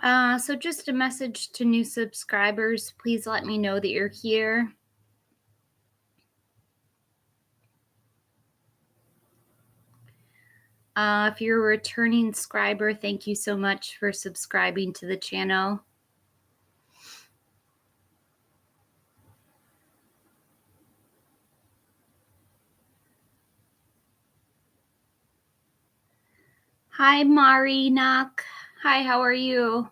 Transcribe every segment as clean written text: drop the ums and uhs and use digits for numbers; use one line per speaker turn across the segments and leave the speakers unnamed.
So just a message to new subscribers. Please let me know that you're here. If you're a returning subscriber, thank you so much for subscribing to the channel. Hi, Mari Knock. Hi, how are you?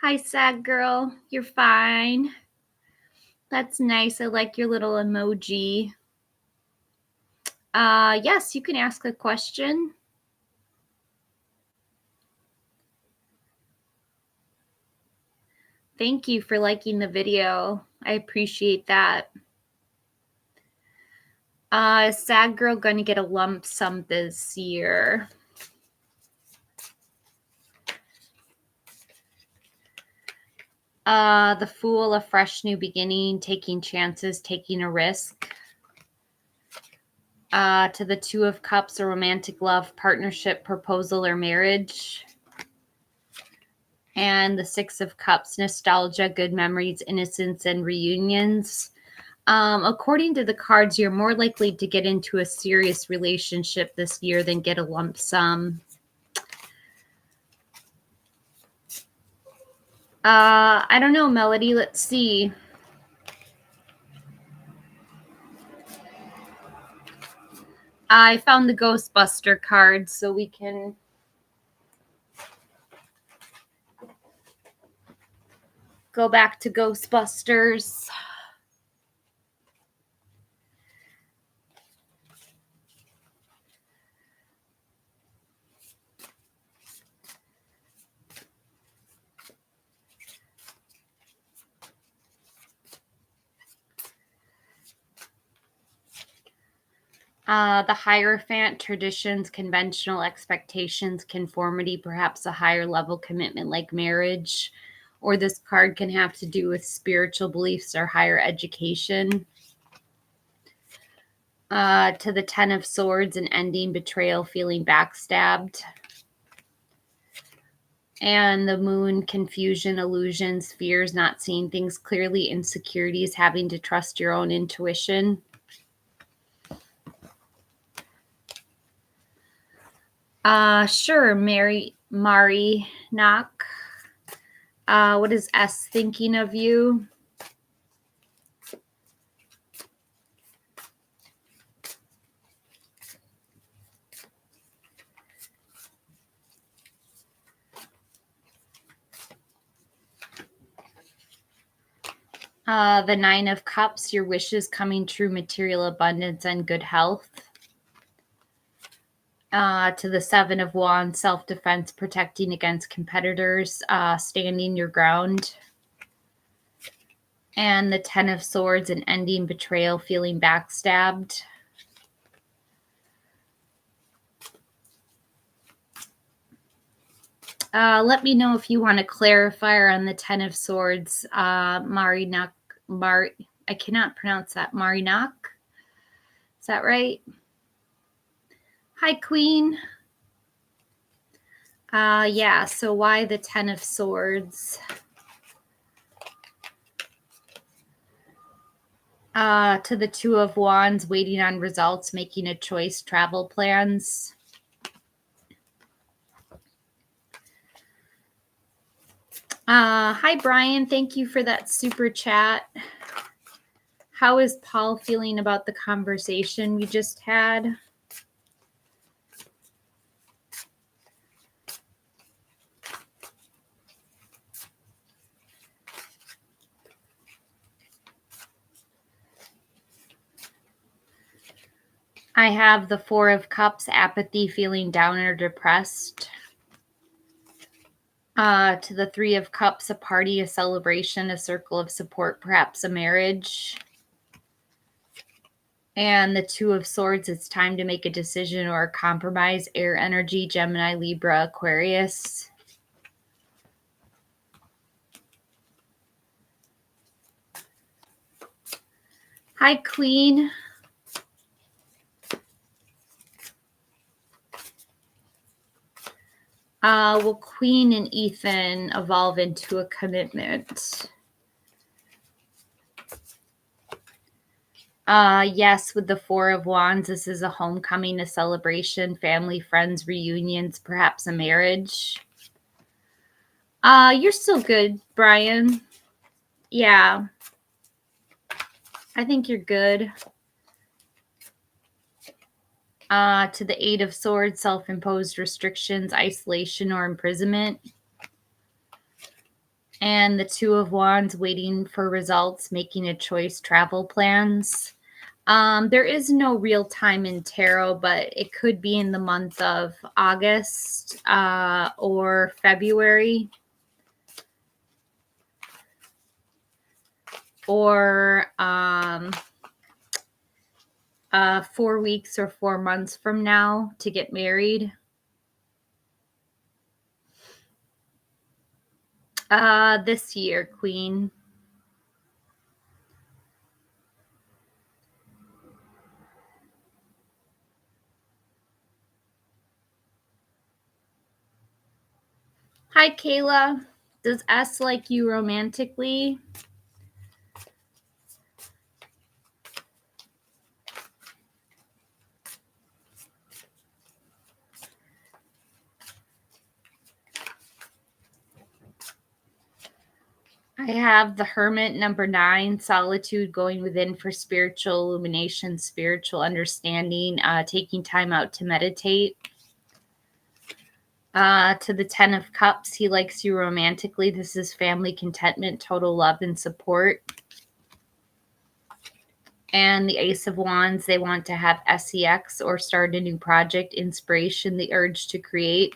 Hi, sad girl. You're fine. That's nice. I like your little emoji. Yes, you can ask a question. Thank you for liking the video. I appreciate that. Sad girl gonna get a lump sum this year. The Fool, a fresh new beginning, taking chances, taking a risk. To the Two of Cups, a romantic love, partnership, proposal, or marriage. And the Six of Cups, nostalgia, good memories, innocence, and reunions. According to the cards, you're more likely to get into a serious relationship this year than get a lump sum. I don't know, Melody. Let's see. I found the Ghostbuster card, so we can go back to Ghostbusters. The Hierophant, traditions, conventional expectations, conformity, perhaps a higher level commitment like marriage. Or this card can have to do with spiritual beliefs or higher education. To the Ten of Swords, an ending, betrayal, feeling backstabbed. And the Moon, confusion, illusions, fears, not seeing things clearly, insecurities, having to trust your own intuition. Sure, Mari Knock. What is S thinking of you? The Nine of Cups, your wishes coming true, material abundance and good health. To the Seven of Wands, self-defense, protecting against competitors, standing your ground. And the Ten of Swords, an ending, betrayal, feeling backstabbed. Let me know if you want to clarify on the Ten of Swords, Marinak. I cannot pronounce that. Marinak? Is that right? Hi, Queen. Yeah, so why the Ten of Swords? To the Two of Wands, waiting on results, making a choice, travel plans. Hi, Brian. Thank you for that super chat. How is Paul feeling about the conversation we just had? I have the Four of Cups, apathy, feeling down or depressed. To the Three of Cups, a party, a celebration, a circle of support, perhaps a marriage. And the Two of Swords, it's time to make a decision or a compromise, air energy, Gemini, Libra, Aquarius. Hi, Queen. Will Queen and Ethan evolve into a commitment? Yes, with the Four of Wands, this is a homecoming, a celebration, family, friends, reunions, perhaps a marriage. You're still good, Brian. Yeah, I think you're good. To the Eight of Swords, self-imposed restrictions, isolation, or imprisonment. And the Two of Wands, waiting for results, making a choice, travel plans. There is no real time in tarot, but it could be in the month of August or February, or 4 weeks or 4 months from now to get married. This year, Queen. Hi, Kayla. Does S like you romantically? I have the Hermit, number 9, solitude, going within for spiritual illumination, spiritual understanding, taking time out to meditate. To the 10 of Cups, he likes you romantically. This is family, contentment, total love and support. And the Ace of Wands, they want to have sex or start a new project, inspiration, the urge to create.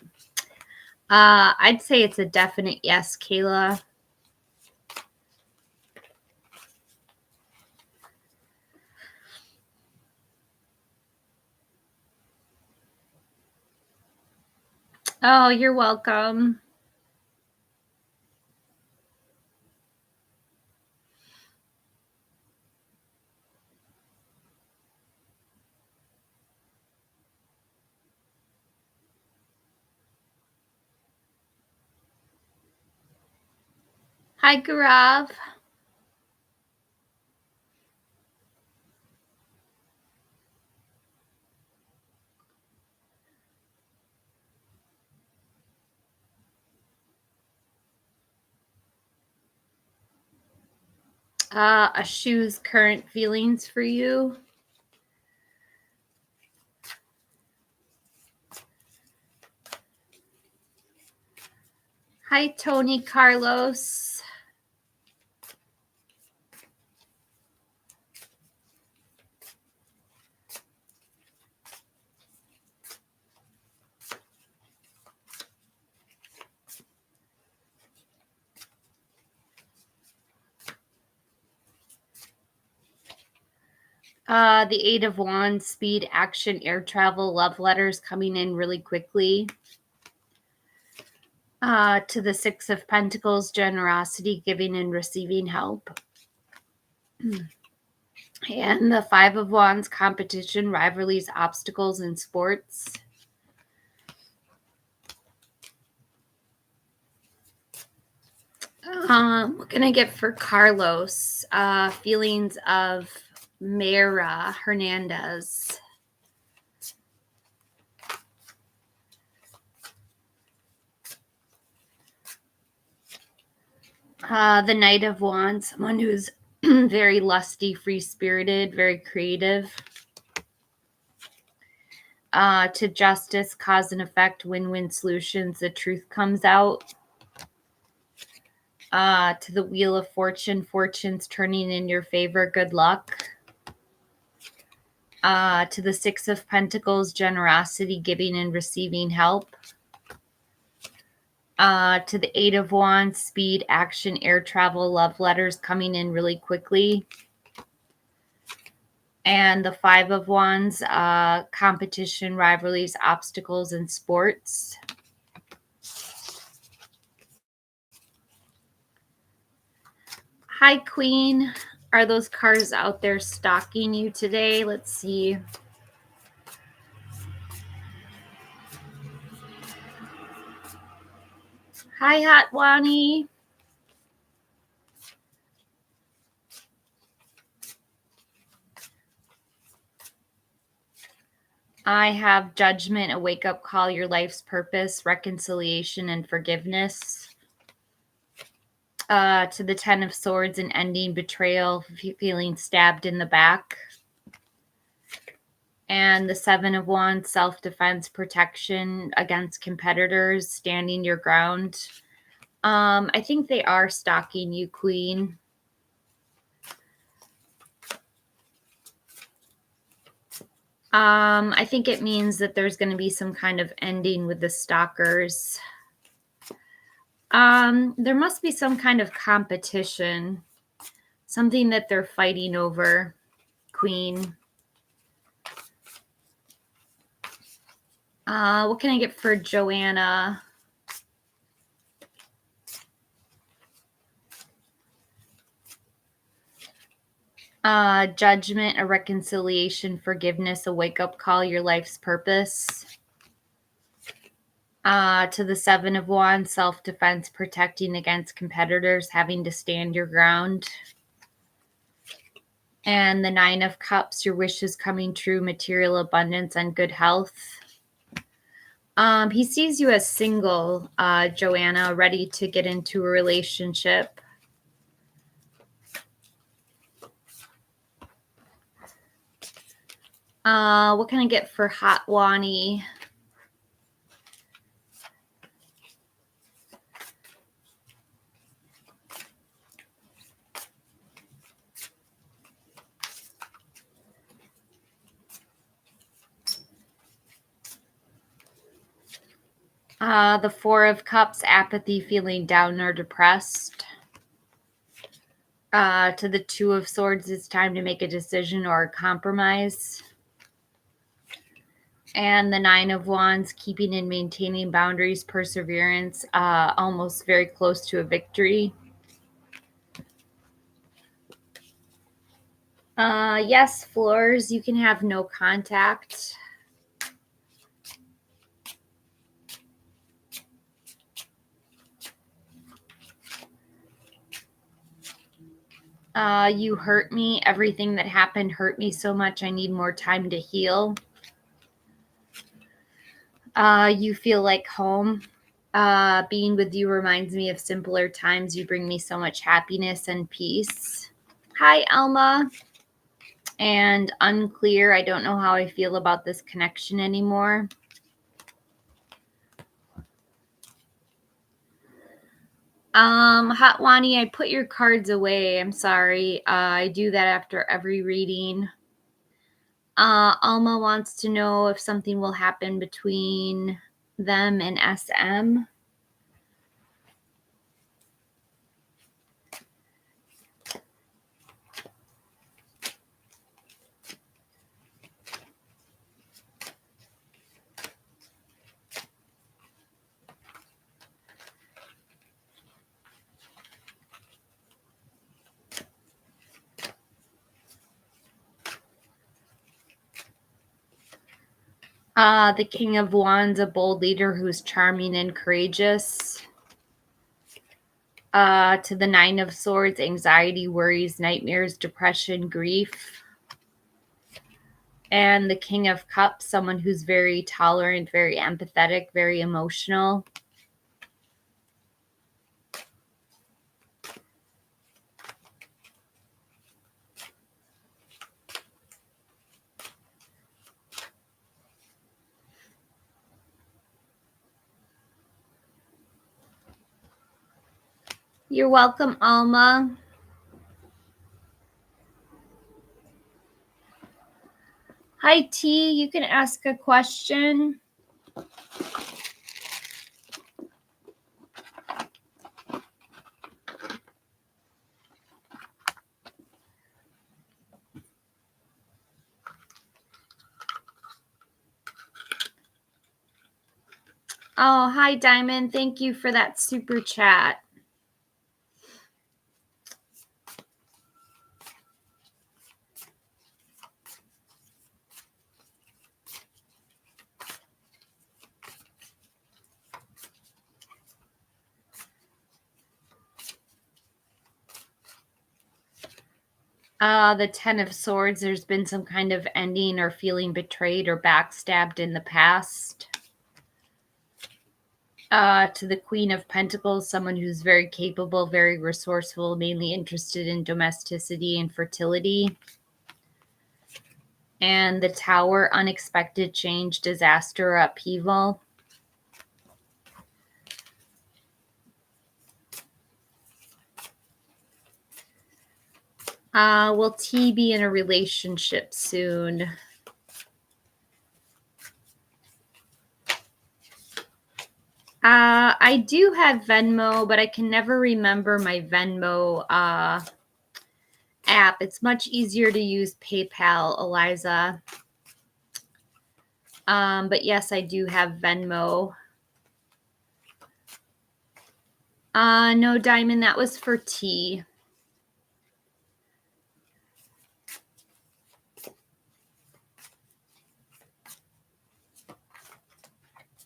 I'd say it's a definite yes, Kayla. Oh, you're welcome. Hi, Gaurav. A shoe's current feelings for you. Hi, Tony Carlos. The Eight of Wands, speed, action, air travel, love letters coming in really quickly. To the Six of Pentacles, generosity, giving and receiving help. And the Five of Wands, competition, rivalries, obstacles in sports. What can I get for Carlos? Feelings of Mara Hernandez. The Knight of Wands, someone who's very lusty, free-spirited, very creative. To Justice, cause and effect, win-win solutions, the truth comes out. To the Wheel of Fortune, fortune's turning in your favor, good luck. To the Six of Pentacles, generosity, giving and receiving help. To the Eight of Wands, speed, action, air travel, love letters coming in really quickly. And the Five of Wands, competition, rivalries, obstacles in sports. Hi, Queen. Are those cards out there stalking you today? Let's see. Hi, Hot Wani. I have judgment, a wake-up call, your life's purpose, reconciliation, and forgiveness. To the Ten of Swords, an ending, betrayal, feeling stabbed in the back. And the Seven of Wands, self-defense, protection against competitors, standing your ground. I think they are stalking you, Queen. I think it means that there's going to be some kind of ending with the stalkers. There must be some kind of competition, something that they're fighting over, Queen. What can I get for Joanna? Judgment, a reconciliation, forgiveness, a wake-up call, your life's purpose. To the Seven of Wands, self-defense, protecting against competitors, having to stand your ground. And the Nine of Cups, your wishes coming true, material abundance and good health. He sees you as single, Joanna, ready to get into a relationship. What can I get for Hot Wani? The Four of Cups, apathy, feeling down or depressed. To the Two of Swords, it's time to make a decision or a compromise. And the Nine of Wands, keeping and maintaining boundaries, perseverance, almost very close to a victory. Yes, Floors, you can have no contact. You hurt me. Everything that happened hurt me so much. I need more time to heal. You feel like home. Being with you reminds me of simpler times. You bring me so much happiness and peace. Hi, Elma. And unclear. I don't know how I feel about this connection anymore. Hot Wani, I put your cards away. I'm sorry. I do that after every reading. Alma wants to know if something will happen between them and SM. The King of Wands, a bold leader who's charming and courageous. To the Nine of Swords, anxiety, worries, nightmares, depression, grief. And the King of Cups, someone who's very tolerant, very empathetic, very emotional. You're welcome, Alma. Hi, T. You can ask a question. Oh, hi, Diamond. Thank you for that super chat. The Ten of Swords, there's been some kind of ending or feeling betrayed or backstabbed in the past. To the Queen of Pentacles, someone who's very capable, very resourceful, mainly interested in domesticity and fertility. And the Tower, unexpected change, disaster, or upheaval. Will T be in a relationship soon? I do have Venmo, but I can never remember my Venmo app. It's much easier to use PayPal, Eliza. But yes, I do have Venmo. No, Diamond, that was for T.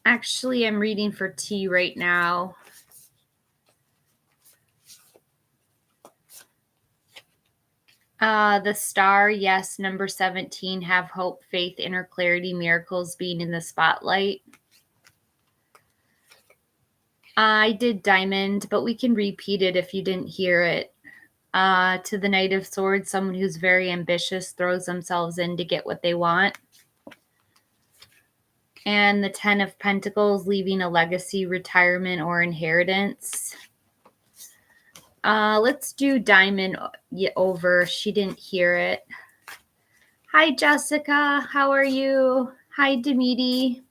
Actually, I'm reading for T right now. The Star, yes, number 17, have hope, faith, inner clarity, miracles, being in the spotlight. I did Diamond, but we can repeat it if you didn't hear it. To the Knight of Swords, someone who's very ambitious, throws themselves in to get what they want. And the Ten of Pentacles, leaving a legacy, retirement, or inheritance. Let's do Diamond over. She didn't hear it. Hi, Jessica. How are you? Hi, Demiti.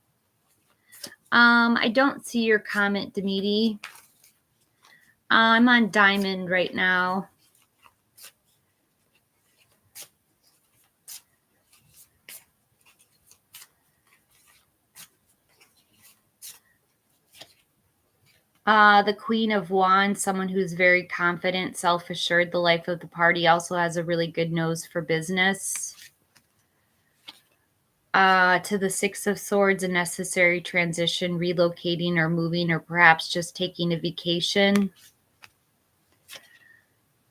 I don't see your comment, Demiti. I'm on Diamond right now. The Queen of Wands, someone who's very confident, self-assured, the life of the party, also has a really good nose for business. To the Six of Swords, a necessary transition, relocating or moving, or perhaps just taking a vacation.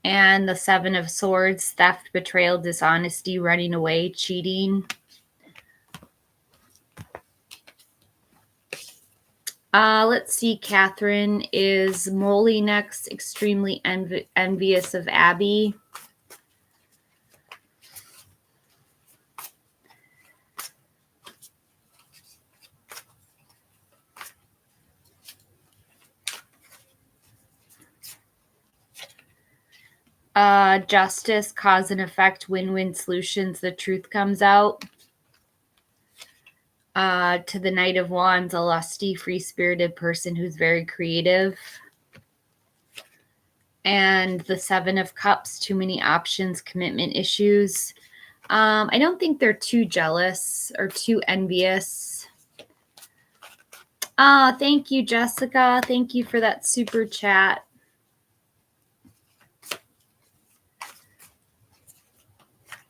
And the Seven of Swords, theft, betrayal, dishonesty, running away, cheating. Let's see. Catherine is Molly next, extremely envious of Abby. Justice, cause and effect, win-win solutions, the truth comes out. To the Knight of Wands, a lusty, free-spirited person who's very creative. And the Seven of Cups, too many options, commitment issues. I don't think they're too jealous or too envious. Thank you, Jessica. Thank you for that super chat.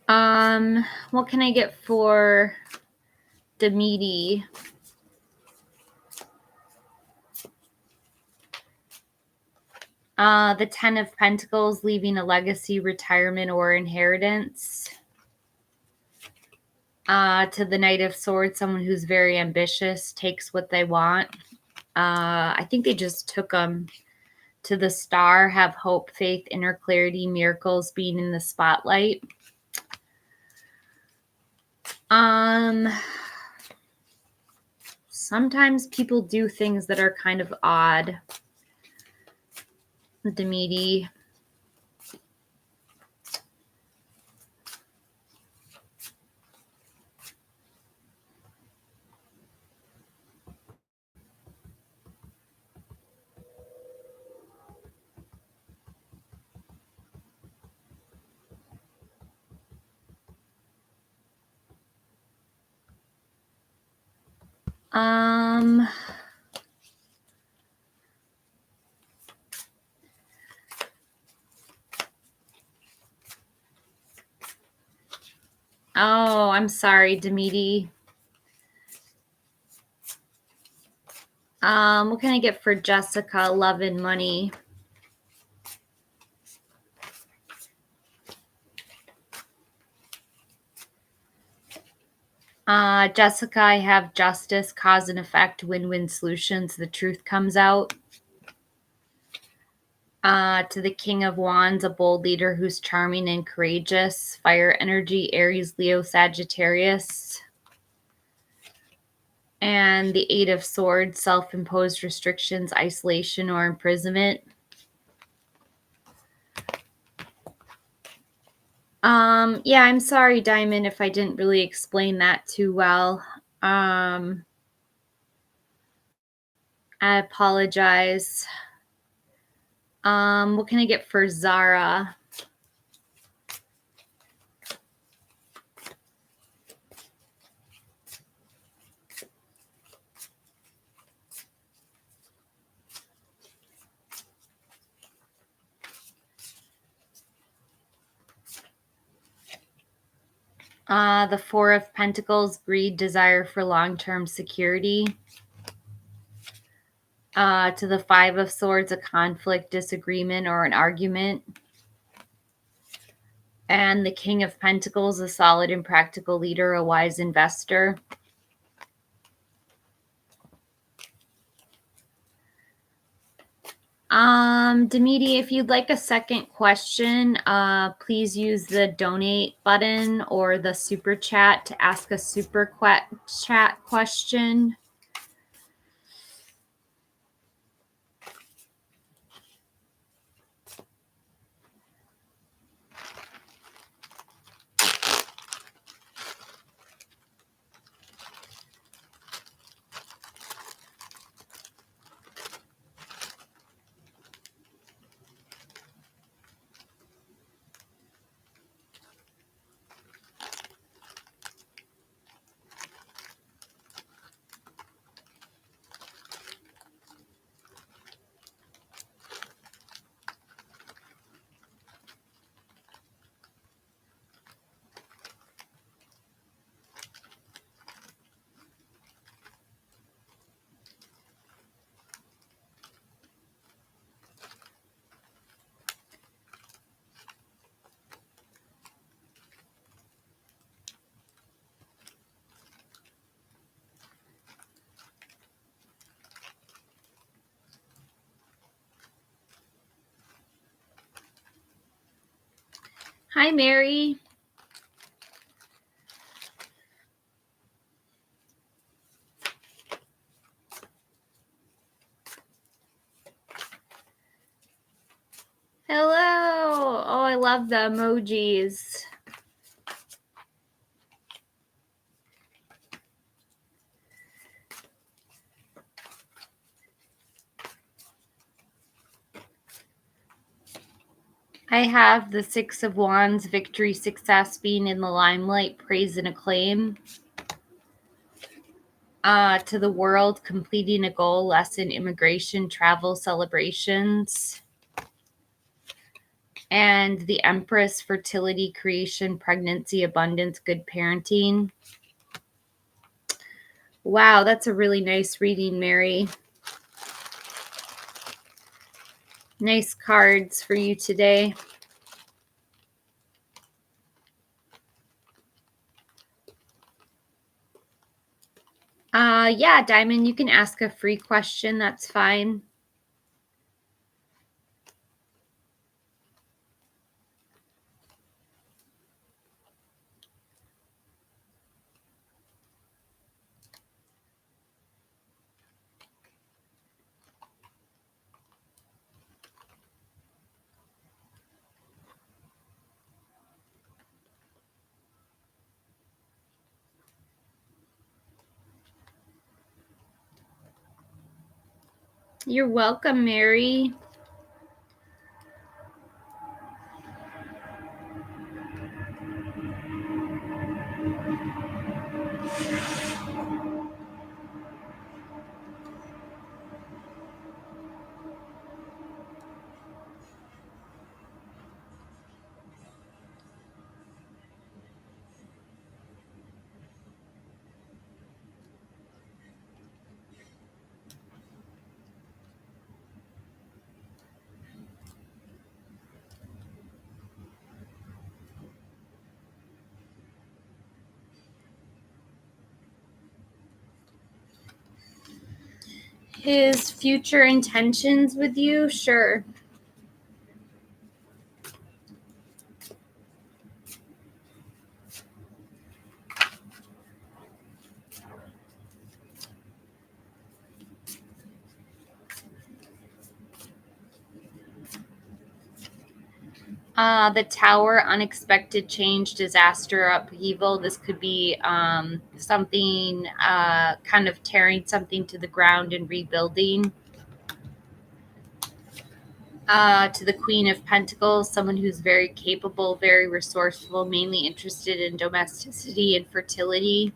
What can I get for Demiti? The Ten of Pentacles, leaving a legacy, retirement, or inheritance. To the Knight of Swords, someone who's very ambitious, takes what they want. I think they just took them. To the Star, have hope, faith, inner clarity, miracles, being in the spotlight. Sometimes people do things that are kind of odd. Demiti. Oh, I'm sorry, Demiti. What can I get for Jessica? Love and money. Jessica, I have justice, cause and effect, win-win solutions. The truth comes out. To the King of Wands, a bold leader who's charming and courageous. Fire energy, Aries, Leo, Sagittarius. And the Eight of Swords, self-imposed restrictions, isolation, or imprisonment. Yeah, I'm sorry, Diamond, if I didn't really explain that too well. I apologize. What can I get for Zara? The Four of Pentacles, greed, desire for long-term security. To the Five of Swords, a conflict, disagreement, or an argument. And the King of Pentacles, a solid and practical leader, a wise investor. Demidi, if you'd like a second question, please use the donate button or the super chat to ask a super chat question. Hi, Mary. Hello. Oh, I love the emojis. I have the Six of Wands, victory, success, being in the limelight, praise and acclaim. To the World, completing a goal, lesson, immigration, travel, celebrations. And the Empress, fertility, creation, pregnancy, abundance, good parenting. Wow, that's a really nice reading, Mary. Nice cards for you today. Yeah, Diamond, you can ask a free question. That's fine. You're welcome, Mary. His future intentions with you? Sure. The Tower, unexpected change, disaster, upheaval. This could be something kind of tearing something to the ground and rebuilding. To the Queen of Pentacles, someone who's very capable, very resourceful, mainly interested in domesticity and fertility.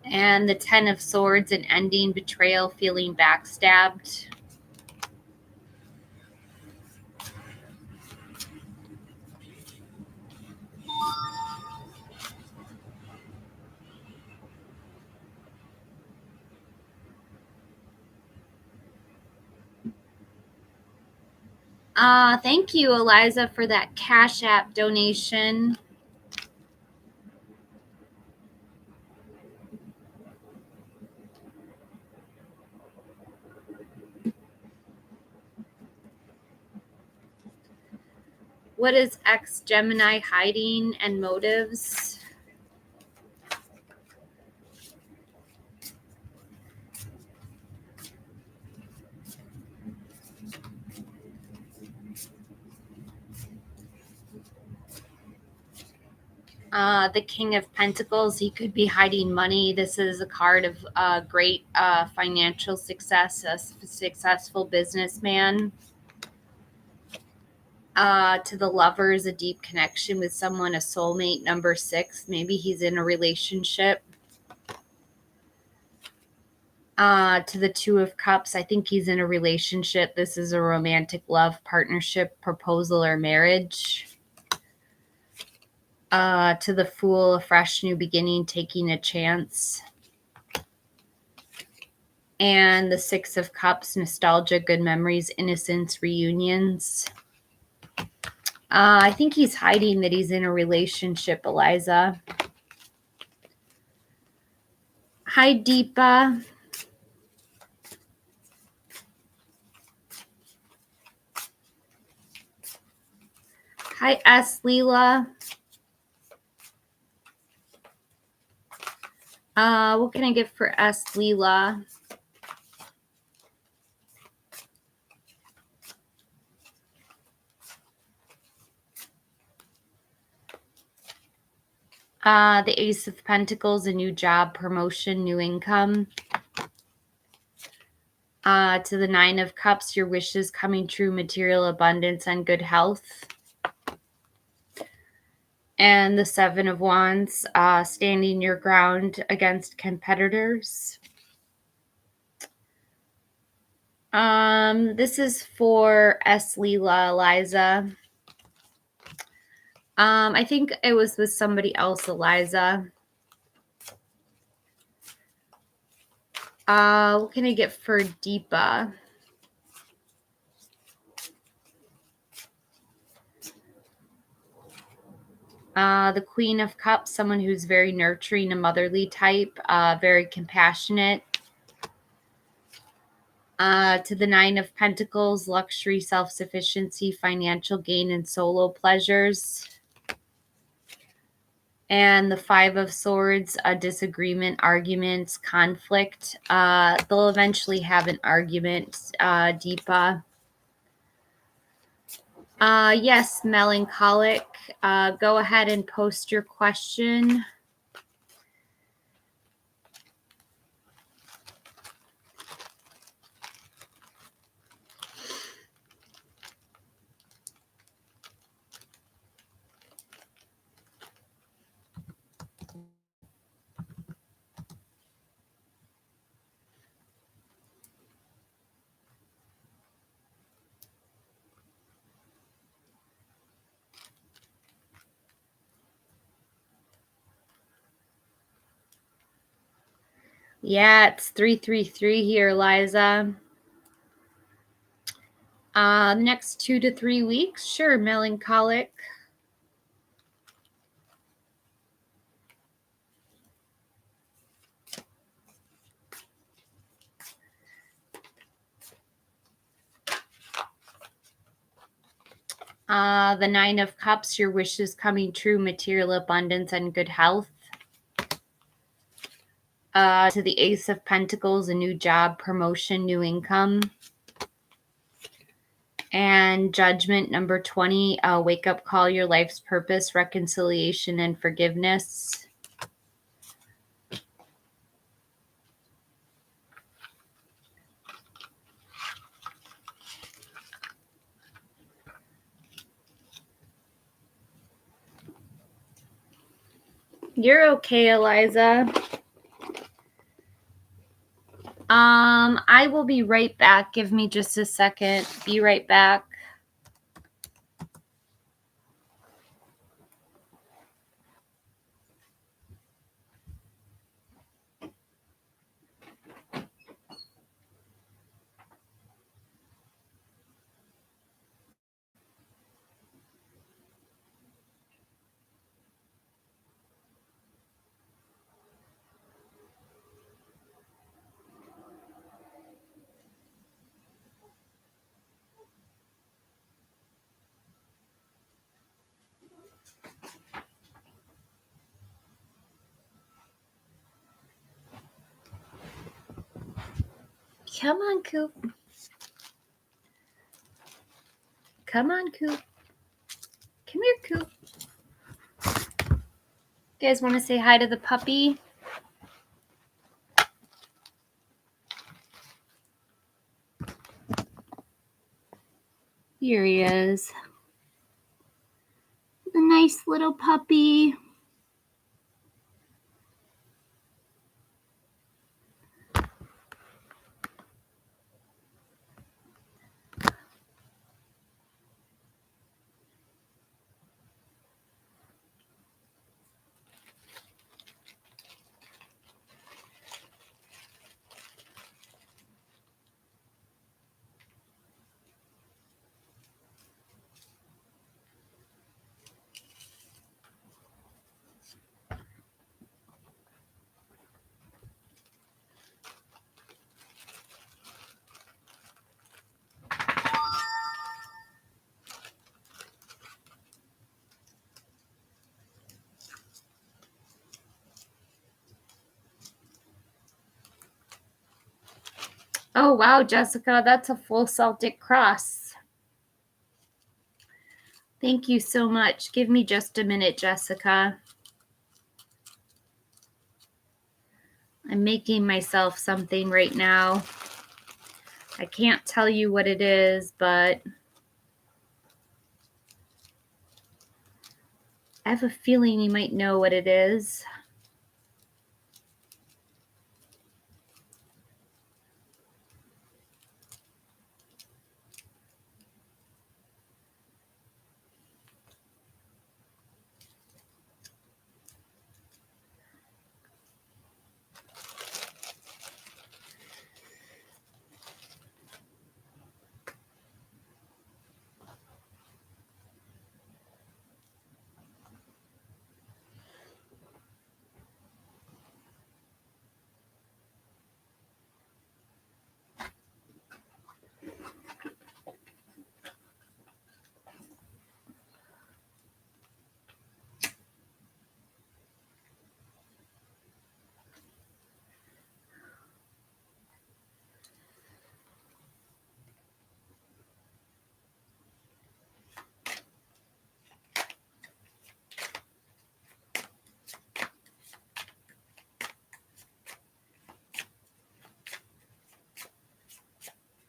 And the Ten of Swords, an ending, betrayal, feeling backstabbed. Thank you, Eliza, for that Cash App donation. What is ex-Gemini hiding and motives? The King of Pentacles, he could be hiding money. This is a card of great financial success, a successful businessman. To the Lovers, a deep connection with someone, a soulmate, number 6. Maybe he's in a relationship. To the Two of Cups, I think he's in a relationship. This is a romantic love, partnership, proposal, or marriage. To the Fool, a fresh new beginning, taking a chance. And the Six of Cups, nostalgia, good memories, innocence, reunions. I think he's hiding that he's in a relationship, Eliza. Hi, Deepa. Hi, S. Leela. What can I get for S. Leela? The Ace of Pentacles, a new job, promotion, new income. To the Nine of Cups, your wishes coming true, material abundance and good health. And the Seven of Wands, standing your ground against competitors. This is for S. Leela, Eliza. I think it was with somebody else, Eliza. What can I get for Deepa? The Queen of Cups, someone who's very nurturing, a motherly type, very compassionate. To the Nine of Pentacles, luxury, self-sufficiency, financial gain, and solo pleasures. And the Five of Swords, a disagreement, arguments, conflict. They'll eventually have an argument, Deepa. Yes, melancholic. Go ahead and post your question. Yeah, it's 333 here, Liza. Next 2 to 3 weeks, sure, melancholic. The Nine of Cups, your wishes coming true, material abundance and good health. To the Ace of Pentacles, a new job, promotion, new income. And Judgment, number 20, wake up call, your life's purpose, reconciliation, and forgiveness. You're okay, Eliza. I will be right back. Give me just a second. Be right back. Come on, Coop. Come on, Coop. Come here, Coop. You guys want to say hi to the puppy? Here he is. The nice little puppy. Oh, wow, Jessica, that's a full Celtic cross. Thank you so much. Give me just a minute, Jessica. I'm making myself something right now. I can't tell you what it is, but I have a feeling you might know what it is.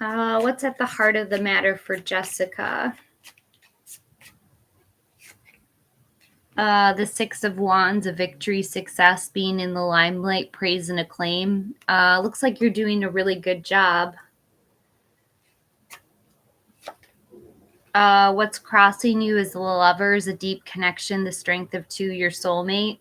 What's at the heart of the matter for Jessica? The Six of Wands, a victory, success, being in the limelight, praise and acclaim. Looks like you're doing a really good job. What's crossing you is the Lovers, a deep connection, the strength of two, your soulmate.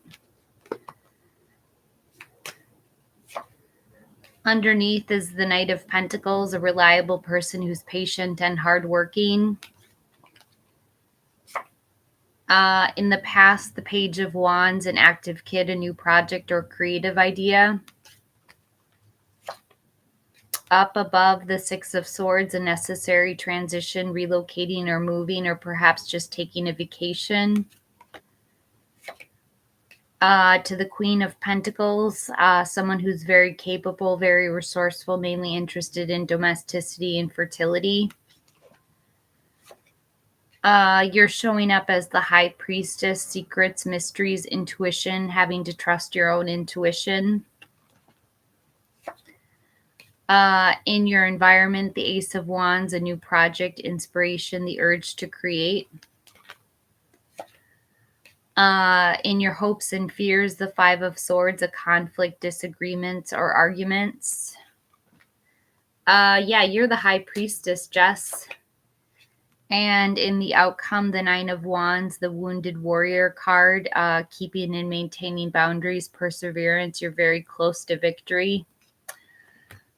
Underneath is the Knight of Pentacles, a reliable person who's patient and hardworking. In the past, the Page of Wands, an active kid, a new project or creative idea. Up above the Six of Swords, a necessary transition, relocating or moving, or perhaps just taking a vacation. To the Queen of Pentacles, someone who's very capable, very resourceful, mainly interested in domesticity and fertility. You're showing up as the High Priestess, secrets, mysteries, intuition, having to trust your own intuition. In your environment, the Ace of Wands, a new project, inspiration, the urge to create. In your hopes and fears, the Five of Swords, a conflict, disagreements, or arguments. Yeah, you're the High Priestess, Jess. And in the outcome, the Nine of Wands, the Wounded Warrior card, keeping and maintaining boundaries, perseverance. You're very close to victory.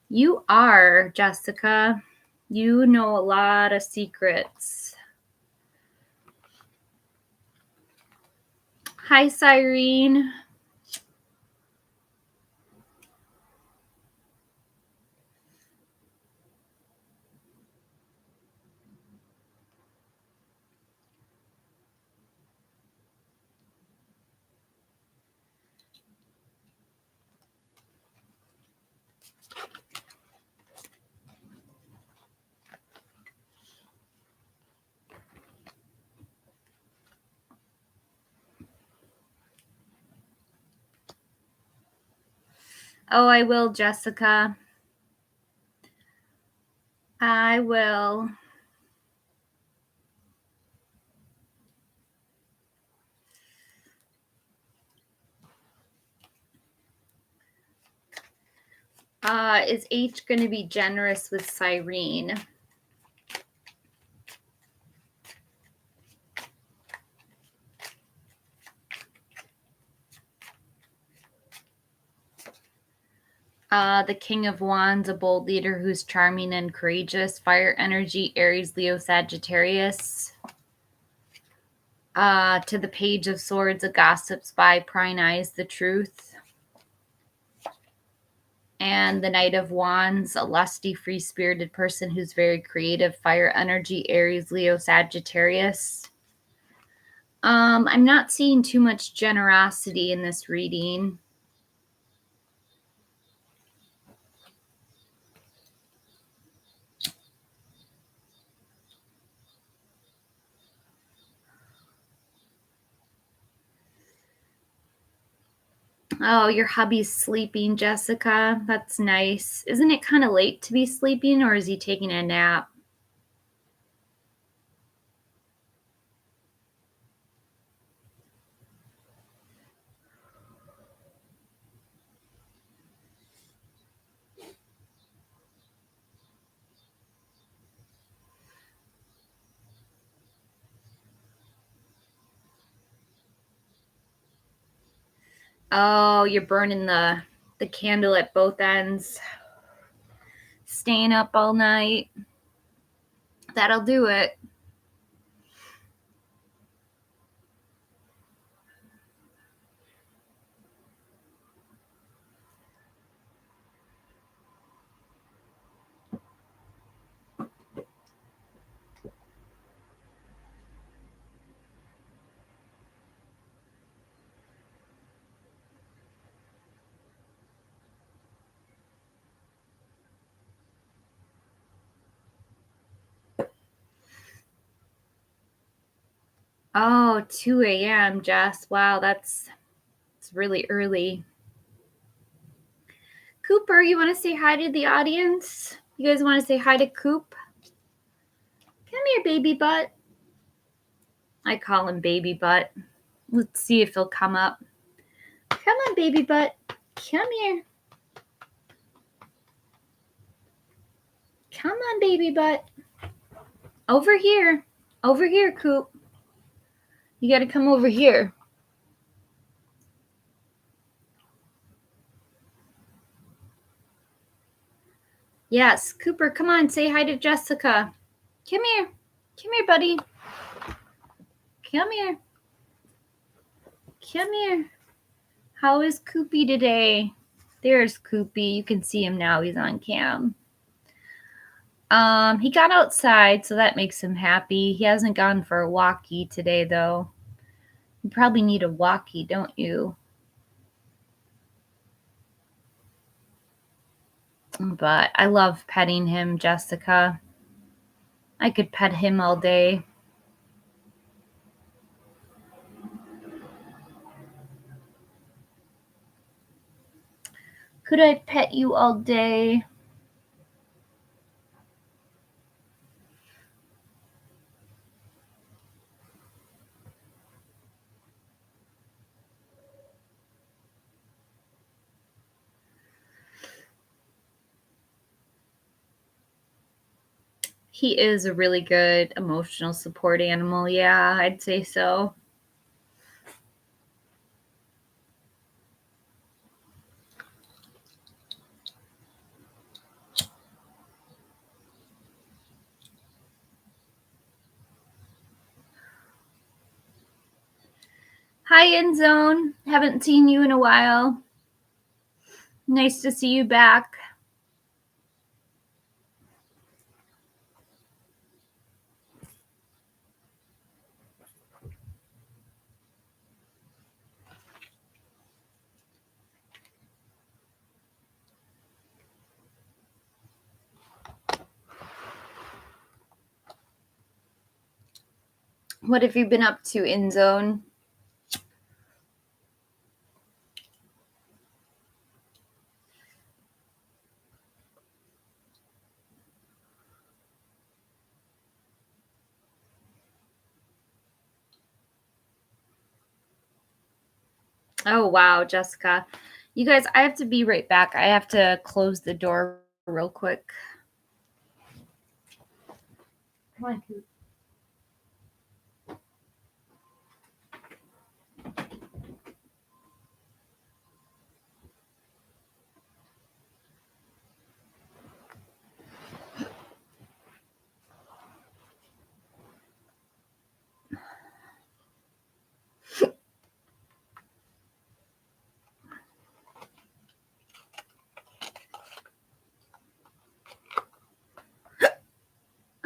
You are, Jessica. You know a lot of secrets. Hi, Cyrene. Oh, I will, Jessica. I will. Is H going to be generous with Cyrene? The King of Wands, a bold leader who's charming and courageous. Fire energy, Aries, Leo, Sagittarius. To the Page of Swords, a gossip, spy, prying eyes, the truth. And the Knight of Wands, a lusty, free-spirited person who's very creative. Fire energy, Aries, Leo, Sagittarius. I'm not seeing too much generosity in this reading. Oh, your hubby's sleeping, Jessica. That's nice. Isn't it kind of late to be sleeping, or is he taking a nap? Oh, you're burning the candle at both ends. Staying up all night. That'll do it. Oh, 2 a.m., Jess. Wow, it's really early. Cooper, you want to say hi to the audience? You guys want to say hi to Coop? Come here, baby butt. I call him baby butt. Let's see if he'll come up. Come on, baby butt. Come here. Come on, baby butt. Over here. Over here, Coop. You got to come over here. Yes, Cooper, come on. Say hi to Jessica. Come here. Come here, buddy. Come here. Come here. How is Coopy today? There's Coopy. You can see him now. He's on cam. He got outside, so that makes him happy. He hasn't gone for a walkie today, though. You probably need a walkie, don't you? But I love petting him, Jessica. I could pet him all day. Could I pet you all day? He is a really good emotional support animal. Yeah, I'd say so. Hi, End Zone. Haven't seen you in a while. Nice to see you back. What have you been up to, End Zone? Oh, wow, Jessica. You guys, I have to be right back. I have to close the door real quick. Come on.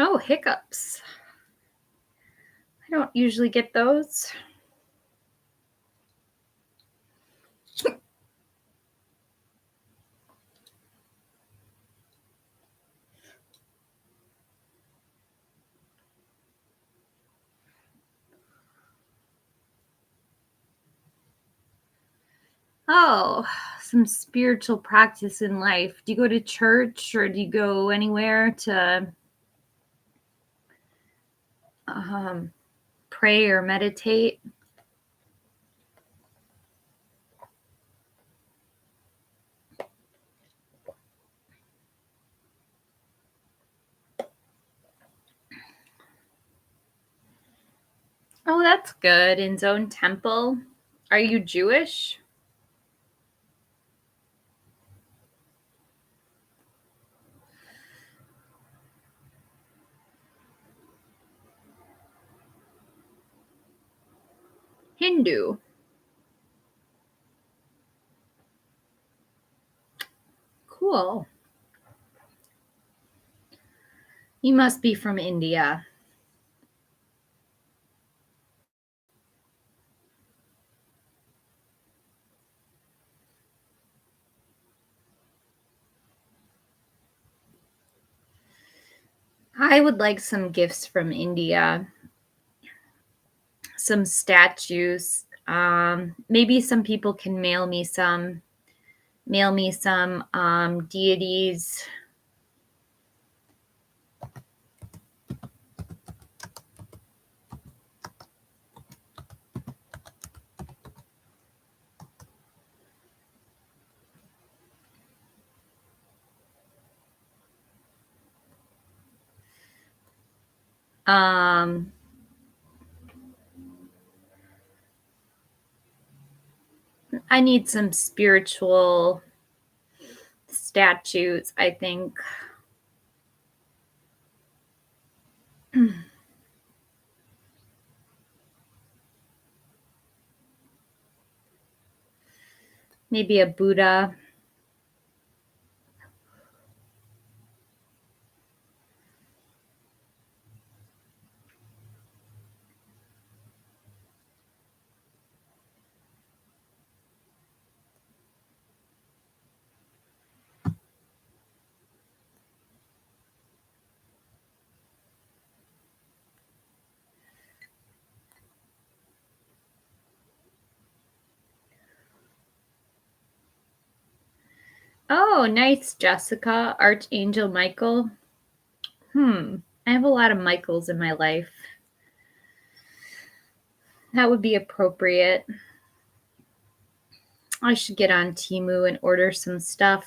Oh, hiccups. I don't usually get those. Oh, some spiritual practice in life. Do you go to church or do you go anywhere to um, pray or meditate? Oh, that's good. In Zone Temple. Are you Jewish? Hindu. Cool. You must be from India. I would like some gifts from India, some statues. Maybe some people can mail me some deities. Um, I need some spiritual statues, I think. Maybe a Buddha. Oh, nice, Jessica. Archangel Michael. I have a lot of Michaels in my life. That would be appropriate. I should get on Temu and order some stuff.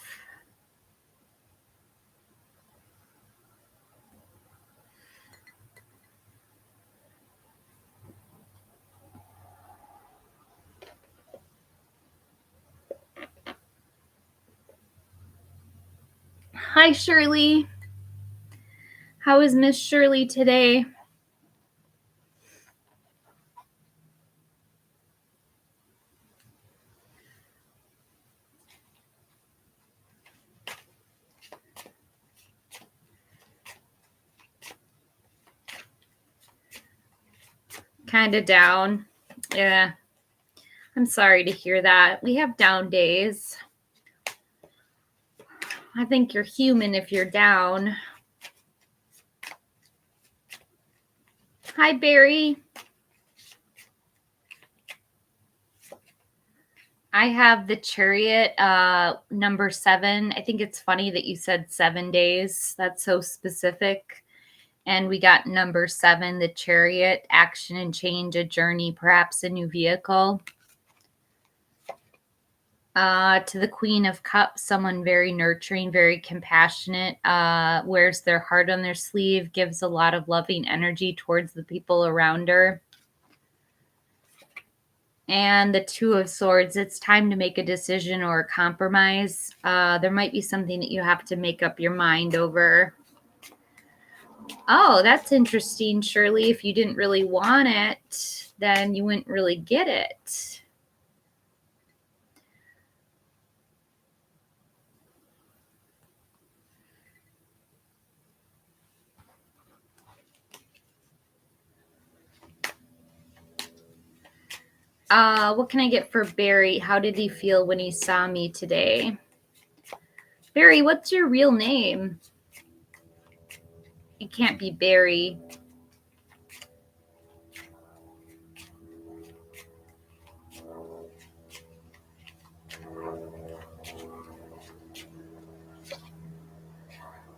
Hi, Shirley. How is Miss Shirley today? Kind of down. Yeah. I'm sorry to hear that. We have down days. I think you're human if you're down. Hi, Barry. I have the Chariot, number 7. I think it's funny that you said 7 days. That's so specific. And we got number 7, the Chariot, action and change, a journey, perhaps a new vehicle. To the Queen of Cups, someone very nurturing, very compassionate, wears their heart on their sleeve, gives a lot of loving energy towards the people around her. And the Two of Swords, it's time to make a decision or a compromise. There might be something that you have to make up your mind over. Oh, that's interesting, Shirley. If you didn't really want it, then you wouldn't really get it. What can I get for Barry? How did he feel when he saw me today? Barry, what's your real name? It can't be Barry.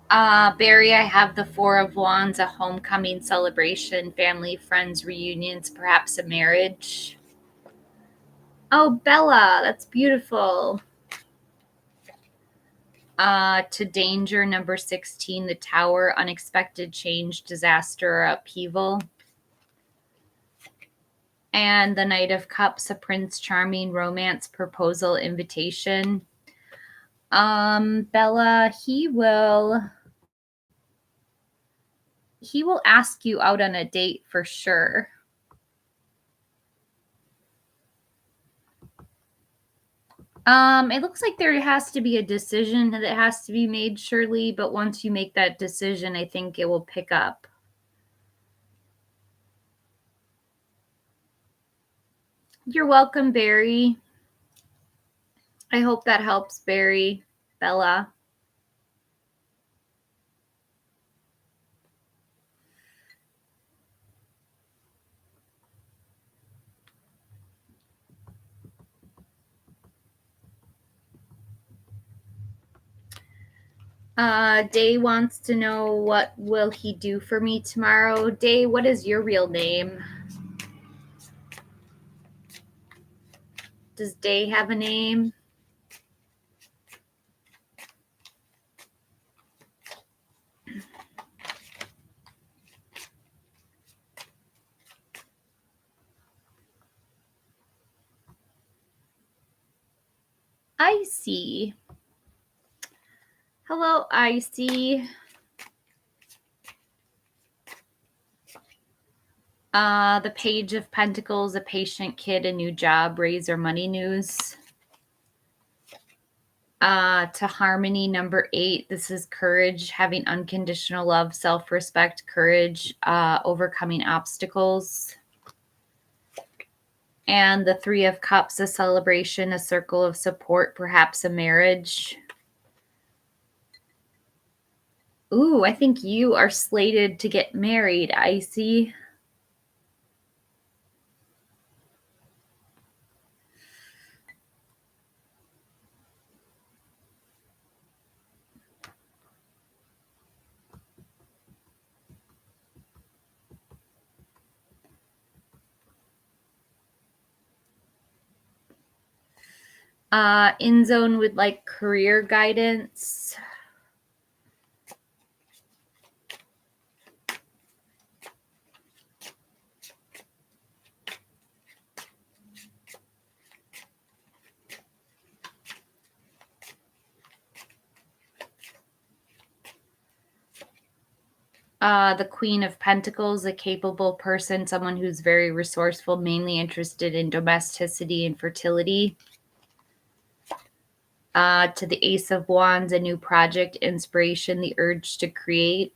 Barry, I have the Four of Wands, a homecoming celebration, family, friends, reunions, perhaps a marriage. Oh, Bella, that's beautiful. To danger, number 16, the Tower, unexpected change, disaster, or upheaval. And the Knight of Cups, a Prince Charming, romance, proposal, invitation. Bella, he will ask you out on a date for sure. It looks like there has to be a decision that has to be made, Shirley, but once you make that decision, I think it will pick up. You're welcome, Barry. I hope that helps, Barry. Bella. Day wants to know, what will he do for me tomorrow? Day, what is your real name? Does Day have a name? Icy. Hello, Icy. The Page of Pentacles, a patient kid, a new job, raise or money news. To Harmony, number 8, this is courage, having unconditional love, self-respect, courage, overcoming obstacles. And the Three of Cups, a celebration, a circle of support, perhaps a marriage. Ooh, I think you are slated to get married, Icy. In zone would like career guidance. The Queen of Pentacles, a capable person, someone who's very resourceful, mainly interested in domesticity and fertility. To the Ace of Wands, a new project, inspiration, the urge to create.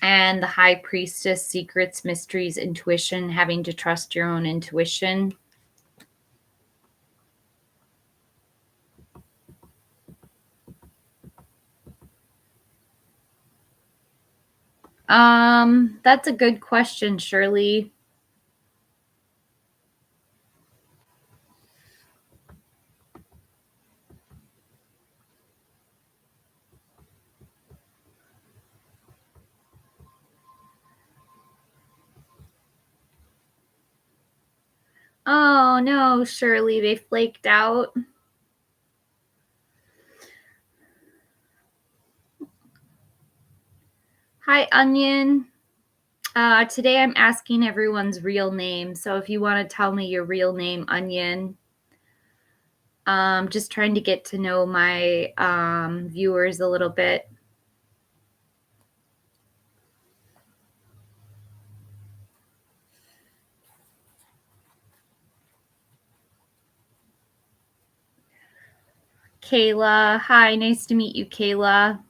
And the High Priestess, secrets, mysteries, intuition, having to trust your own intuition. That's a good question, Shirley. Oh no, Shirley, they flaked out. Hi, Onion. Today I'm asking everyone's real name. So if you want to tell me your real name, Onion, just trying to get to know my viewers a little bit. Kayla. Hi, nice to meet you, Kayla.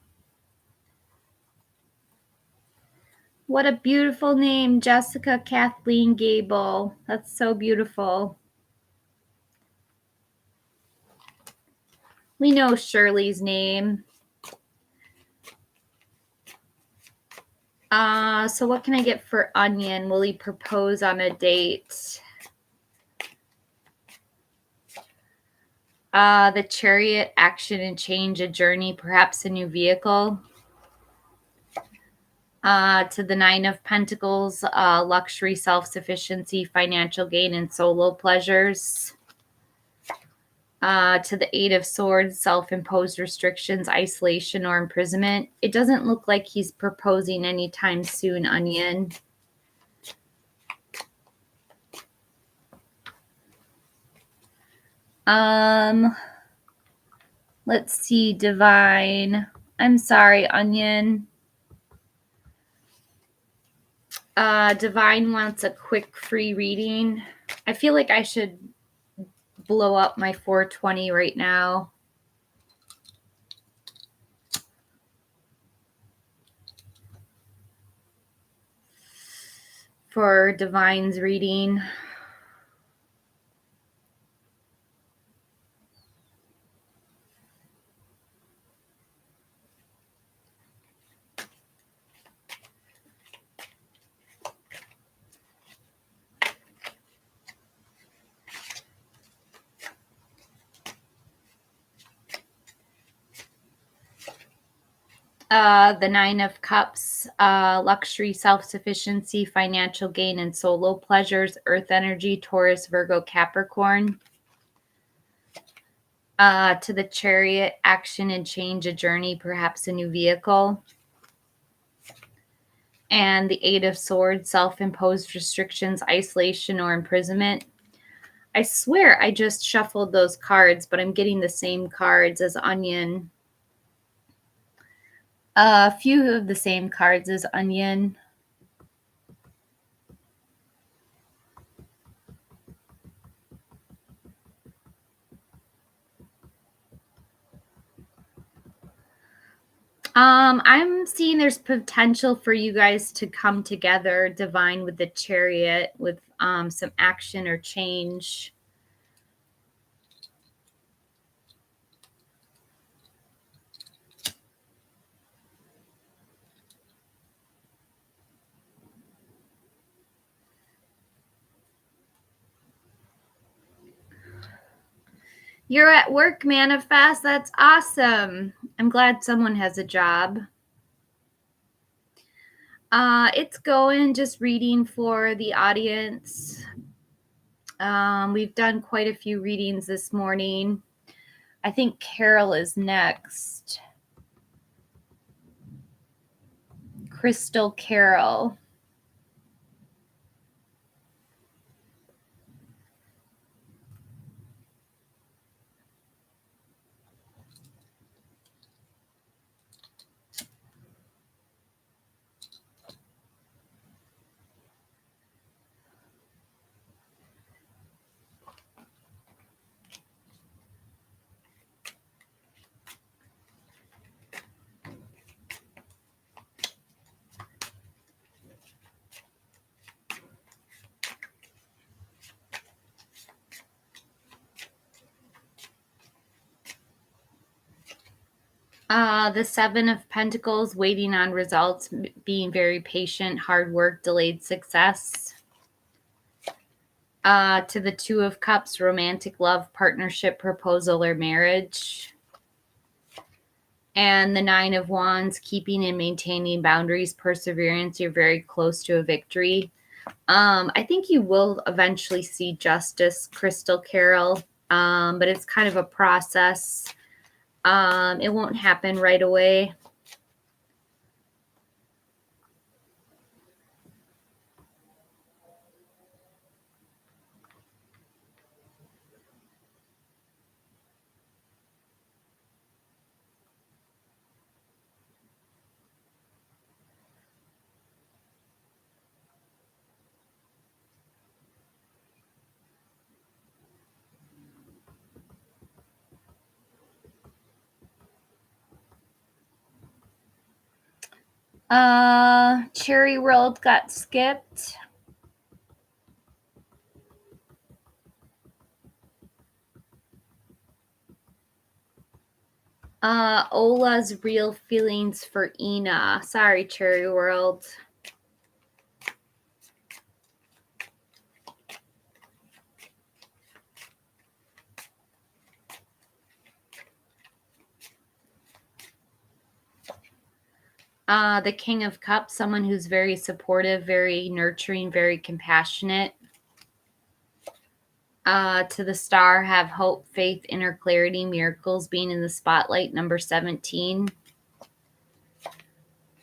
What a beautiful name, Jessica Kathleen Gable. That's so beautiful. We know Shirley's name. So what can I get for Onion? Will he propose on a date? The Chariot, action and change, a journey, perhaps a new vehicle. To the Nine of Pentacles, luxury, self-sufficiency, financial gain, and solo pleasures. To the Eight of Swords, self-imposed restrictions, isolation, or imprisonment. It doesn't look like he's proposing anytime soon, Onion. Let's see, Divine. I'm sorry, Onion. Divine wants a quick free reading. I feel like I should blow up my 420 right now. For Divine's reading. The Nine of Cups, luxury, self-sufficiency, financial gain, and solo pleasures, earth energy, Taurus, Virgo, Capricorn. To the Chariot, action and change, a journey, perhaps a new vehicle. And the Eight of Swords, self-imposed restrictions, isolation, or imprisonment. I swear I just shuffled those cards, but I'm getting the same cards as Onion. A few of the same cards as Onion. I'm seeing there's potential for you guys to come together, Divine with the Chariot, with some action or change. You're at work, Manifest. That's awesome. I'm glad someone has a job. It's going, just reading for the audience. We've done quite a few readings this morning. I think Carol is next. Crystal Carol. The Seven of Pentacles, waiting on results, being very patient, hard work, delayed success. To the Two of Cups, romantic love, partnership, proposal, or marriage. And the Nine of Wands, keeping and maintaining boundaries, perseverance. You're very close to a victory. I think you will eventually see justice, Crystal Carol, but it's kind of a process. It won't happen right away. Cherry World got skipped. Ola's real feelings for Ina. Sorry, Cherry World. The King of Cups, someone who's very supportive, very nurturing, very compassionate. To the Star, have hope, faith, inner clarity, miracles, being in the spotlight, number 17.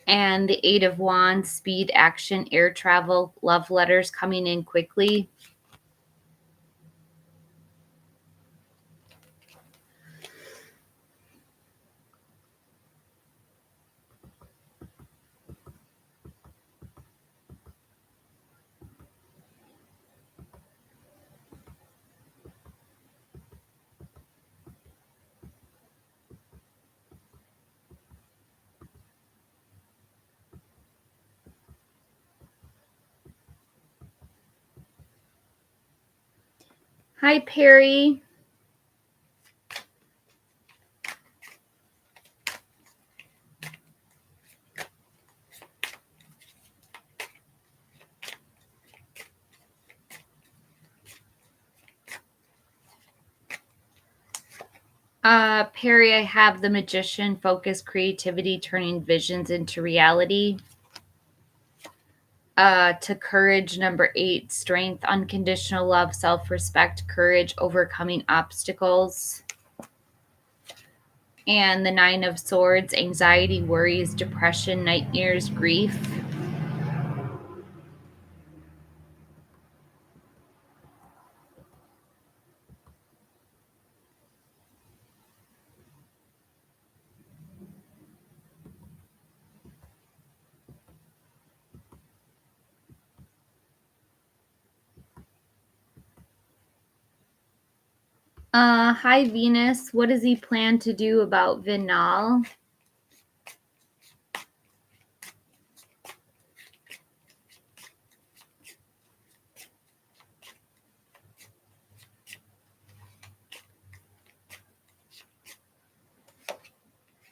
And the Eight of Wands, speed, action, air travel, love letters coming in quickly. Hi, Perry. Perry, I have the Magician, focus, creativity, turning visions into reality. To Courage, number 8, strength, unconditional love, self-respect, courage, overcoming obstacles. And the Nine of Swords, anxiety, worries, depression, nightmares, grief. Hi, Venus. What does he plan to do about Vinal?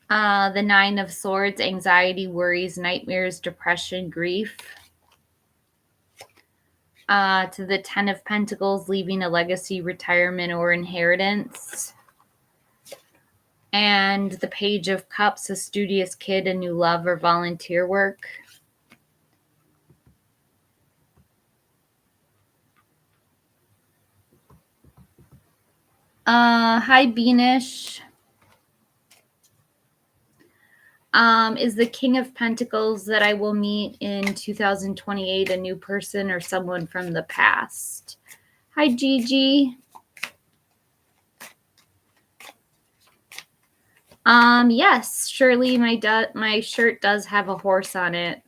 The Nine of Swords, anxiety, worries, nightmares, depression, grief. To the Ten of Pentacles, leaving a legacy, retirement, or inheritance. And the Page of Cups, a studious kid, a new love, or volunteer work. Hi, Beanish. Is the King of Pentacles that I will meet in 2028 a new person or someone from the past? Hi, Gigi. Yes, Shirley, my shirt does have a horse on it.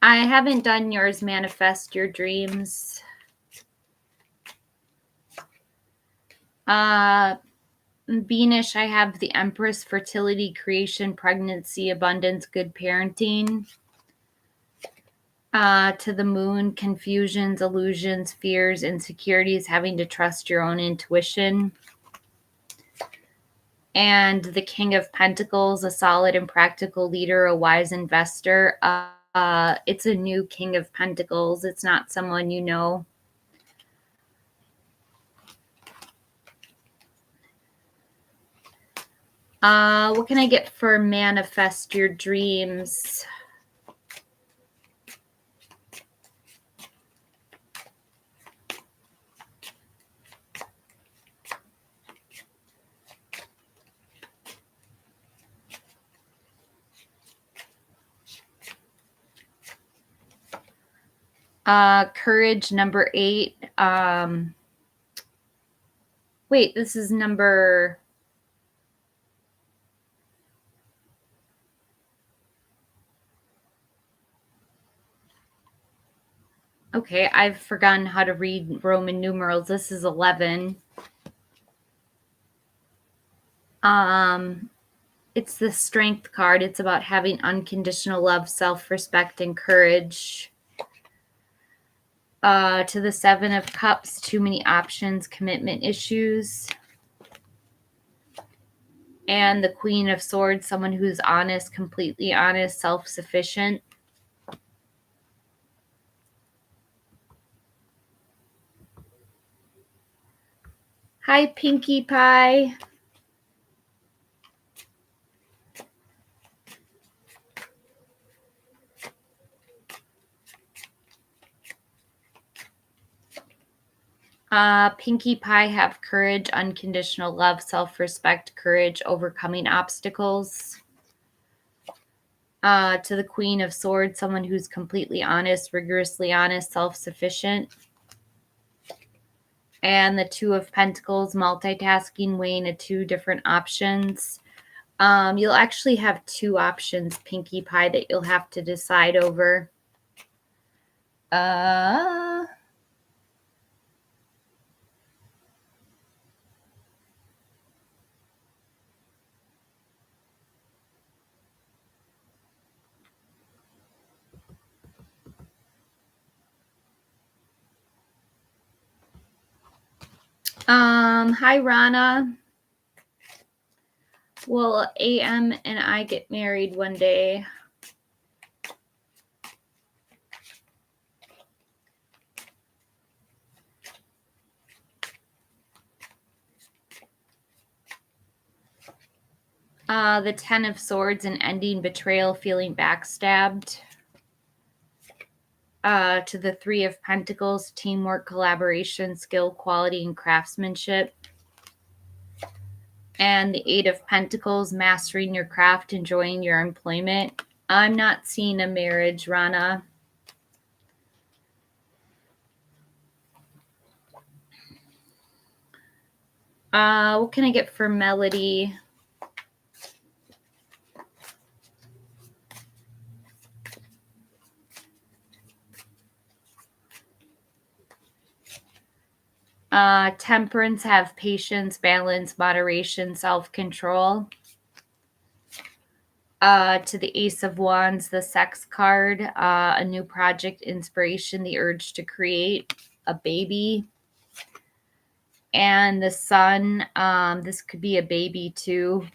I haven't done yours, Manifest Your Dreams. Beanish, I have the Empress, Fertility, Creation, Pregnancy, Abundance, Good Parenting. To the Moon, Confusions, Illusions, Fears, Insecurities, Having to Trust Your Own Intuition. And the King of Pentacles, a solid and practical leader, a wise investor. It's a new King of Pentacles. It's not someone you know. What can I get for Manifest Your Dreams? Courage, number 8. Wait, this is number... Okay, I've forgotten how to read Roman numerals. This is 11. It's the Strength card. It's about having unconditional love, self-respect, and courage. To the 7 of Cups, too many options, commitment issues. And the Queen of Swords, someone who's honest, completely honest, self-sufficient. Hi, Pinkie Pie. Pinkie Pie, have courage, unconditional love, self-respect, courage, overcoming obstacles. To the Queen of Swords, someone who's completely honest, rigorously honest, self-sufficient. And the Two of Pentacles, multitasking, weighing at 2 different options. You'll actually have 2 options, Pinkie Pie, that you'll have to decide over. Hi, Rana. Will AM and I get married one day? The 10 of Swords, and ending, betrayal, feeling backstabbed. To the 3 of Pentacles, teamwork, collaboration, skill, quality, and craftsmanship. And the 8 of Pentacles, mastering your craft, enjoying your employment. I'm not seeing a marriage, Rana. What can I get for Melody? Temperance, have patience, balance, moderation, self-control. To the Ace of Wands, the Sex card, a new project, inspiration, the urge to create, a baby. And the Sun, this could be a baby too.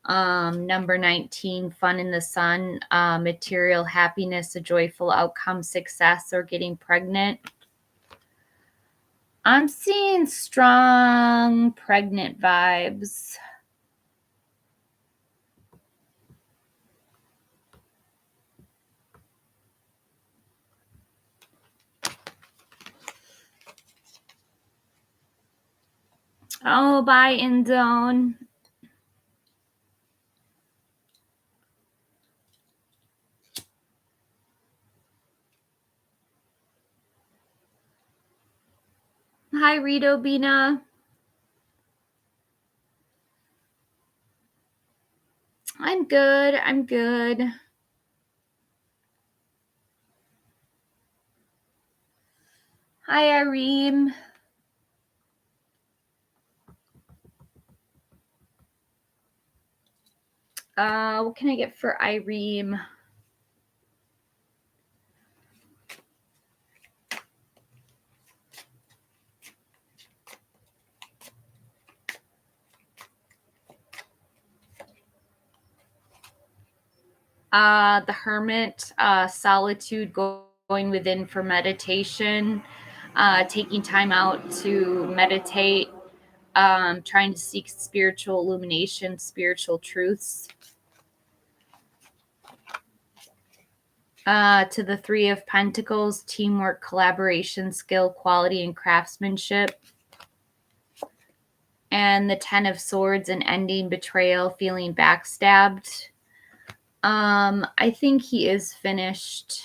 Number 19, fun in the sun, material, happiness, a joyful outcome, success, or getting pregnant. I'm seeing strong pregnant vibes. Oh, bye, Inzone. Hi, Rito Bina. I'm good. I'm good. Hi, Areem. What can I get for Irene? The Hermit, solitude, going within for meditation, taking time out to meditate, trying to seek spiritual illumination, spiritual truths. To the Three of Pentacles, teamwork, collaboration, skill, quality, and craftsmanship. And the Ten of Swords, an ending, betrayal, feeling backstabbed. I think he is finished.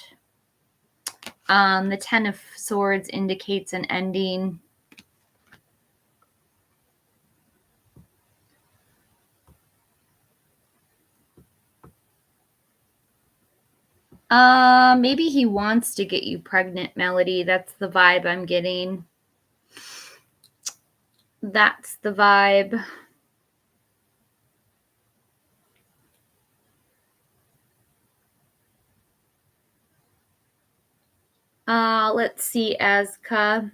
The Ten of Swords indicates an ending. Maybe he wants to get you pregnant, Melody. That's the vibe I'm getting. That's the vibe. Let's see, Azka.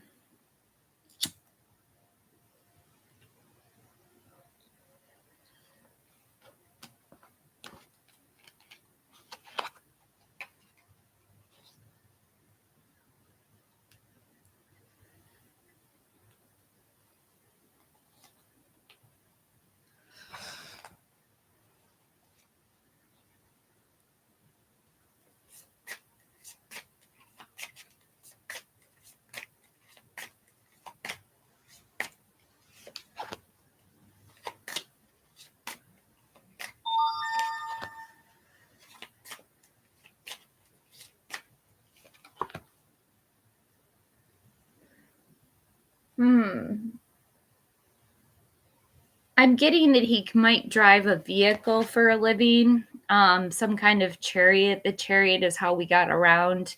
I'm getting that he might drive a vehicle for a living, some kind of chariot. The chariot is how we got around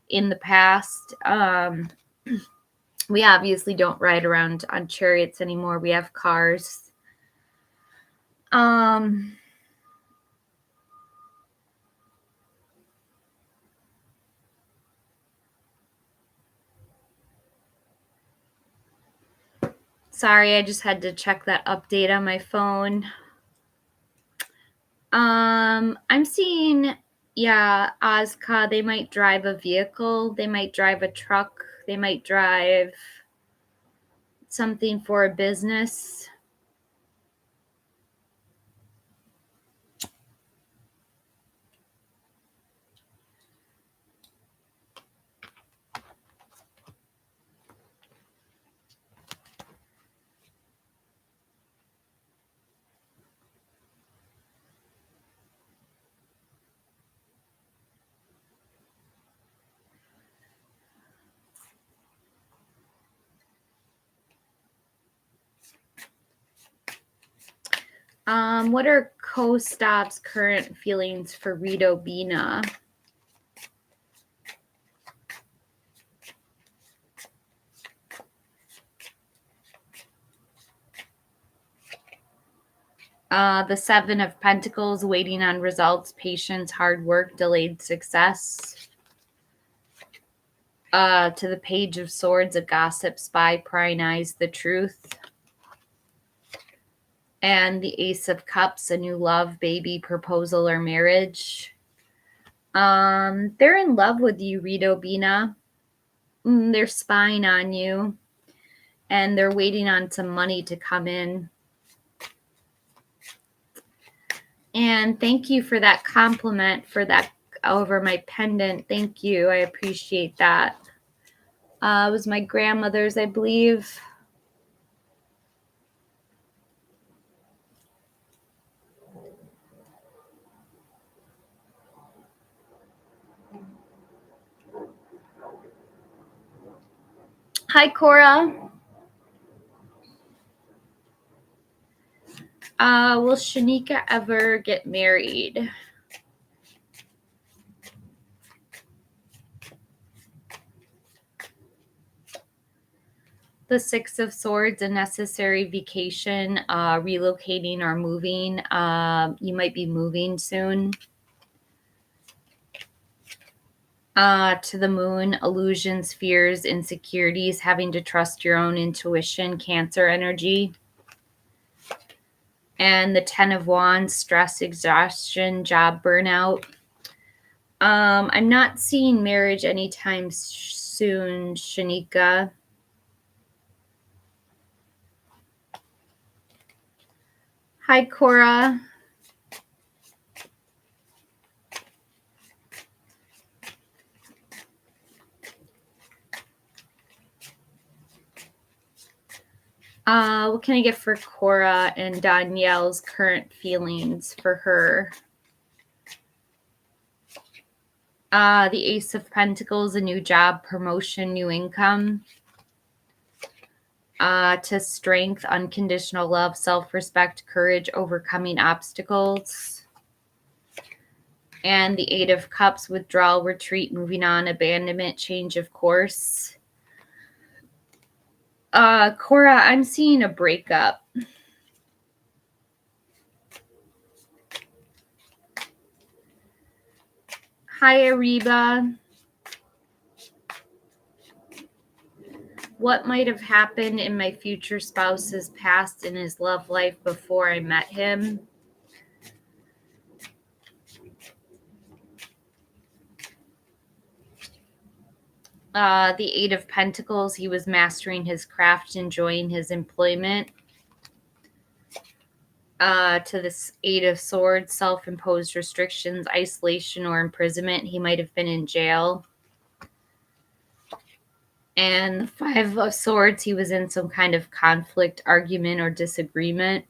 in the past. We obviously don't ride around on chariots anymore. We have cars. Sorry, I just had to check that update on my phone. I'm seeing, yeah, Ozka, they might drive a vehicle, they might drive a truck, they might drive something for a business. What are Kostop's current feelings for Rito Bina? The Seven of Pentacles, waiting on results, patience, hard work, delayed success. To the Page of Swords, a gossip, spy, prying eyes, the truth. And the Ace of Cups, a new love, baby, proposal, or marriage. They're in love with you, Rito Bina. They're spying on you, and they're waiting on some money to come in. And thank you for that compliment for that over my pendant. Thank you. I appreciate that. It was my grandmother's, I believe. Hi, Cora. Will Shanika ever get married? The Six of Swords, a necessary vacation, relocating or moving. You might be moving soon. To the Moon, illusions, fears, insecurities, having to trust your own intuition, Cancer energy. And the Ten of Wands, stress, exhaustion, job burnout. I'm not seeing marriage anytime soon, Shanika. Hi, Cora. What can I get for Cora and Danielle's current feelings for her? The Ace of Pentacles, a new job, promotion, new income. To strength, unconditional love, self-respect, courage, overcoming obstacles. And the Eight of Cups, withdrawal, retreat, moving on, abandonment, change of course. Cora, I'm seeing a breakup. Hi, Ariba. What might have happened in my future spouse's past in his love life before I met him? The Eight of Pentacles, he was mastering his craft, enjoying his employment. To this Eight of Swords, self-imposed restrictions, isolation, or imprisonment. He might have been in jail. And the Five of Swords, he was in some kind of conflict, argument, or disagreement.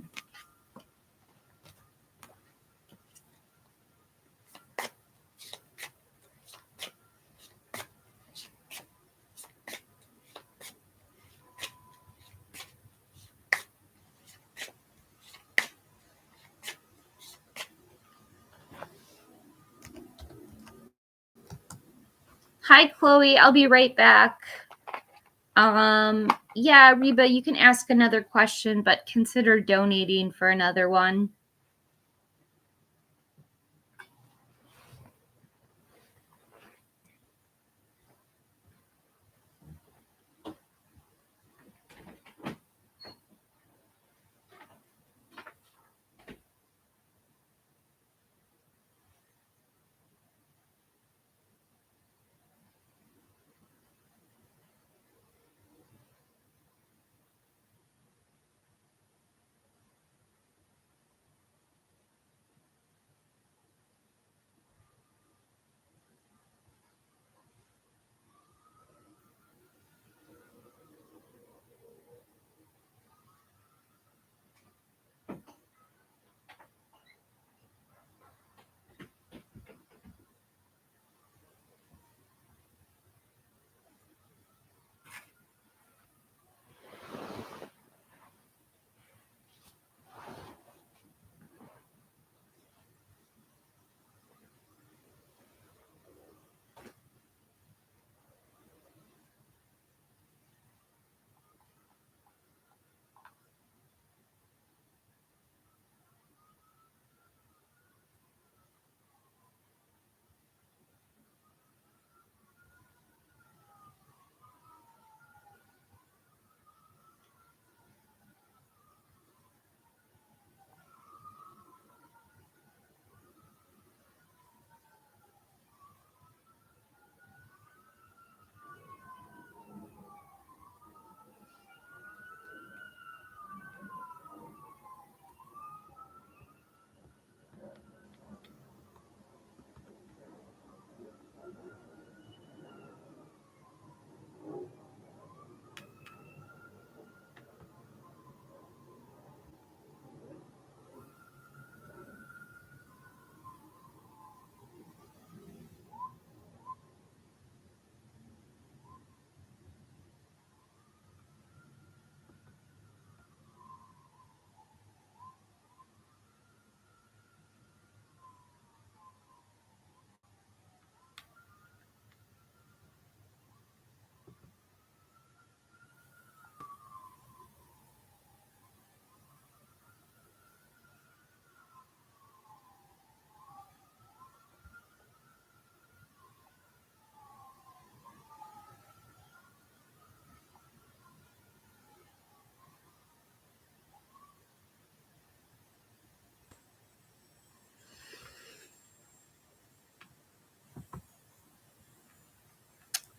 Hi, Chloe. I'll be right back. Yeah, Reba, you can ask another question, but consider donating for another one.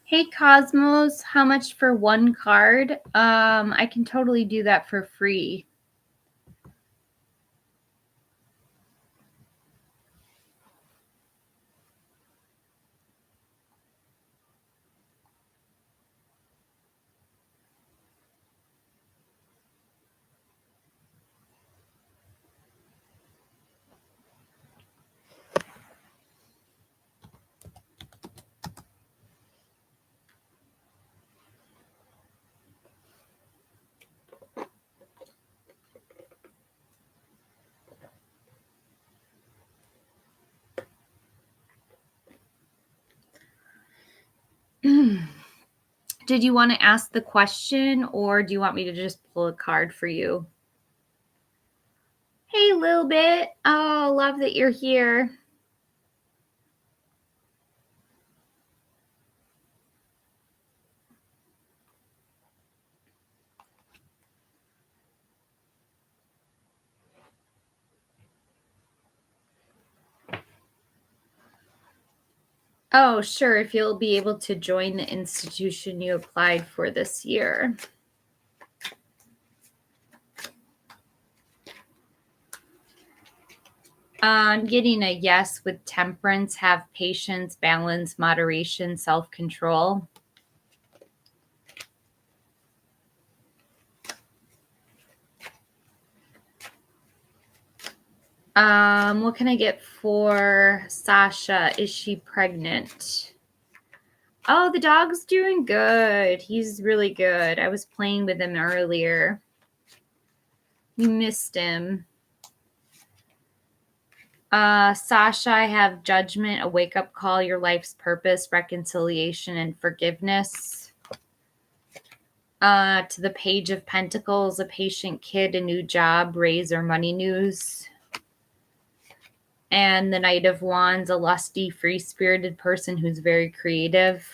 Hey Cosmos, how much for one card? I can totally do that for free. Did you want to ask the question or do you want me to just pull a card for you? Hey, Lil Bit. Oh, love that you're here. Oh, sure, if you'll be able to join the institution you applied for this year. I'm getting a yes with temperance, have patience, balance, moderation, self-control. What can I get for Sasha? Is she pregnant? Oh, the dog's doing good. He's really good. I was playing with him earlier. You missed him. Sasha, I have judgment, a wake-up call, your life's purpose, reconciliation, and forgiveness. To the Page of Pentacles, a patient kid, a new job, raise or money news. And the Knight of Wands, a lusty, free-spirited person who's very creative.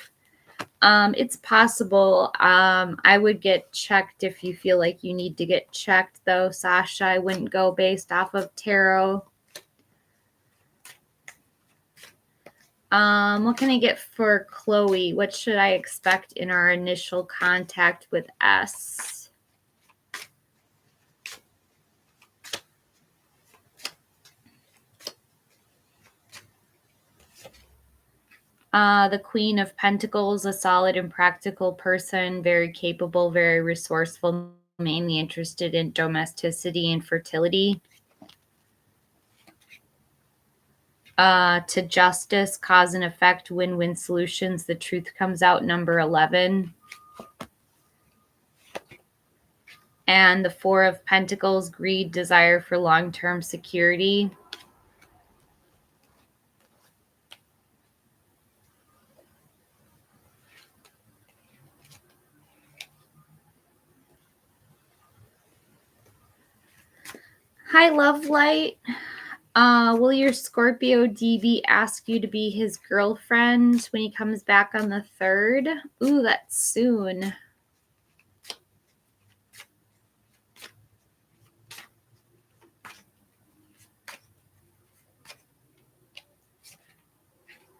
It's possible. I would get checked if you feel like you need to get checked, though, Sasha. I wouldn't go based off of tarot. What can I get for Chloe? What should I expect in our initial contact with S? The Queen of Pentacles, a solid and practical person, very capable, very resourceful, mainly interested in domesticity and fertility. To Justice, cause and effect, win-win solutions. The truth comes out, number 11. And the Four of Pentacles, greed, desire for long-term security. Hi, Love Light. Will your Scorpio DB ask you to be his girlfriend when he comes back on the 3rd? Ooh, that's soon.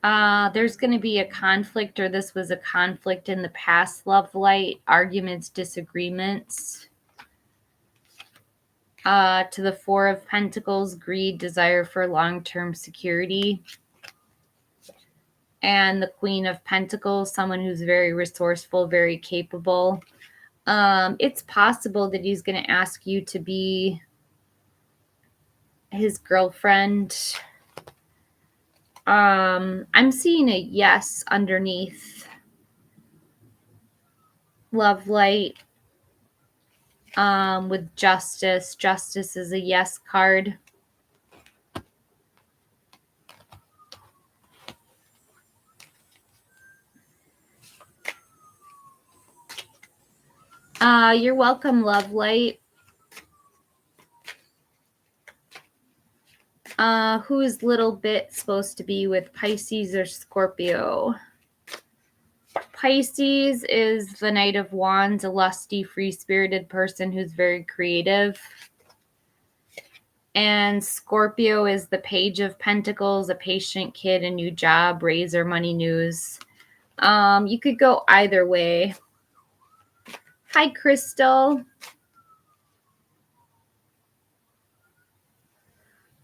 There's going to be a conflict, or this was a conflict in the past, Love Light. Arguments, disagreements. To the Four of Pentacles, greed, desire for long-term security. And the Queen of Pentacles, someone who's very resourceful, very capable. It's possible that he's going to ask you to be his girlfriend. I'm seeing a yes underneath Love Light. With Justice. Justice is a yes card. You're welcome, Love Light. Who is Little Bit supposed to be with, Pisces or Scorpio? Pisces is the Knight of Wands, a lusty, free-spirited person who's very creative. And Scorpio is the Page of Pentacles, a patient kid, a new job, raise or money news. You could go either way. Hi, Crystal.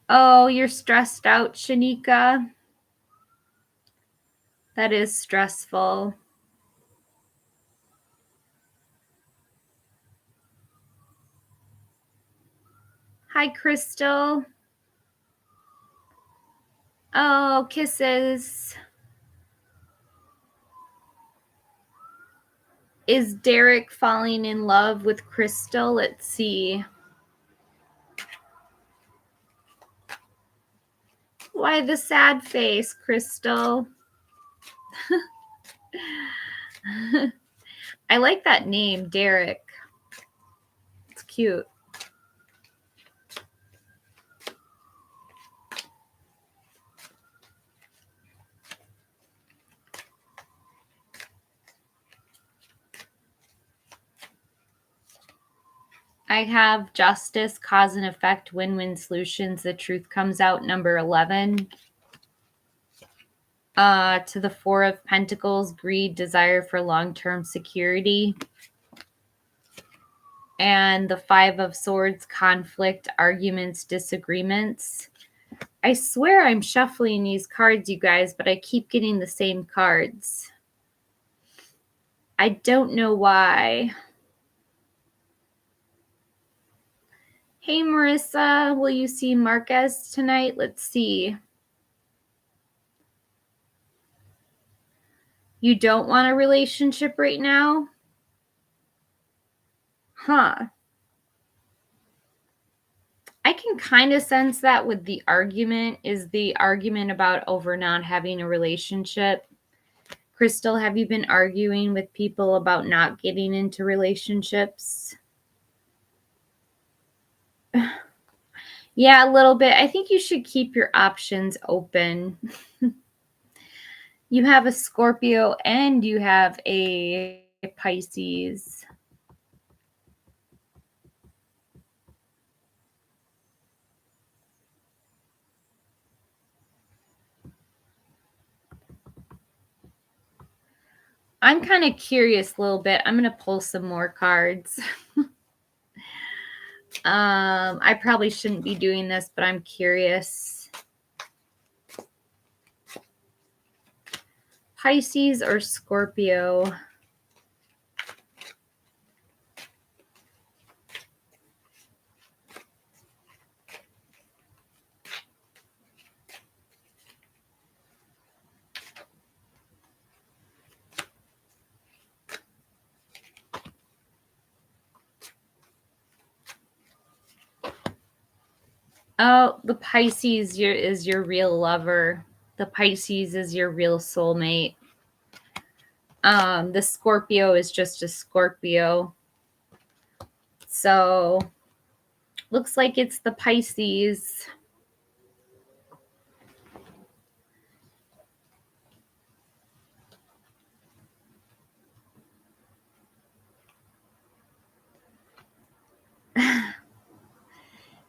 Oh, you're stressed out, Shanika. That is stressful. Hi, Crystal. Oh, kisses. Is Derek falling in love with Crystal? Let's see. Why the sad face, Crystal? I like that name, Derek. It's cute. I have Justice, Cause and Effect, Win-Win Solutions. The Truth Comes Out, number 11. To the Four of Pentacles, Greed, Desire for Long-Term Security. And the Five of Swords, Conflict, Arguments, Disagreements. I swear I'm shuffling these cards, you guys, but I keep getting the same cards. I don't know why. Hey, Marissa, will you see Marquez tonight? Let's see. You don't want a relationship right now? Huh. I can kind of sense that with the argument. Is the argument about over not having a relationship? Crystal, have you been arguing with people about not getting into relationships? Yeah, a little bit. I think you should keep your options open. You have a Scorpio and you have a Pisces. I'm kind of curious a little bit. I'm going to pull some more cards. I probably shouldn't be doing this, but I'm curious. Pisces or Scorpio? Oh, the Pisces is your real lover. The Pisces is your real soulmate. The Scorpio is just a Scorpio. So, looks like it's the Pisces.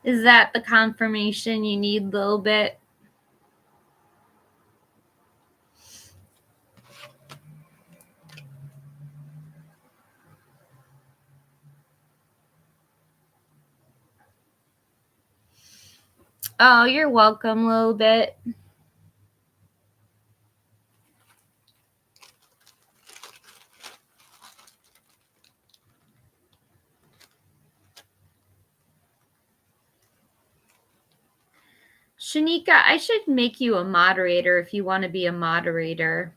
Is that the confirmation you need a little bit? Oh, you're welcome a little bit. Shanika, I should make you a moderator if you want to be a moderator.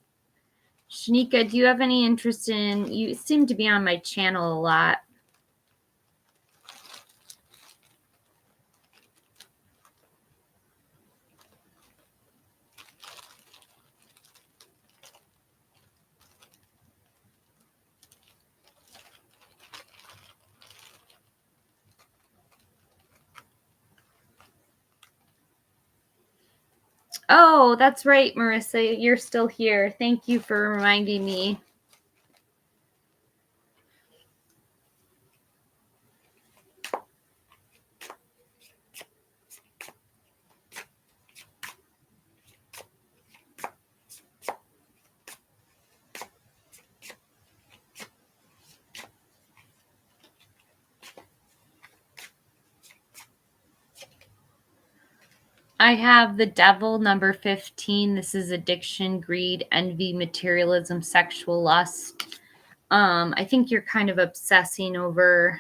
Shanika, do you have any interest in, you seem to be on my channel a lot. Oh, that's right, Marissa. You're still here. Thank you for reminding me. I have the devil, number 15. This is addiction, greed, envy, materialism, sexual lust. I think you're kind of obsessing over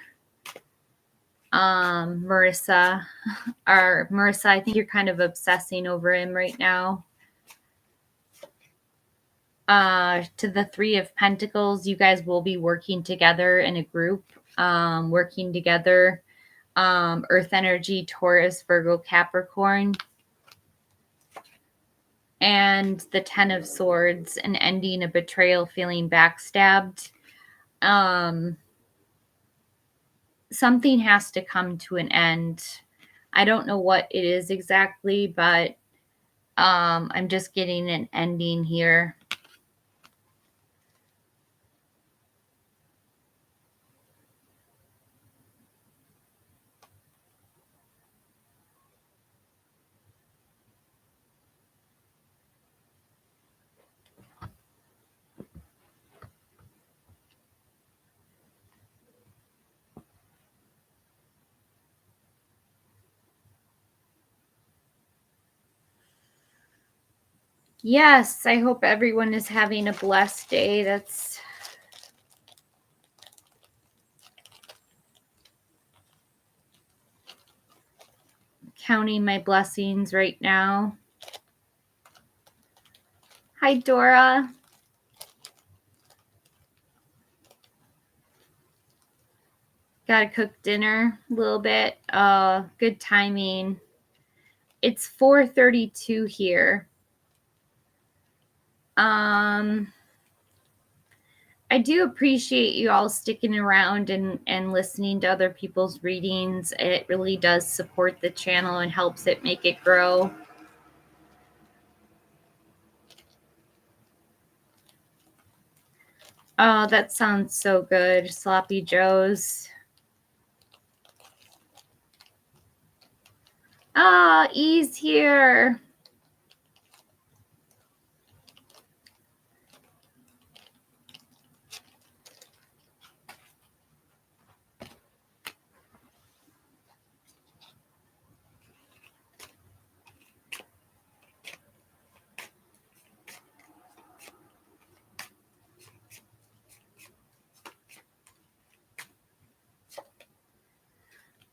Marissa or Marissa. I think you're kind of obsessing over him right now. To the Three of Pentacles, you guys will be working together in a group, working together. Earth energy, Taurus, Virgo, Capricorn. And the Ten of Swords, an ending, a betrayal, feeling backstabbed. Something has to come to an end. I don't know what it is exactly, but I'm just getting an ending here. Yes, I hope everyone is having a blessed day. That's counting my blessings right now. Hi, Dora. Gotta cook dinner a little bit. Good timing. It's 4:32 here. I do appreciate you all sticking around and listening to other people's readings. It really does support the channel and helps it make it grow. Oh, that sounds so good. Sloppy Joe's. Ah, E's here.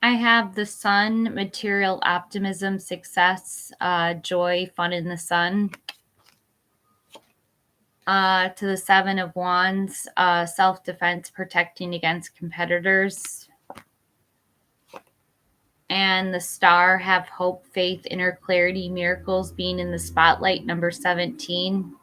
I have the Sun, material, optimism, success, joy, fun in the sun. To the Seven of Wands, self-defense, protecting against competitors. And the Star, have hope, faith, inner clarity, miracles, being in the spotlight, number 17.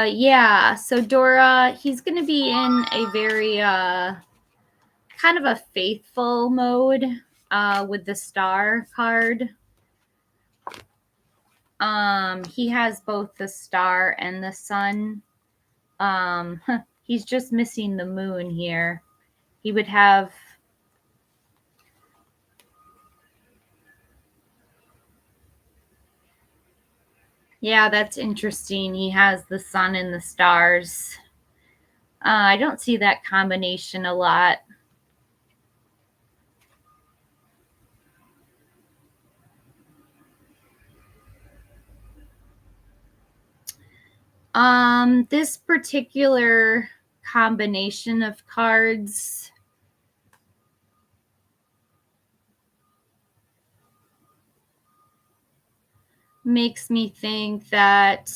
Yeah, so Dora, he's going to be in a very kind of a faithful mode with the Star card. He has both the Star and the Sun. He's just missing the Moon here. He would have... Yeah, that's interesting. He has the Sun and the stars. I don't see that combination a lot. This particular combination of cards makes me think that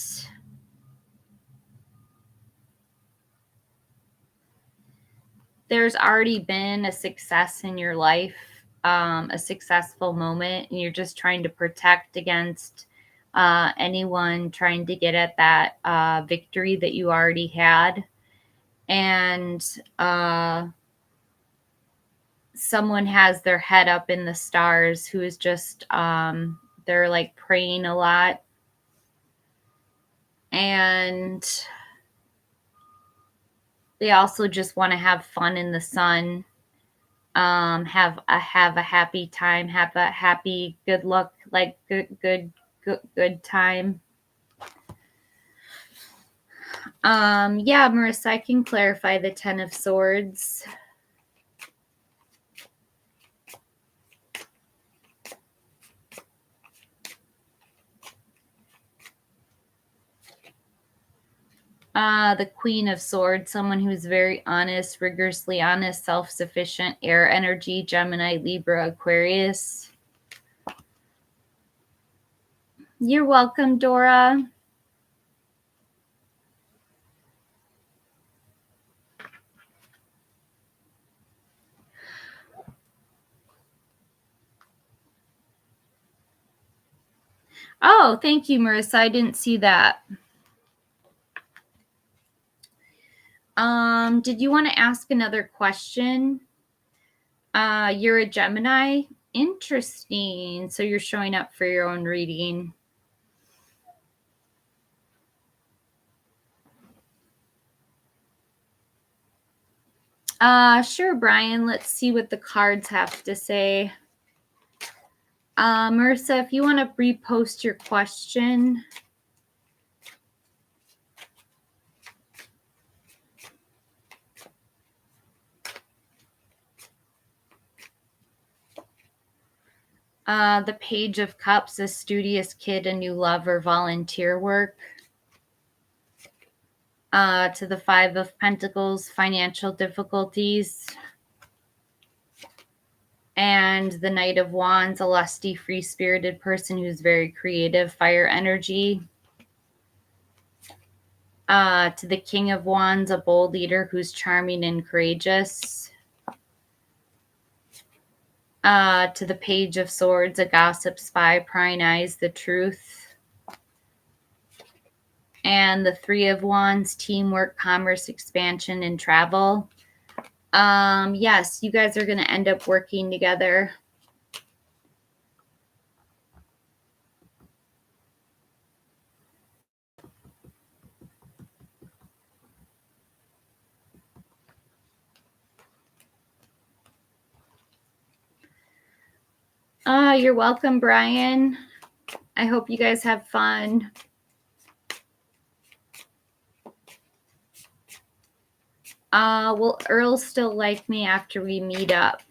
there's already been a success in your life, a successful moment, and you're just trying to protect against anyone trying to get at that victory that you already had. And someone has their head up in the stars who is just, they're like praying a lot. And they also just want to have fun in the sun, have a happy time, have a happy, good luck, like good time. Yeah, Marissa, I can clarify the Ten of Swords. The Queen of Swords, someone who's very honest, rigorously honest, self-sufficient, air energy, Gemini, Libra, Aquarius. You're welcome, Dora. Oh, thank you, Marissa. I didn't see that. Did you want to ask another question? You're a Gemini. Interesting. So you're showing up for your own reading. Sure, Brian. Let's see what the cards have to say. Marissa, if you want to repost your question. The Page of Cups, a studious kid, a new love, or volunteer work. To the Five of Pentacles, financial difficulties. And the Knight of Wands, a lusty, free-spirited person who's very creative, fire energy. To the King of Wands, a bold leader who's charming and courageous. To the Page of Swords, a gossip, spy, prying eyes, the truth. And the Three of Wands, teamwork, commerce, expansion, and travel. Yes, you guys are going to end up working together. You're welcome, Brian. I hope you guys have fun. Will Earl still like me after we meet up?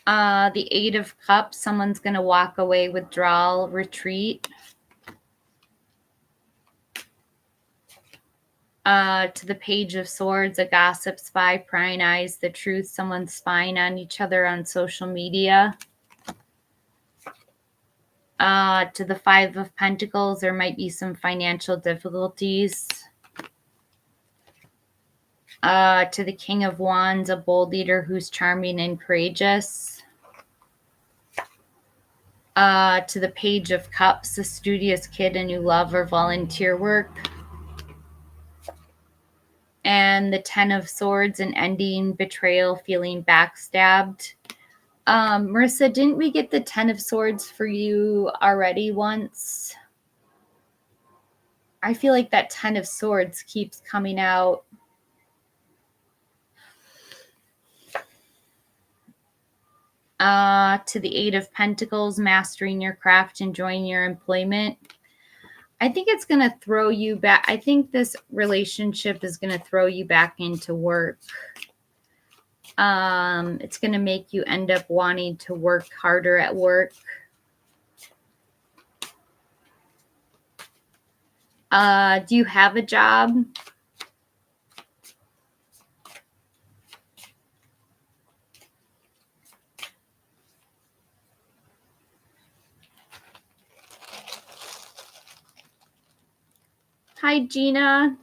The Eight of Cups, someone's going to walk away, withdrawal, retreat. To the Page of Swords, a gossip, spy, prying eyes, the truth, someone's spying on each other on social media. To the Five of Pentacles, there might be some financial difficulties. To the King of Wands, a bold leader who's charming and courageous. To the Page of Cups, a studious kid, a new love, or volunteer work. And the Ten of Swords, an ending, betrayal, feeling backstabbed. Marissa, didn't we get the Ten of Swords for you already once? I feel like that Ten of Swords keeps coming out. To the Eight of Pentacles, mastering your craft, enjoying your employment. I think it's going to throw you back. I think this relationship is going to throw you back into work. It's going to make you end up wanting to work harder at work. Do you have a job? Hi, Gina.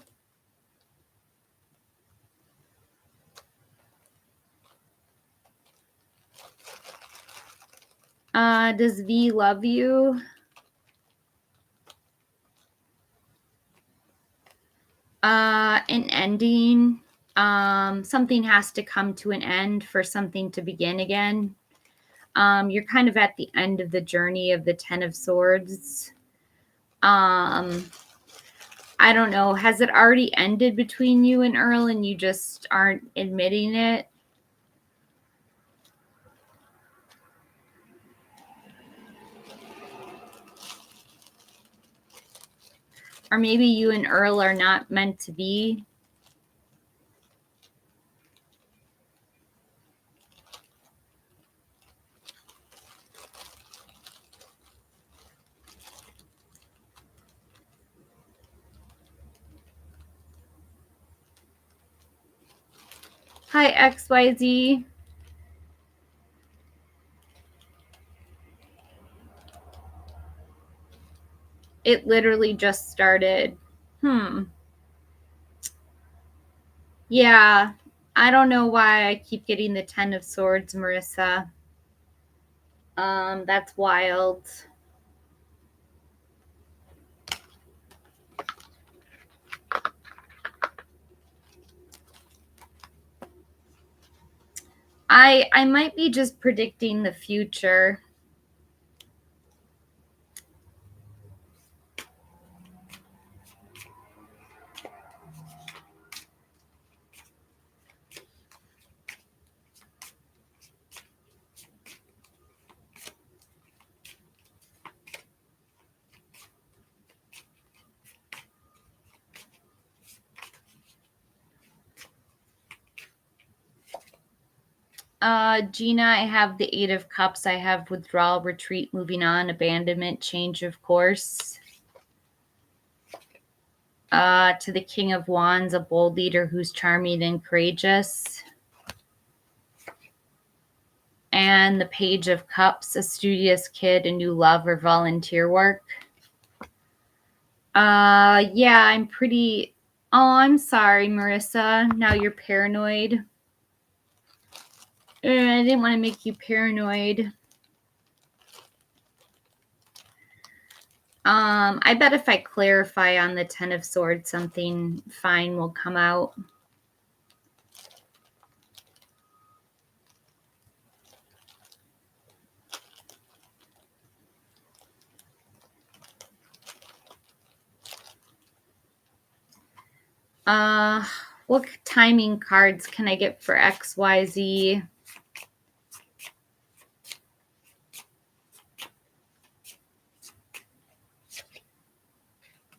Does V love you? An ending. Something has to come to an end for something to begin again. You're kind of at the end of the journey of the Ten of Swords. I don't know. Has it already ended between you and Earl and you just aren't admitting it? Or maybe you and Earl are not meant to be. Hi, XYZ. It literally just started. Yeah, I don't know why I keep getting the 10 of Swords, Marissa. That's wild. I might be just predicting the future. Gina, I have the 8 of Cups. I have withdrawal, retreat, moving on, abandonment, change of course. To the King of Wands, a bold leader who's charming and courageous. And the Page of Cups, a studious kid, a new love or volunteer work. Yeah, I'm pretty... Oh, I'm sorry, Marissa. Now you're paranoid. I didn't want to make you paranoid. I bet if I clarify on the 10 of Swords, something fine will come out. What timing cards can I get for XYZ?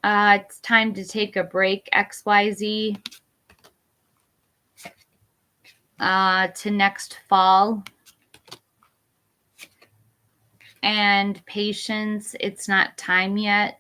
It's time to take a break, XYZ. To next fall. And patience, it's not time yet.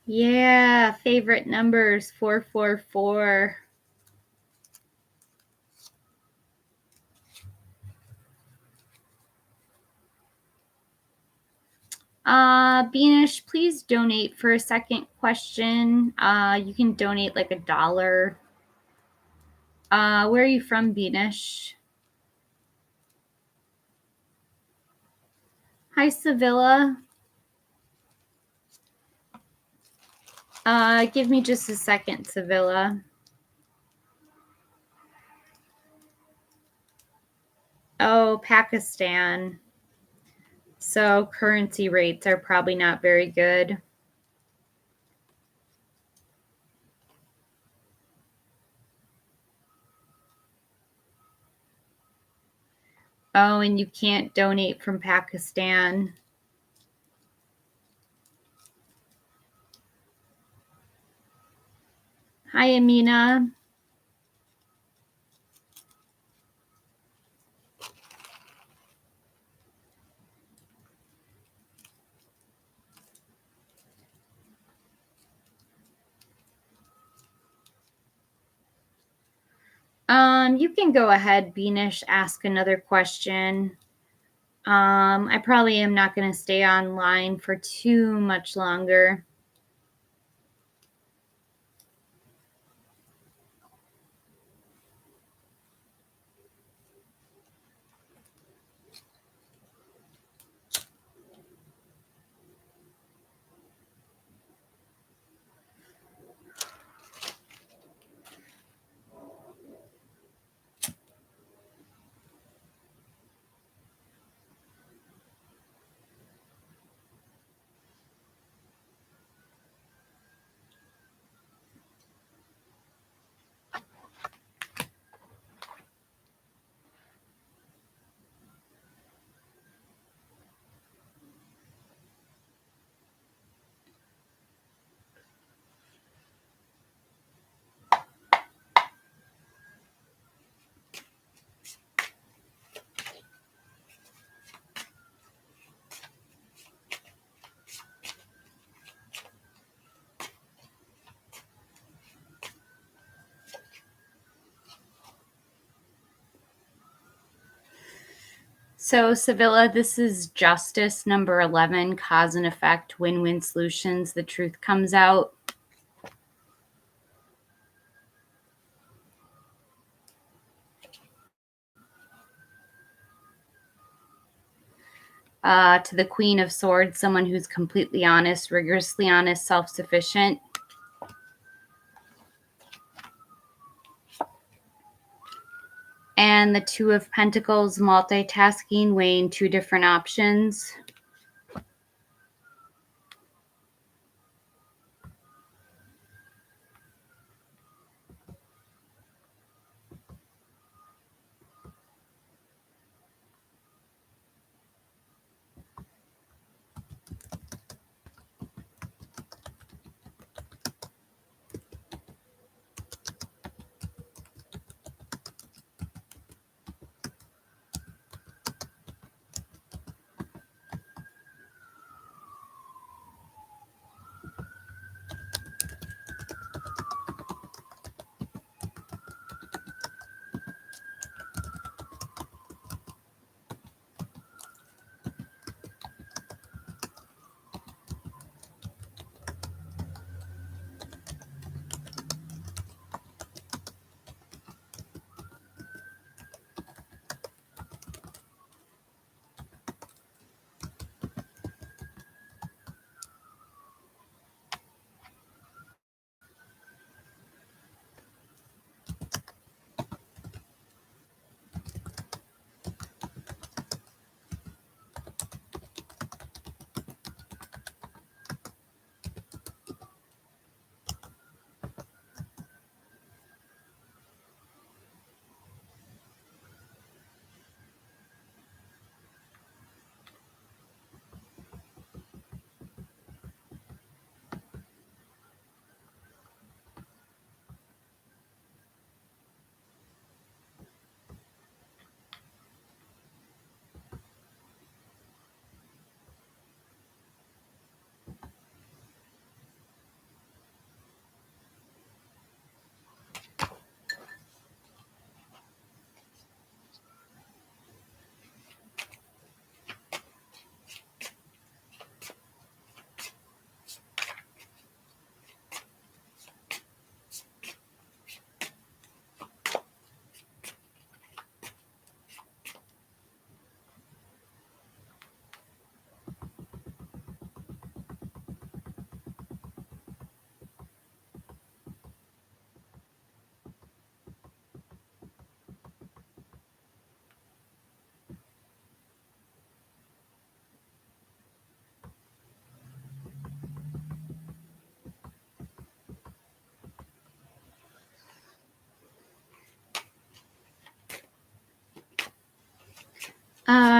Yeah, favorite numbers 444. Beanish, please donate for a second question. You can donate like $1. Where are you from, Beanish? Hi, Sevilla. Give me just a second, Sevilla. Oh, Pakistan. So currency rates are probably not very good. Oh, and you can't donate from Pakistan. Hi, Amina. You can go ahead, Beanish, ask another question. I probably am not going to stay online for too much longer. So, Sevilla, this is justice number 11, cause and effect, win-win solutions. The truth comes out. To the Queen of Swords, someone who's completely honest, rigorously honest, self-sufficient. And the Two of Pentacles, multitasking, weighing two different options.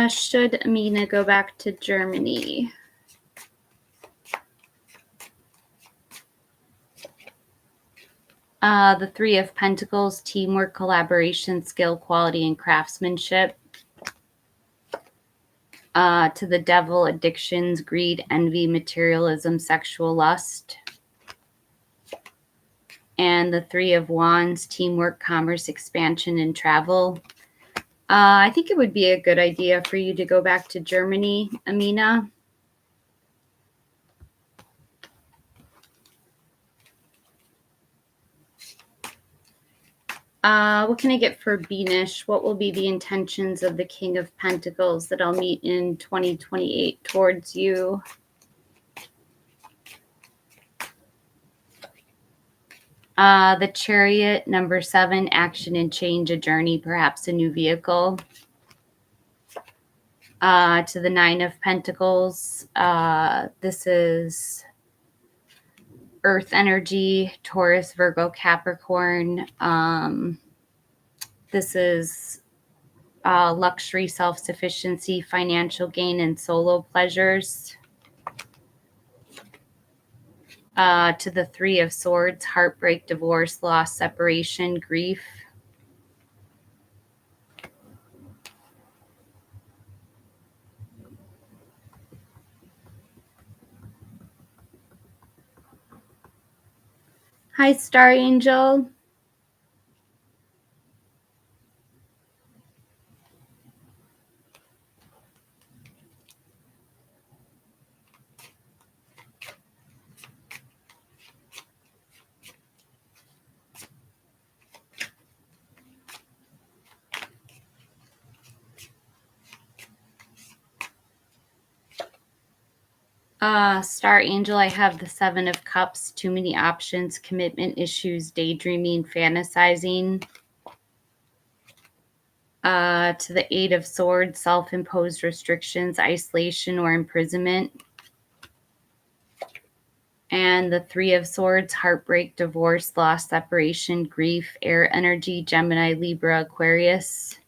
Should Amina go back to Germany? The Three of Pentacles, teamwork, collaboration, skill, quality, and craftsmanship. To the Devil, addictions, greed, envy, materialism, sexual lust. And the Three of Wands, teamwork, commerce, expansion, and travel. I think it would be a good idea for you to go back to Germany, Amina. What can I get for Beanish? What will be the intentions of the King of Pentacles that I'll meet in 2028 towards you? The Chariot, number 7, action and change, a journey, perhaps a new vehicle. To the Nine of Pentacles, this is Earth energy, Taurus, Virgo, Capricorn. This is luxury, self-sufficiency, financial gain, and solo pleasures. To the Three of Swords, heartbreak, divorce, loss, separation, grief. Hi, Star Angel. Star Angel, I have the Seven of Cups, too many options, commitment issues, daydreaming, fantasizing. To the Eight of Swords, self-imposed restrictions, isolation, or imprisonment. And the Three of Swords, heartbreak, divorce, loss, separation, grief, air energy, Gemini, Libra, Aquarius.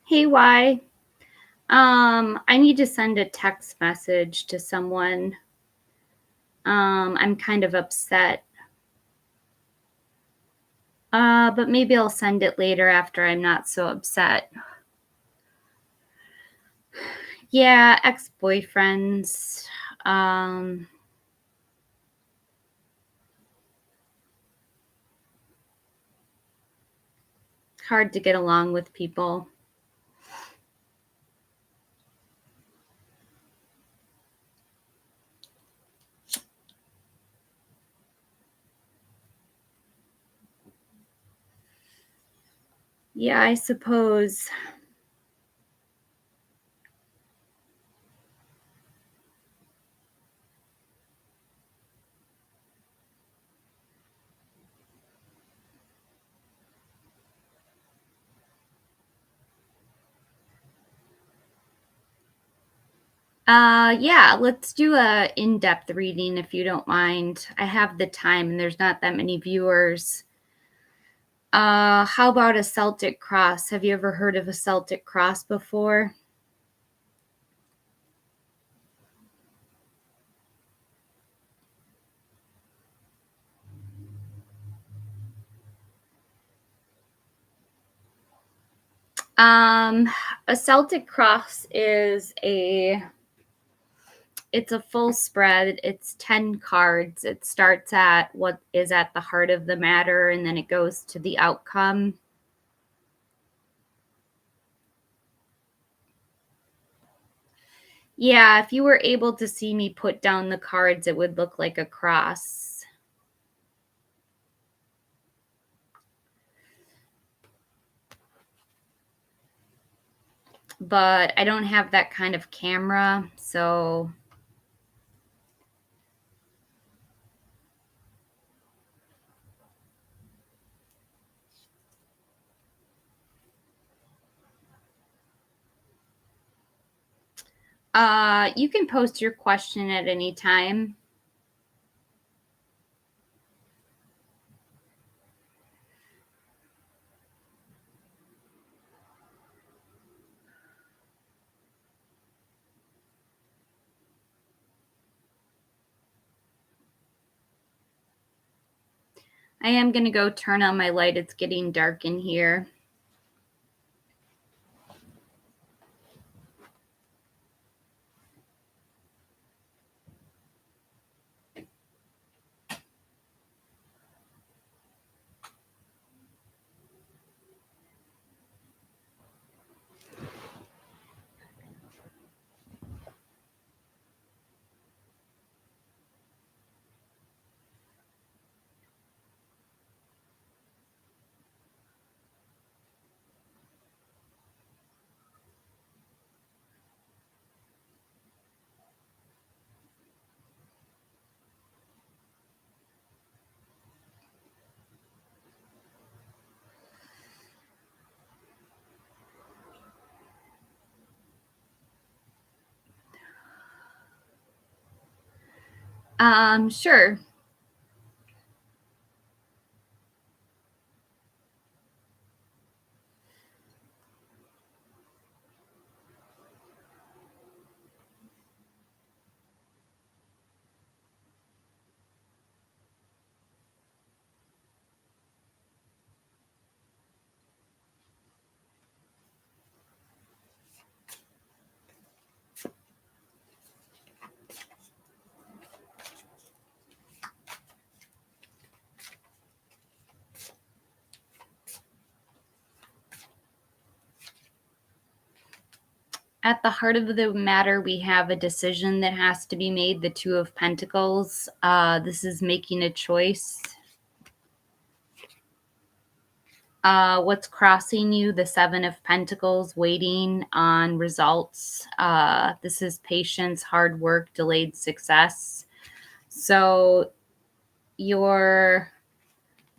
Hey, Y. I need to send a text message to someone. I'm kind of upset. But maybe I'll send it later after I'm not so upset. Yeah, ex-boyfriends. Hard to get along with people. Yeah, I suppose. Yeah, let's do a in-depth reading if you don't mind. I have the time and there's not that many viewers. How about a Celtic cross? Have you ever heard of a Celtic cross before? Um, a Celtic cross is it's a full spread. It's 10 cards. It starts at what is at the heart of the matter and then it goes to the outcome. Yeah, if you were able to see me put down the cards, it would look like a cross. But I don't have that kind of camera, so you can post your question at any time. I am going to go turn on my light. It's getting dark in here. Sure. At the heart of the matter, we have a decision that has to be made, the Two of Pentacles. This is making a choice. What's crossing you? The Seven of Pentacles, waiting on results. This is patience, hard work, delayed success. So your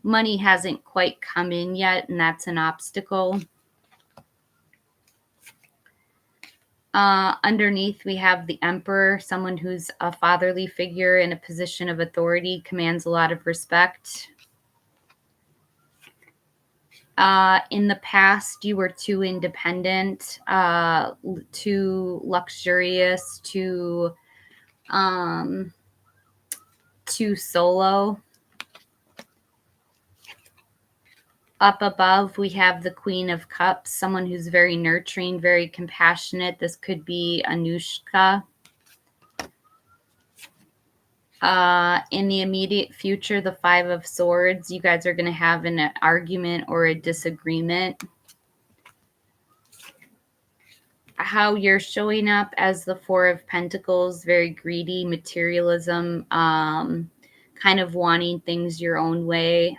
money hasn't quite come in yet, and that's an obstacle. Underneath, we have the Emperor, someone who's a fatherly figure in a position of authority, commands a lot of respect. In the past, you were too independent, too luxurious, too solo. Up above, we have the Queen of Cups, someone who's very nurturing, very compassionate. This could be Anushka. In the immediate future, the Five of Swords, you guys are going to have an argument or a disagreement. How you're showing up as the Four of Pentacles, very greedy, materialism, kind of wanting things your own way.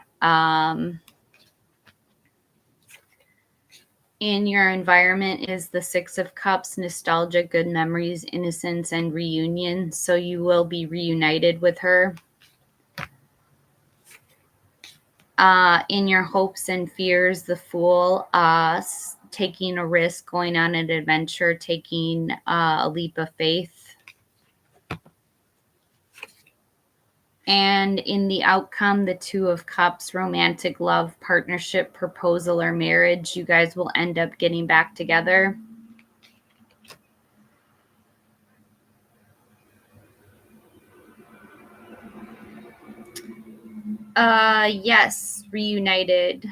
In your environment is the Six of Cups, nostalgia, good memories, innocence, and reunion. So you will be reunited with her. In your hopes and fears, the Fool, taking a risk, going on an adventure, taking a leap of faith. And in the outcome, the Two of Cups, romantic love, partnership, proposal, or marriage, you guys will end up getting back together. Yes, reunited.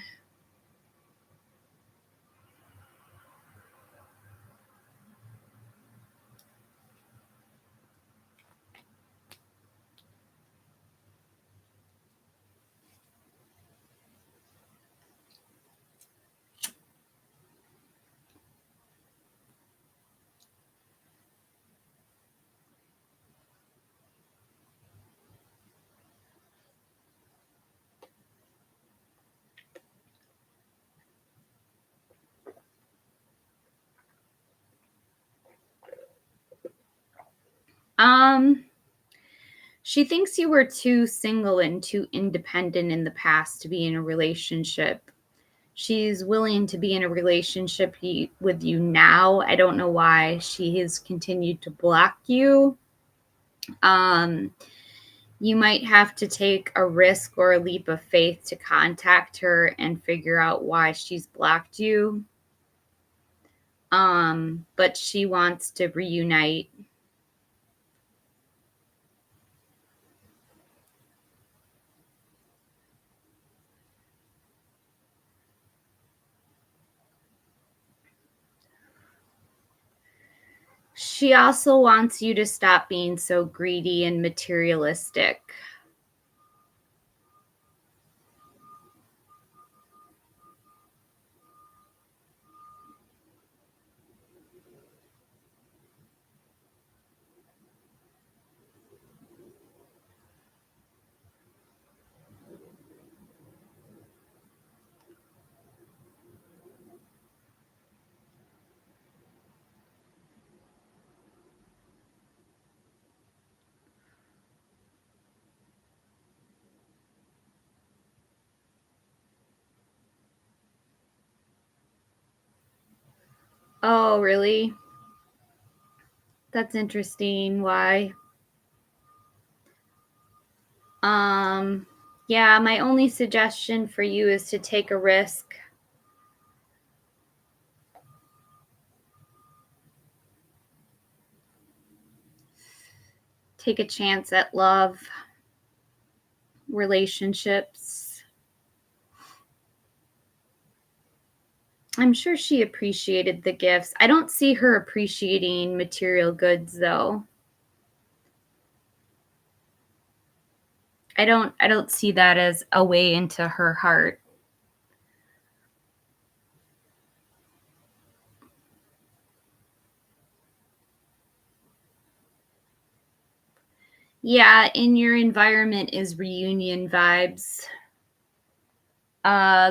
She thinks you were too single and too independent in the past to be in a relationship. She's willing to be in a relationship with you now. I don't know why she has continued to block you. Um, you might have to take a risk or a leap of faith to contact her and figure out why she's blocked you. But she wants to reunite. She also wants you to stop being so greedy and materialistic. Oh, really? That's interesting. Why? Um, yeah, my only suggestion for you is to take a risk. Take a chance at love, relationships. I'm sure she appreciated the gifts. I don't see her appreciating material goods though. I don't see that as a way into her heart. Yeah, in your environment is reunion vibes.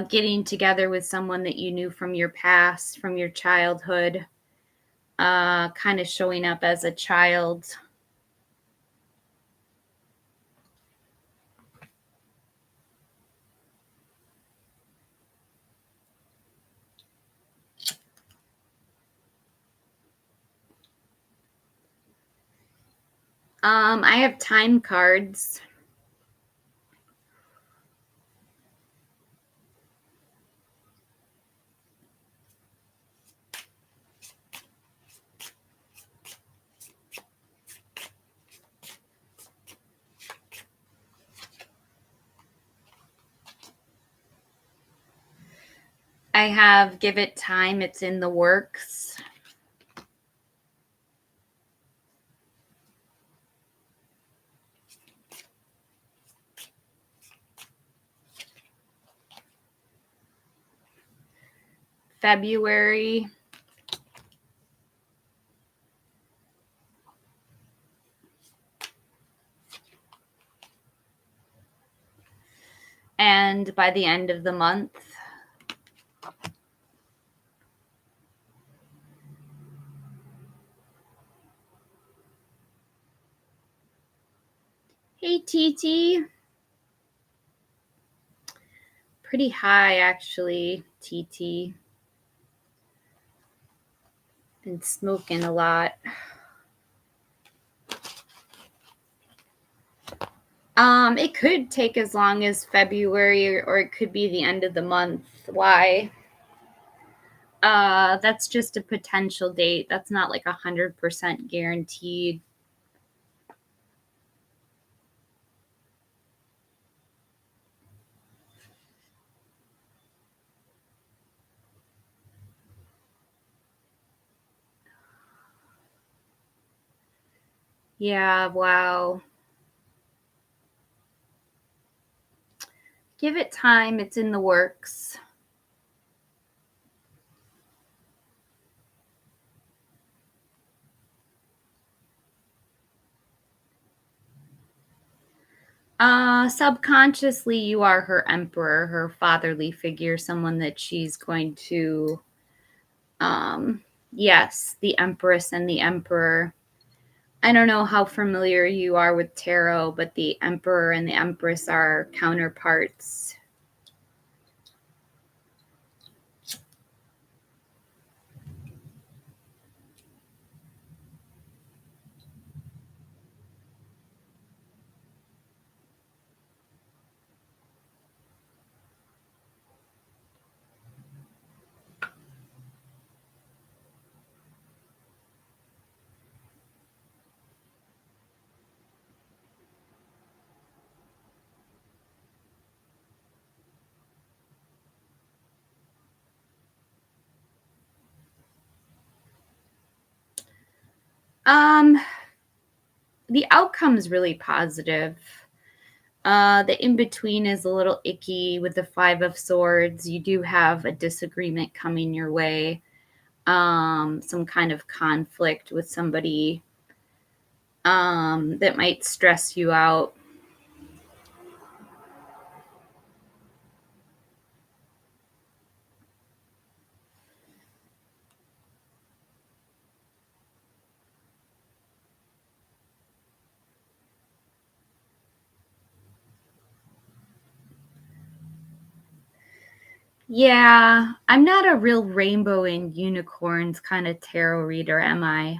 Getting together with someone that you knew from your past, from your childhood, kind of showing up as a child. I have time cards. I have give it time, it's in the works. February. And by the end of the month. Hey, TT. Pretty high, actually, TT. Been smoking a lot. It could take as long as February, or it could be the end of the month. Why? That's just a potential date. That's not like 100% guaranteed. Yeah, wow. Give it time. It's in the works. Subconsciously, you are her emperor, her fatherly figure, someone that she's going to, um, yes, the empress and the emperor. I don't know how familiar you are with tarot, but the emperor and the empress are counterparts. Um, the outcome is really positive. The in between is a little icky with the Five of Swords. You do have a disagreement coming your way, some kind of conflict with somebody that might stress you out. Yeah, I'm not a real rainbow and unicorns kind of tarot reader, am I?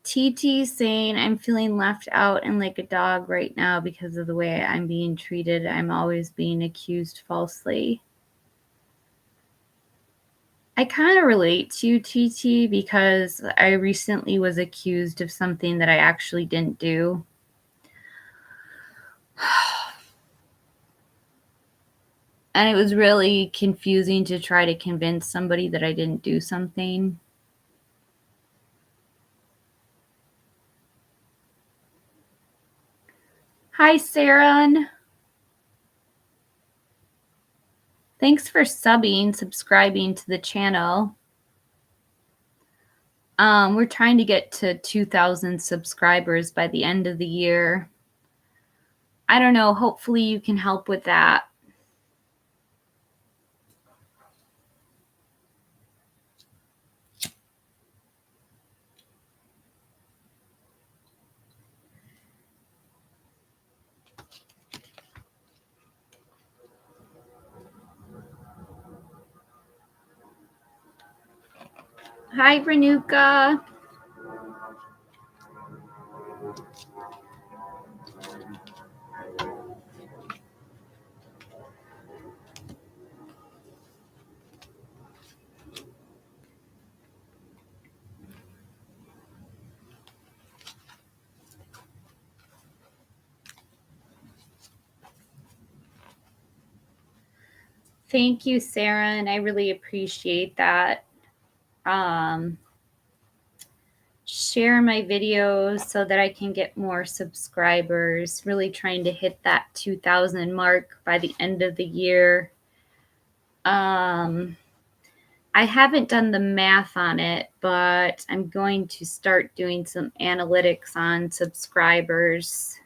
TT saying, I'm feeling left out and like a dog right now because of the way I'm being treated. I'm always being accused falsely. I kind of relate to you, TT, because I recently was accused of something that I actually didn't do. And it was really confusing to try to convince somebody that I didn't do something. Hi, Sarah. Thanks for subscribing to the channel. We're trying to get to 2,000 subscribers by the end of the year. I don't know. Hopefully you can help with that. Hi, Renuka. Thank you, Sarah, and I really appreciate that. Share my videos so that I can get more subscribers. Really trying to hit that 2,000 mark by the end of the year. I haven't done the math on it, but I'm going to start doing some analytics on subscribers.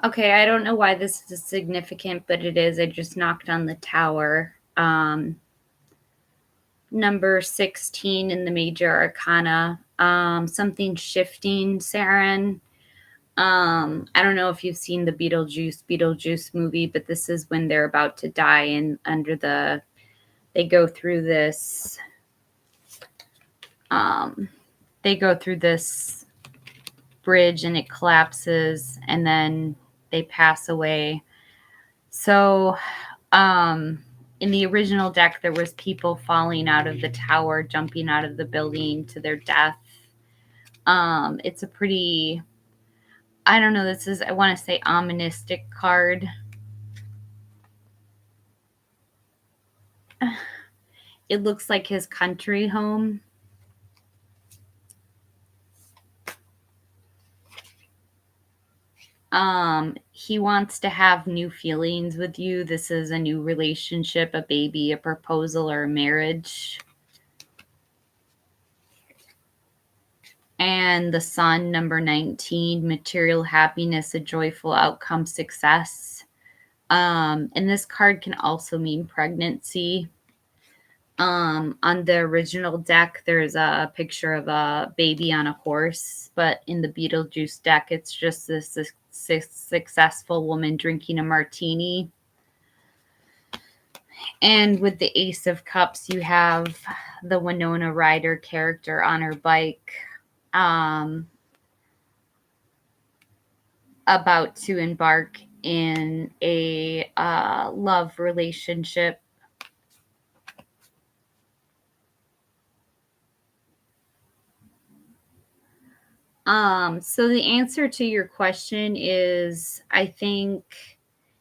Okay, I don't know why this is significant, but it is. I just knocked on the tower. Number 16 in the major arcana. Something shifting, Saren. I don't know if you've seen the Beetlejuice movie, but this is when they're about to die and they go through this um they go through this bridge and it collapses and then they pass away. So in the original deck there was people falling out of the tower, jumping out of the building to their death. It's a pretty, I don't know, this is, I want to say, oministic card. It looks like his country home. He wants to have new feelings with you. This is a new relationship, a baby, a proposal, or a marriage. And the sun, number 19, material happiness, a joyful outcome, success. And this card can also mean pregnancy. On the original deck, there's a picture of a baby on a horse, but in the Beetlejuice deck, it's just this successful woman drinking a martini. And with the Ace of Cups, you have the Winona Ryder character on her bike, about to embark in a love relationship. So the answer to your question is, I think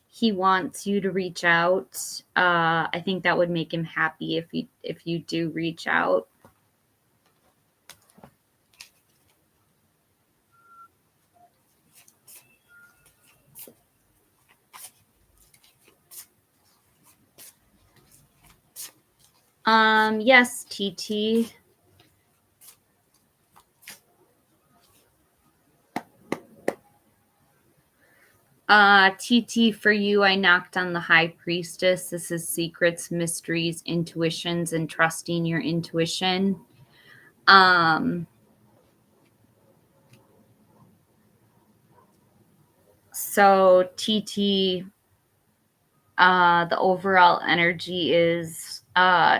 he wants you to reach out. I think that would make him happy if you do reach out. Yes, TT. TT, for you, I knocked on the High Priestess. This is secrets, mysteries, intuitions, and trusting your intuition. So TT, the overall energy is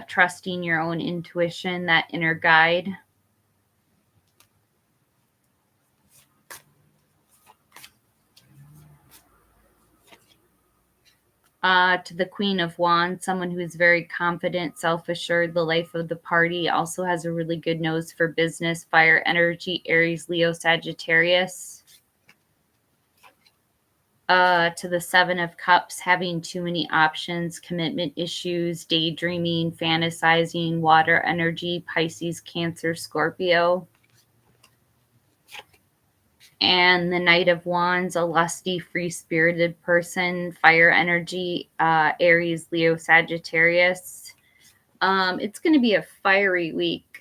trusting your own intuition, that inner guide. To the Queen of Wands, someone who is very confident, self-assured, the life of the party, also has a really good nose for business, fire energy, Aries, Leo, Sagittarius. To the Seven of Cups, having too many options, commitment issues, daydreaming, fantasizing, water energy, Pisces, Cancer, Scorpio. And the Knight of Wands, a lusty, free-spirited person, fire energy, Aries, Leo, Sagittarius. It's going to be a fiery week.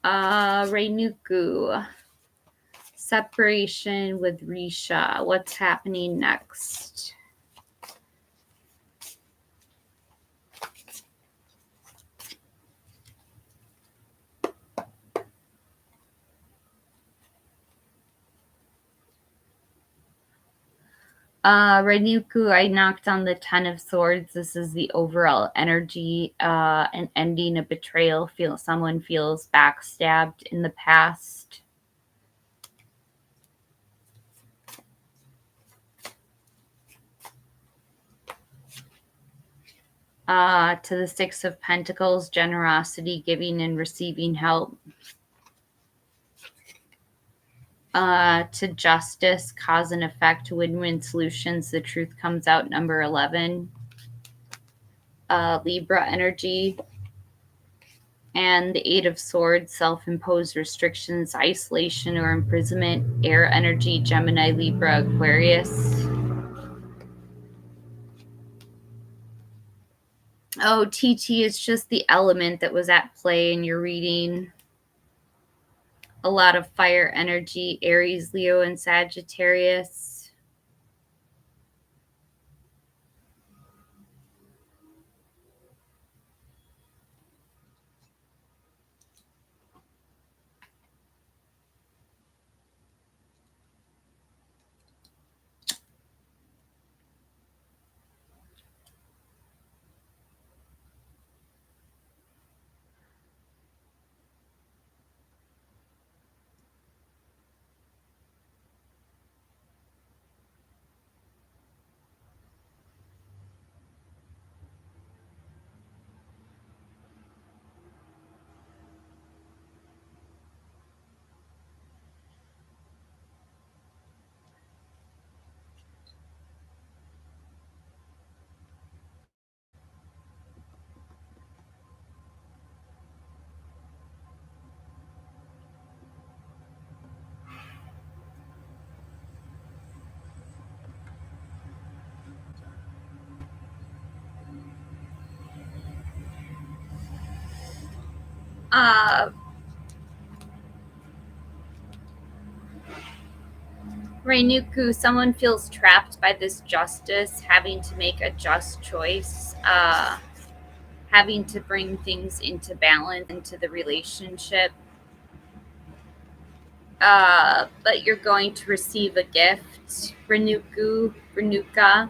Reinuku, separation with Risha. What's happening next? Reinuku, I knocked on the Ten of Swords. This is the overall energy, an ending, a betrayal. Someone feels backstabbed in the past. To the Six of Pentacles, generosity, giving and receiving help. To Justice, cause and effect, win-win solutions, the truth comes out, number 11. Libra energy. And the Eight of Swords, self-imposed restrictions, isolation or imprisonment, air energy, Gemini, Libra, Aquarius. Oh, TT is just the element that was at play in your reading. A lot of fire energy, Aries, Leo, and Sagittarius. Uh, Reinuku, someone feels trapped by this justice, having to make a just choice, having to bring things into balance into the relationship. But you're going to receive a gift, Renuka.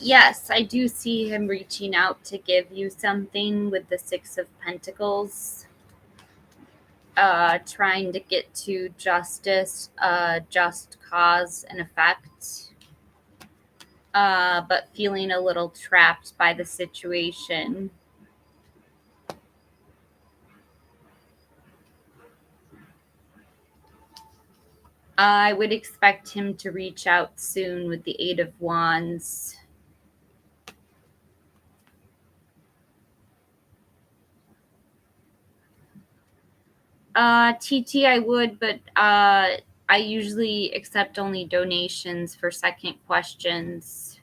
Yes, I do see him reaching out to give you something with the Six of Pentacles. Trying to get to justice, just cause and effect, but feeling a little trapped by the situation. I would expect him to reach out soon with the Eight of Wands. TT, I would, but I usually accept only donations for second questions.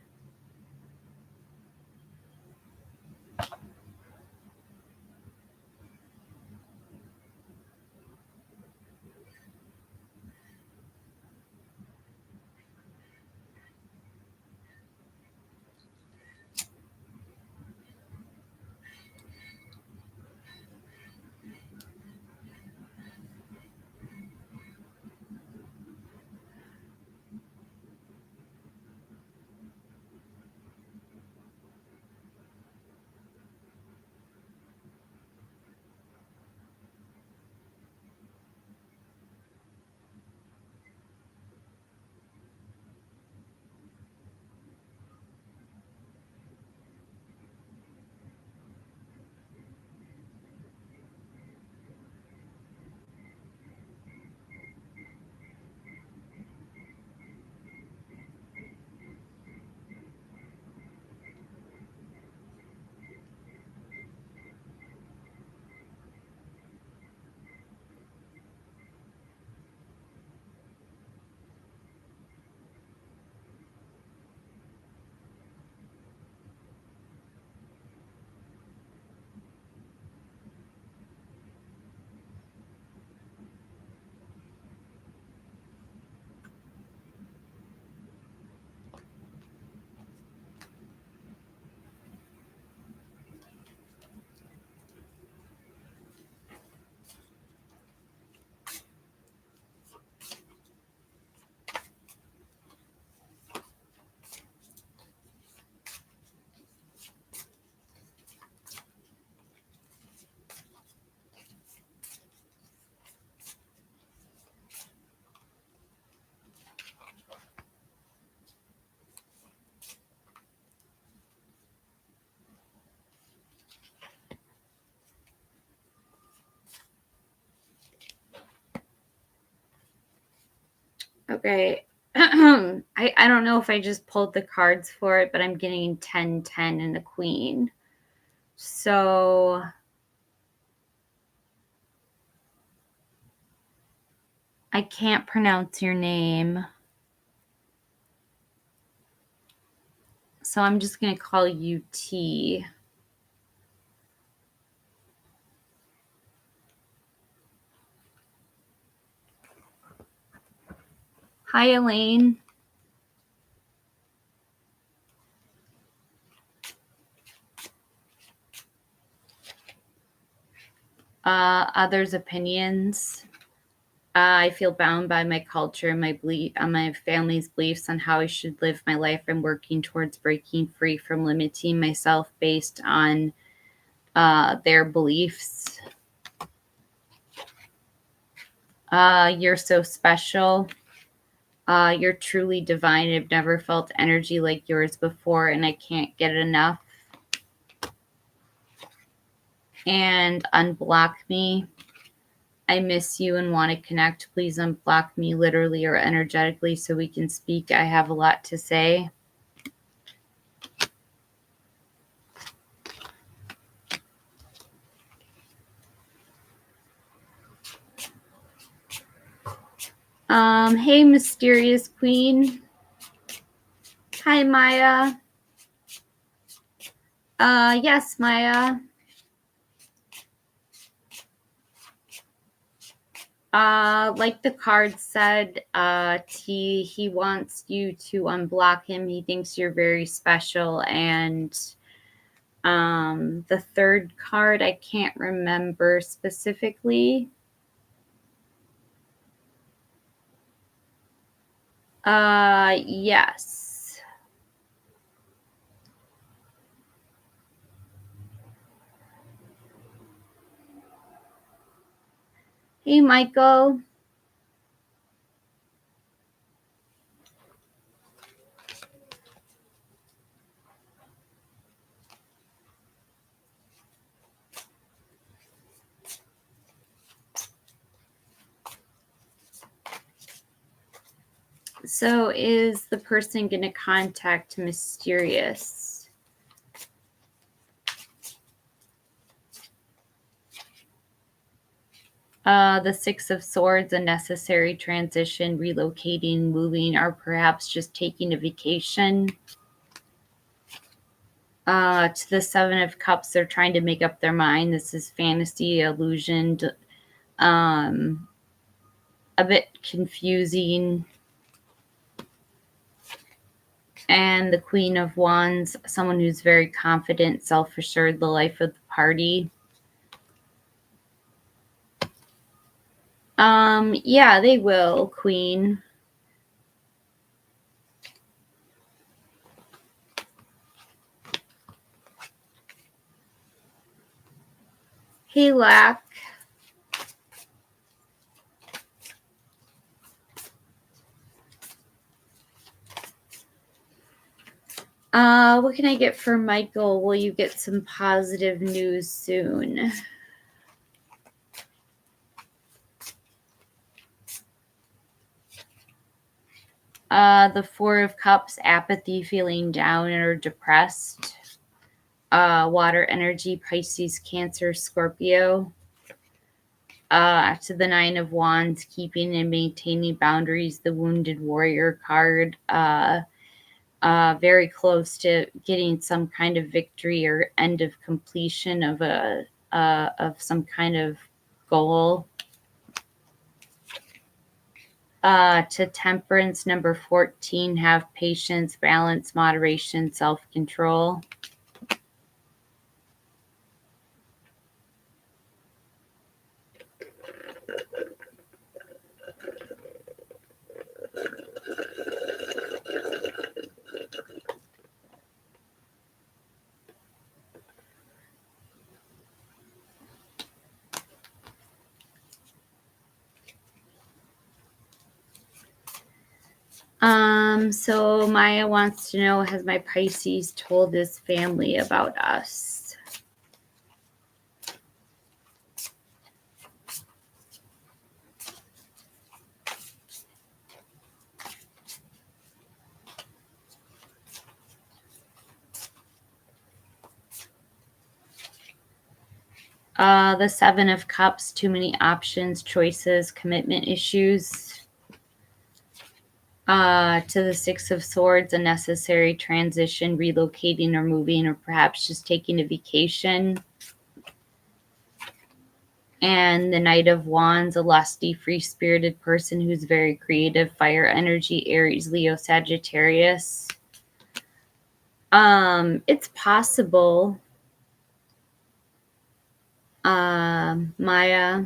Okay. I don't know if I just pulled the cards for it, but I'm getting 10, 10, and a queen. So I can't pronounce your name. So I'm just going to call you T. Hi, Elaine. Others' opinions. I feel bound by my culture and my family's beliefs on how I should live my life. I'm working towards breaking free from limiting myself based on their beliefs. You're so special. You're truly divine. I've never felt energy like yours before, and I can't get enough. And unblock me. I miss you and want to connect. Please unblock me literally or energetically so we can speak. I have a lot to say. Hey, mysterious queen. Hi, Maya. Yes, Maya. Like the card said, he wants you to unblock him. He thinks you're very special. And the third card, I can't remember specifically. Yes. Hey, Michael. So is the person going to contact Mysterious? The Six of Swords, a necessary transition, relocating, moving, or perhaps just taking a vacation. To the Seven of Cups, they're trying to make up their mind. This is fantasy, illusion, a bit confusing. And the Queen of Wands, someone who's very confident, self-assured, the life of the party. Yeah, they will, Queen. Hey, Lack. What can I get for Michael? Will you get some positive news soon? The Four of Cups, apathy, feeling down or depressed. Water energy, Pisces, Cancer, Scorpio. To the Nine of Wands, keeping and maintaining boundaries, the Wounded Warrior card. Very close to getting some kind of victory or end of completion of some kind of goal. To Temperance, number 14, have patience, balance, moderation, self-control. So Maya wants to know, has my Pisces told his family about us? The Seven of Cups, too many options, choices, commitment issues. To the Six of Swords, a necessary transition, relocating or moving, or perhaps just taking a vacation. And the Knight of Wands, a lusty, free-spirited person who's very creative, fire energy, Aries, Leo, Sagittarius. It's possible, Maya,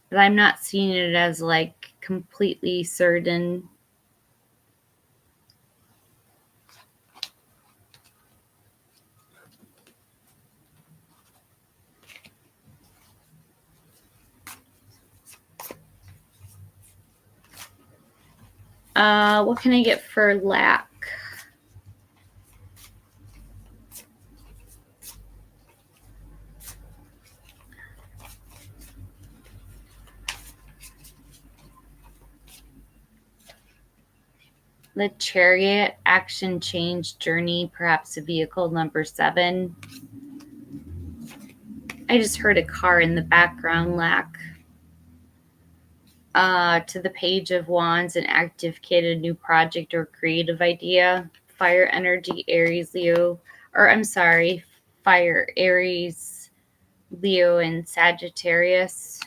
but I'm not seeing it as like completely certain. What can I get for lack? The Chariot, action, change, journey, perhaps a vehicle, number 7. I just heard a car in the background, lack. To the Page of Wands, an active kid, a new project or creative idea. Fire energy, Aries, Leo, or I'm sorry, fire, Aries, Leo, and Sagittarius.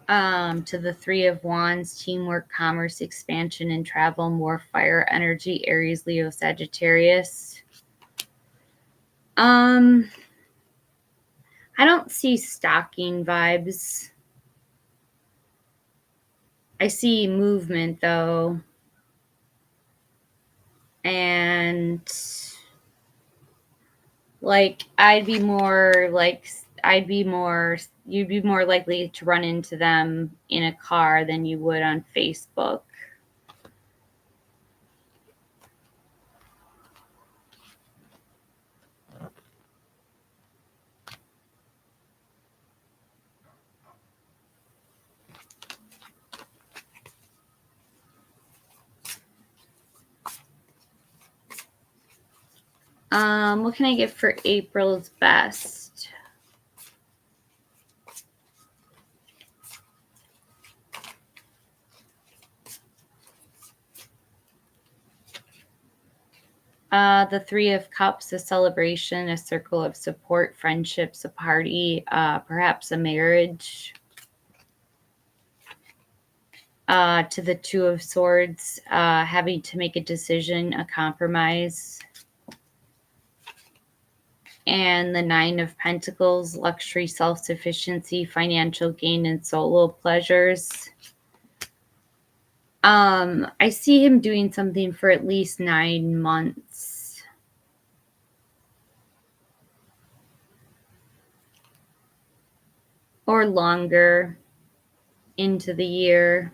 To the Three of Wands, teamwork, commerce, expansion, and travel, more fire energy, Aries, Leo, Sagittarius. I don't see stocking vibes. I see movement though. And like you'd be more likely to run into them in a car than you would on Facebook. What can I get for April's best? The Three of Cups, a celebration, a circle of support, friendships, a party, perhaps a marriage. To the Two of Swords, having to make a decision, a compromise. And the Nine of Pentacles, luxury, self-sufficiency, financial gain, and solo pleasures. I see him doing something for at least 9 months. Or longer into the year.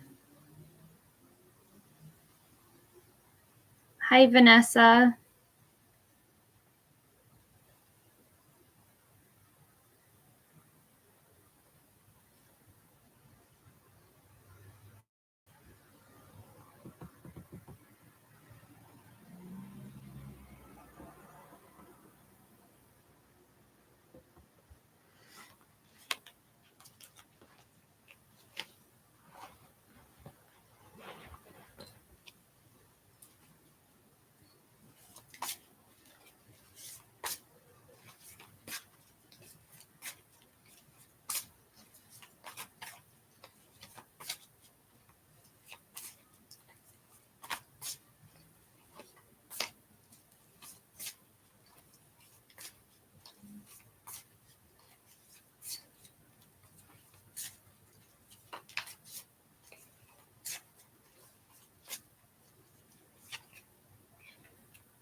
Hi, Vanessa.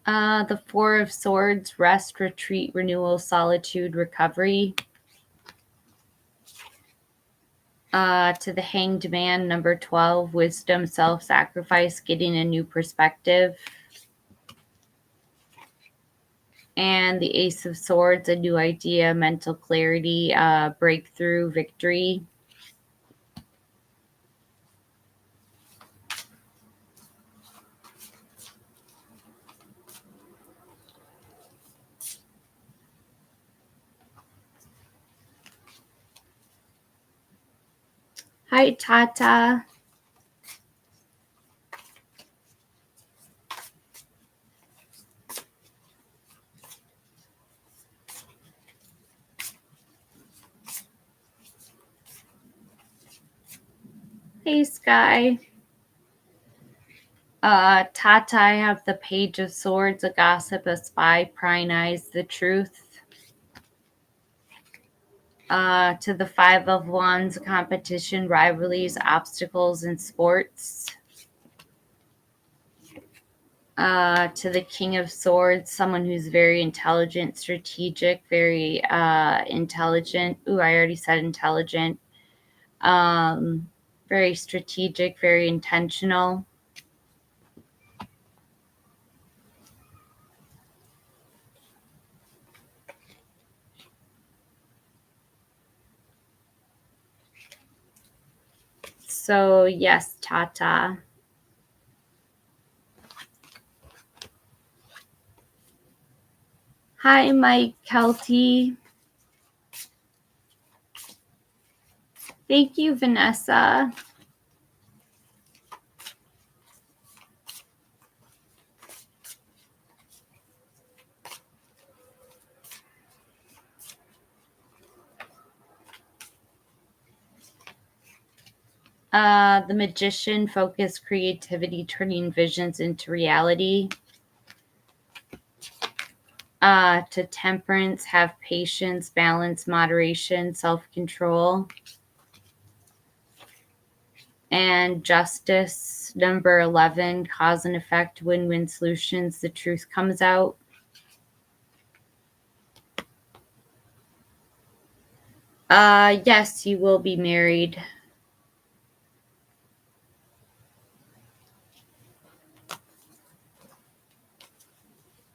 The Four of Swords, rest, retreat, renewal, solitude, recovery. To the Hanged Man, number 12, wisdom, self-sacrifice, getting a new perspective. And the Ace of Swords, a new idea, mental clarity, breakthrough, victory. Hi, Tata. Hey, Sky. Tata, I have the Page of Swords, a gossip, a spy, prying eyes, the truth. To the Five of Wands, competition, rivalries, obstacles in sports. To the King of Swords, someone who's very intelligent, strategic, very intelligent. Ooh, I already said intelligent. Very strategic, very intentional. So, yes, Tata. Hi, Mike Kelty. Thank you, Vanessa. The Magician, focus, creativity, turning visions into reality. To Temperance, have patience, balance, moderation, self-control. And Justice, number 11, cause and effect, win-win solutions, the truth comes out. Yes, you will be married.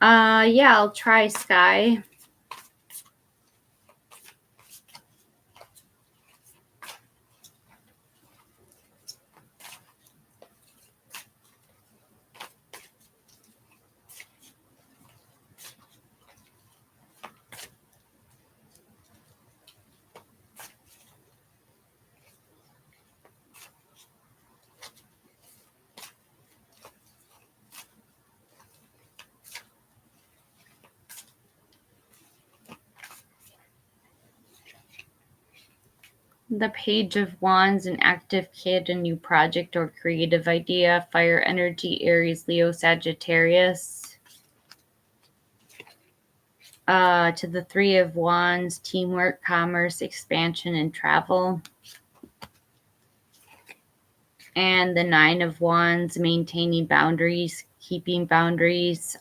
Yeah, I'll try, Sky. The Page of Wands, an active kid, a new project or creative idea. Fire energy, Aries, Leo, Sagittarius. To the Three of Wands, teamwork, commerce, expansion, and travel. And the Nine of Wands, maintaining boundaries, keeping boundaries,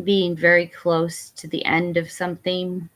being very close to the end of something.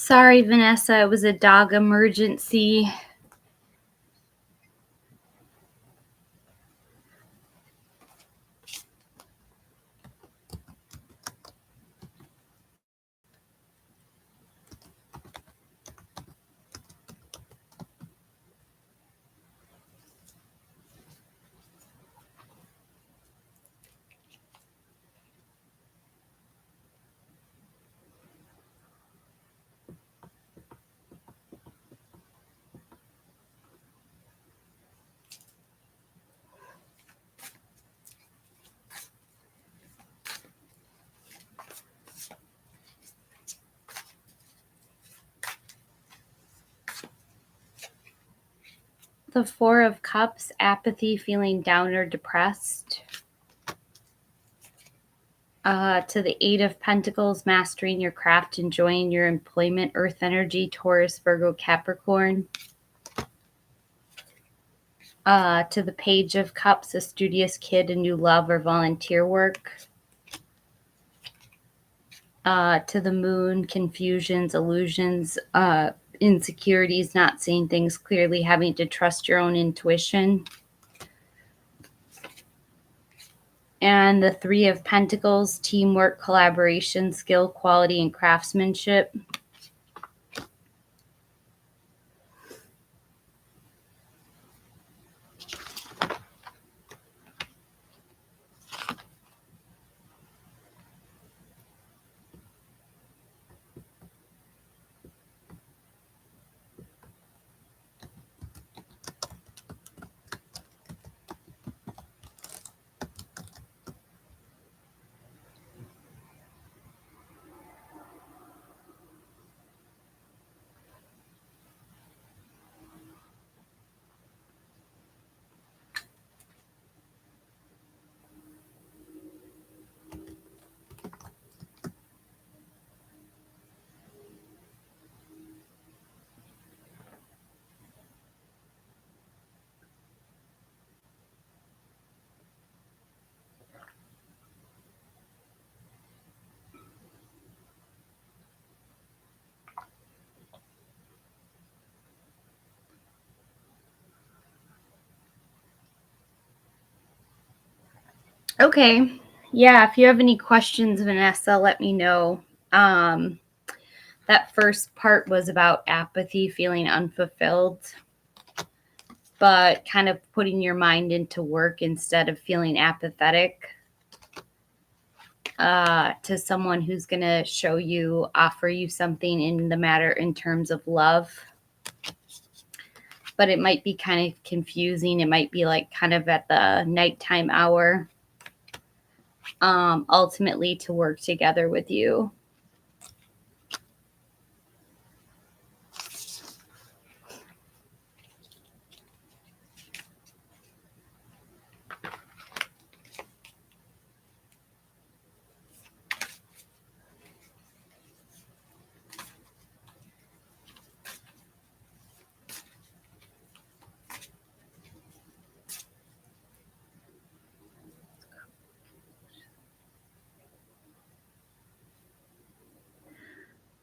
Sorry, Vanessa, it was a dog emergency. The Four of Cups, apathy, feeling down or depressed. To the Eight of Pentacles, mastering your craft, enjoying your employment, earth energy, Taurus, Virgo, Capricorn. To the Page of Cups, a studious kid, a new love or volunteer work. To the Moon, confusions, illusions, insecurities, not seeing things clearly, having to trust your own intuition. And the Three of Pentacles, teamwork, collaboration, skill, quality, and craftsmanship. Okay. Yeah, if you have any questions, Vanessa, let me know. That first part was about apathy, feeling unfulfilled, but kind of putting your mind into work instead of feeling apathetic, to someone who's going to show you, offer you something in the matter in terms of love. But it might be kind of confusing. It might be like kind of at the nighttime hour, ultimately to work together with you.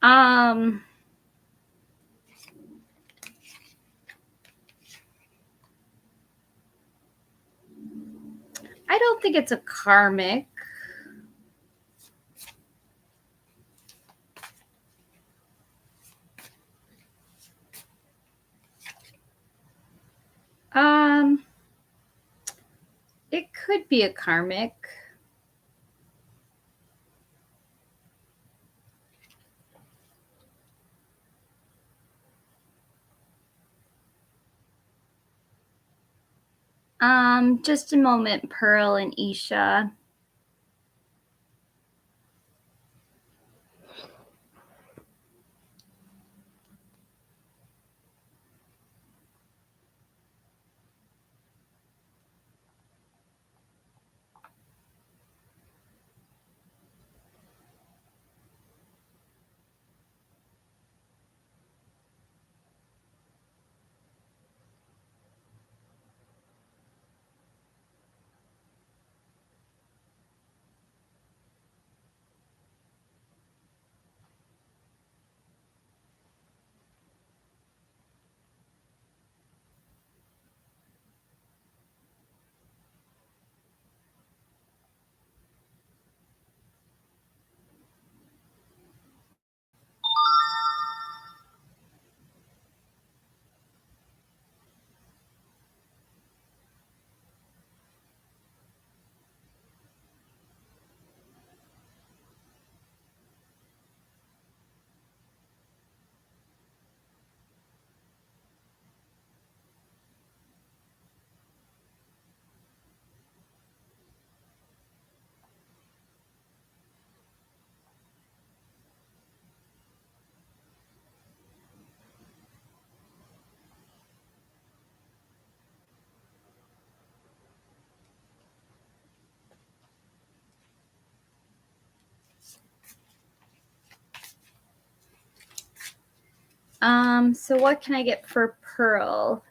Um, I don't think it's a karmic. Um, it could be a karmic. Just a moment, Pearl and Isha. So what can I get for Pearl?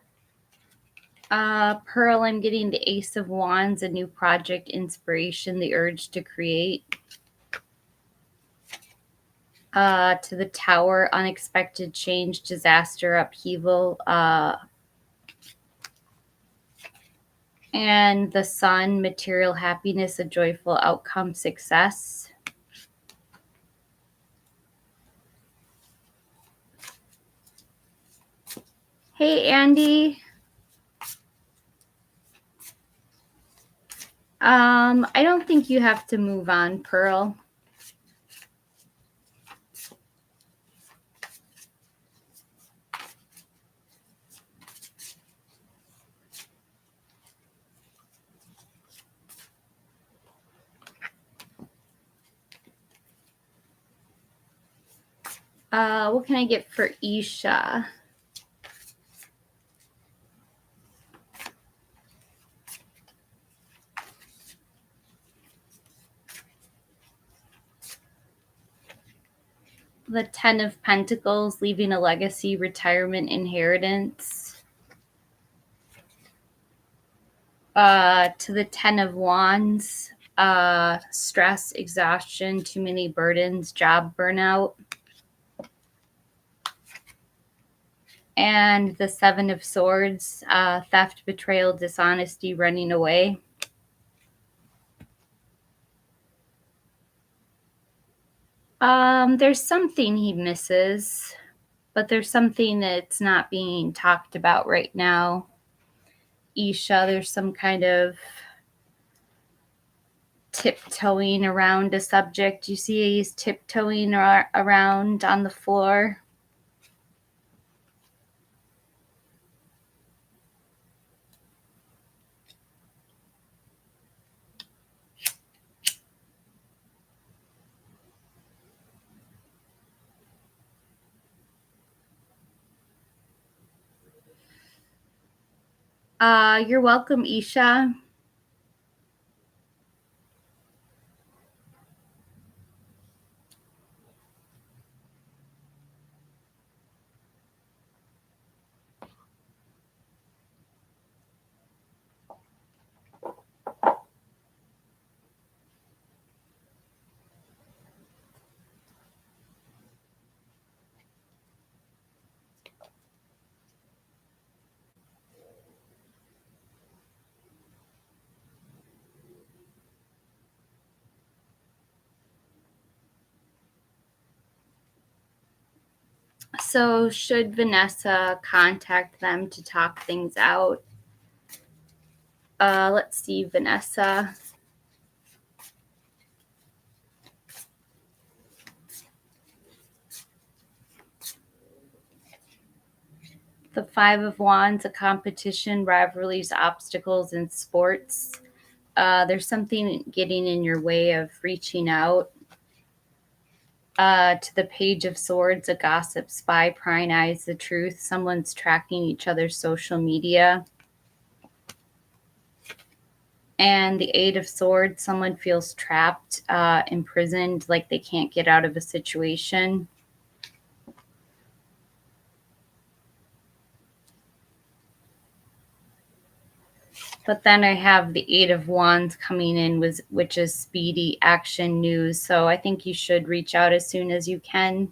Pearl, I'm getting the Ace of Wands, a new project, inspiration, the urge to create. To the Tower, unexpected change, disaster, upheaval. And the Sun, material happiness, a joyful outcome, success. Hey, Andy. I don't think you have to move on, Pearl. What can I get for Isha? The Ten of Pentacles, leaving a legacy, retirement, inheritance. To the Ten of Wands, stress, exhaustion, too many burdens, job burnout. And the Seven of Swords, theft, betrayal, dishonesty, running away. There's something he misses, but there's something that's not being talked about right now. Isha, there's some kind of tiptoeing around a subject. You see he's tiptoeing around on the floor. You're welcome, Isha. So should Vanessa contact them to talk things out? Let's see, Vanessa. The Five of Wands, a competition, rivalries, obstacles in sports. There's something getting in your way of reaching out. To the Page of Swords, a gossip, spy, prying eyes, the truth. Someone's tracking each other's social media. And the Eight of Swords, someone feels trapped, imprisoned, like they can't get out of a situation. But then I have the Eight of Wands coming in, which is speedy action news. So I think you should reach out as soon as you can.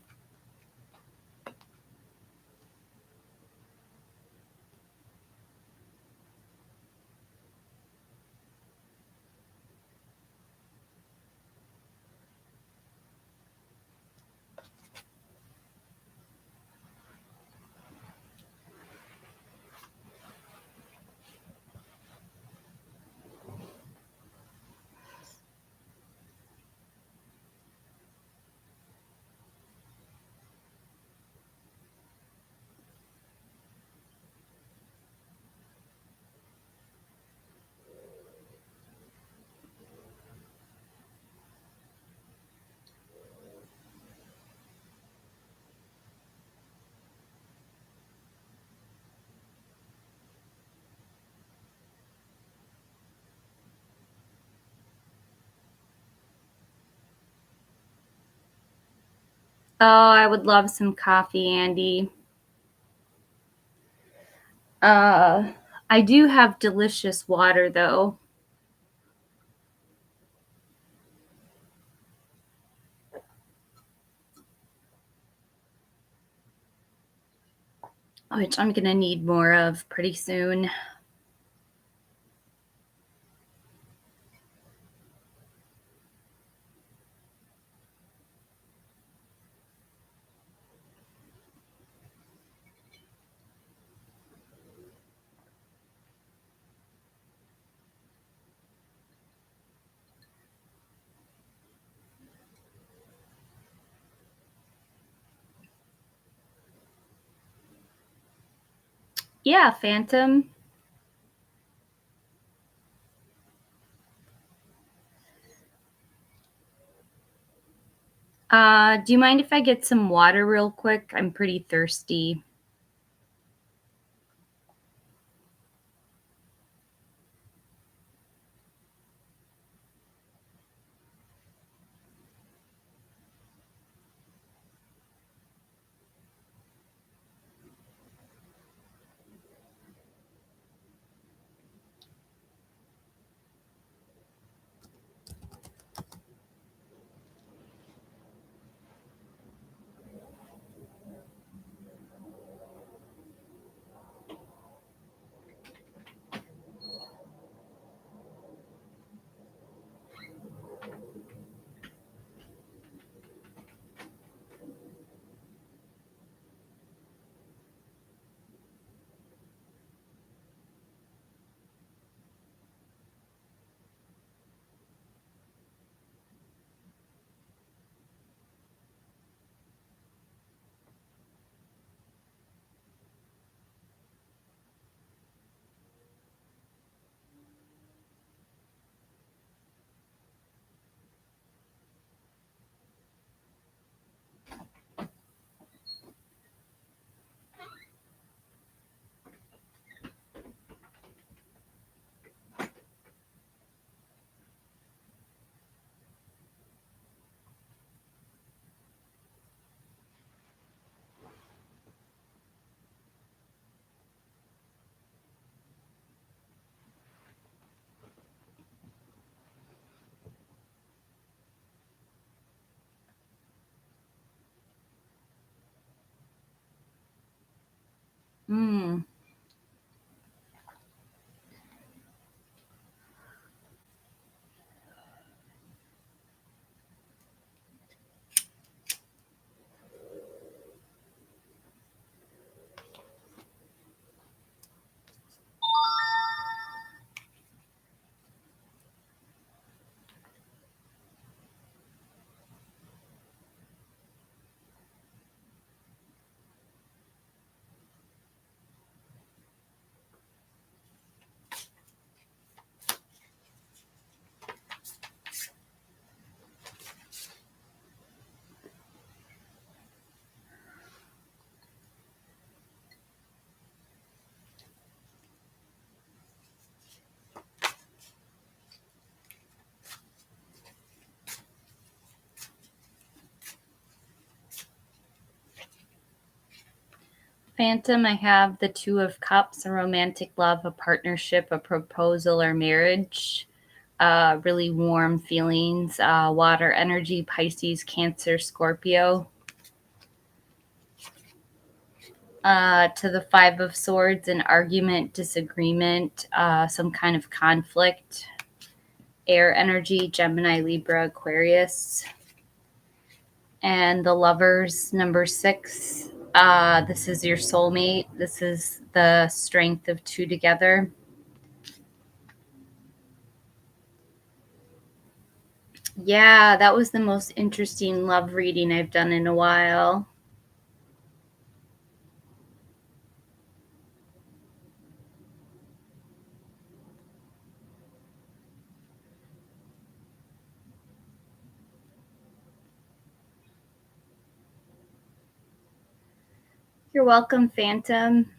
Oh, I would love some coffee, Andy. Uh, I do have delicious water, though, which I'm gonna need more of pretty soon. Yeah, Phantom. Do you mind if I get some water real quick? I'm pretty thirsty. Mm. Phantom, I have the Two of Cups, a romantic love, a partnership, a proposal, or marriage. Really warm feelings. Water energy, Pisces, Cancer, Scorpio. To the Five of Swords, an argument, disagreement, some kind of conflict. Air energy, Gemini, Libra, Aquarius. And the Lovers, number 6. This is your soulmate. This is the strength of two together. Yeah, that was the most interesting love reading I've done in a while. You're welcome, Phantom.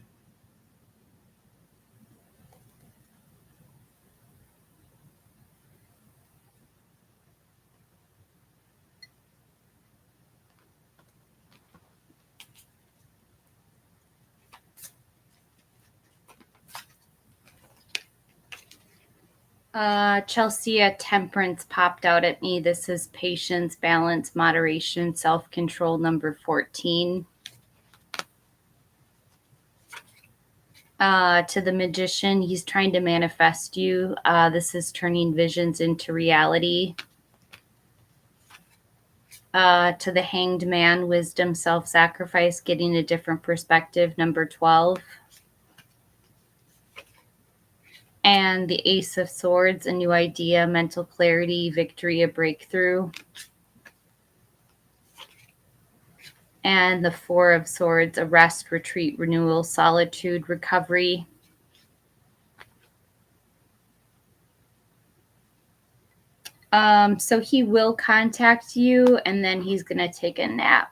Chelsea, a temperance popped out at me. This is patience, balance, moderation, self control, number 14. To the magician, he's trying to manifest you. This is turning visions into reality. To the hanged man, wisdom, self sacrifice, getting a different perspective, number 12. And the Ace of Swords, a new idea, mental clarity, victory, a breakthrough. And the Four of Swords, a rest, retreat, renewal, solitude, recovery. So he will contact you, and then he's going to take a nap.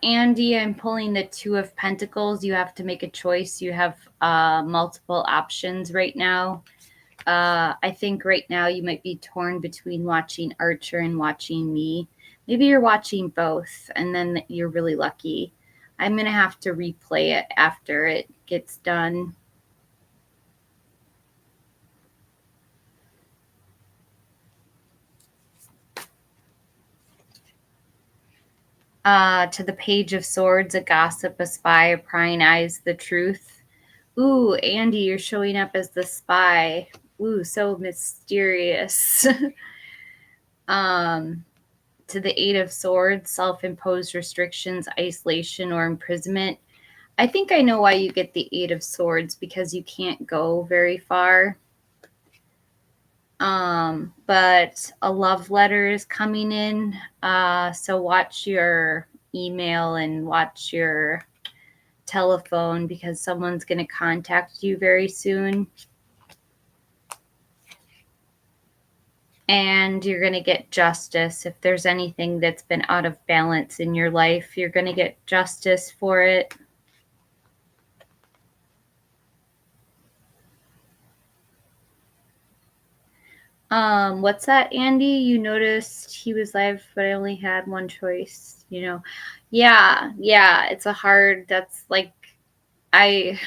Andy, I'm pulling the Two of Pentacles. You have to make a choice. You have multiple options right now. I think right now you might be torn between watching Archer and watching me. Maybe you're watching both, and then you're really lucky. I'm going to have to replay it after it gets done. To the Page of Swords, a gossip, a spy, a prying eyes, the truth. Ooh, Andy, you're showing up as the spy. Ooh, so mysterious. To the Eight of Swords, self-imposed restrictions, isolation, or imprisonment. I think I know why you get the Eight of Swords, because you can't go very far. But a love letter is coming in. So watch your email and watch your telephone, because someone's going to contact you very soon. And you're going to get justice. If there's anything that's been out of balance in your life, you're going to get justice for it. What's that, Andy? You noticed he was live, but I only had one choice, you know? Yeah, it's a hard, that's like, I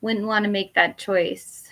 wouldn't want to make that choice.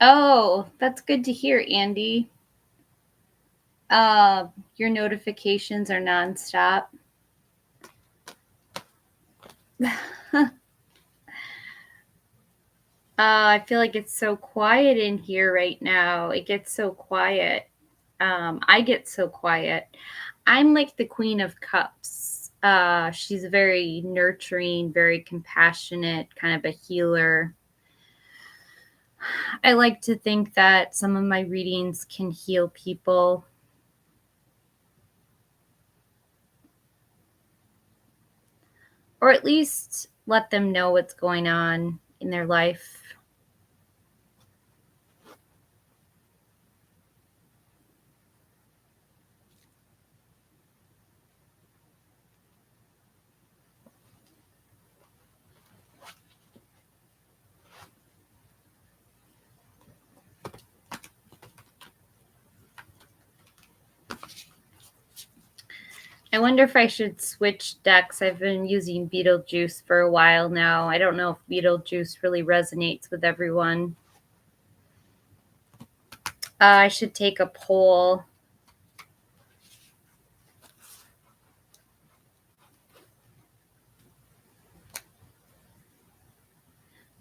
Oh, that's good to hear, Andy. Your notifications are nonstop. I feel like it's so quiet in here right now. It gets so quiet. I get so quiet. I'm like the Queen of Cups. She's very nurturing, very compassionate, kind of a healer. I like to think that some of my readings can heal people. Or at least let them know what's going on in their life. I wonder if I should switch decks. I've been using Beetlejuice for a while now. I don't know if Beetlejuice really resonates with everyone. I should take a poll.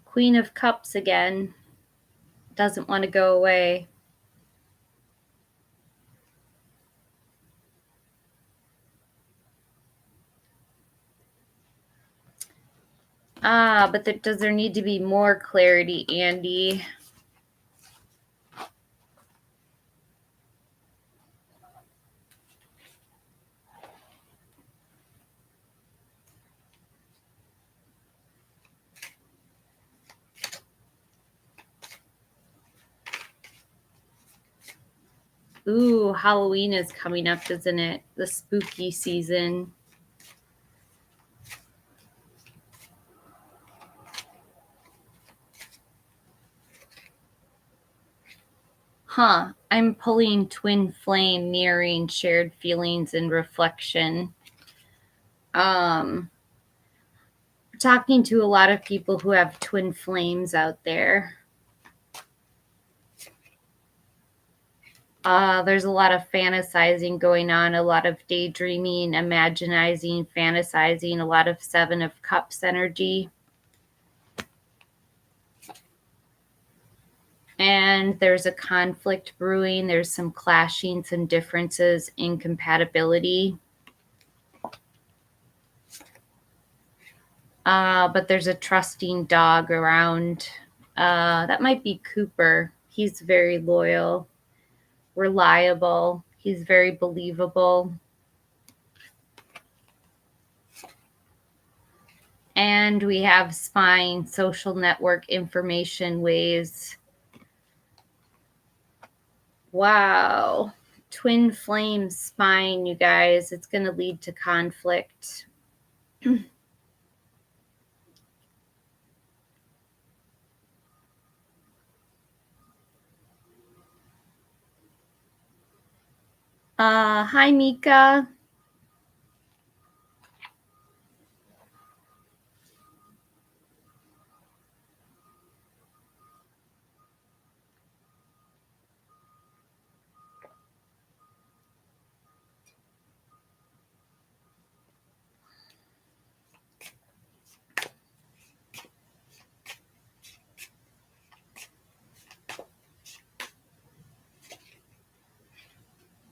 Queen of Cups again. Doesn't want to go away. But does there need to be more clarity, Andy? Ooh, Halloween is coming up, isn't it? The spooky season. Huh. I'm pulling twin flame, mirroring shared feelings and reflection. Talking to a lot of people who have twin flames out there. There's a lot of fantasizing going on, a lot of daydreaming, imaginizing, fantasizing, a lot of Seven of Cups energy. And there's a conflict brewing. There's some clashing, some differences, incompatibility. But there's a trusting dog around. That might be Cooper. He's very loyal, reliable. He's very believable. And we have spine, social network, information, ways. Wow. Twin flame spine, you guys. It's going to lead to conflict. Hi, Mika.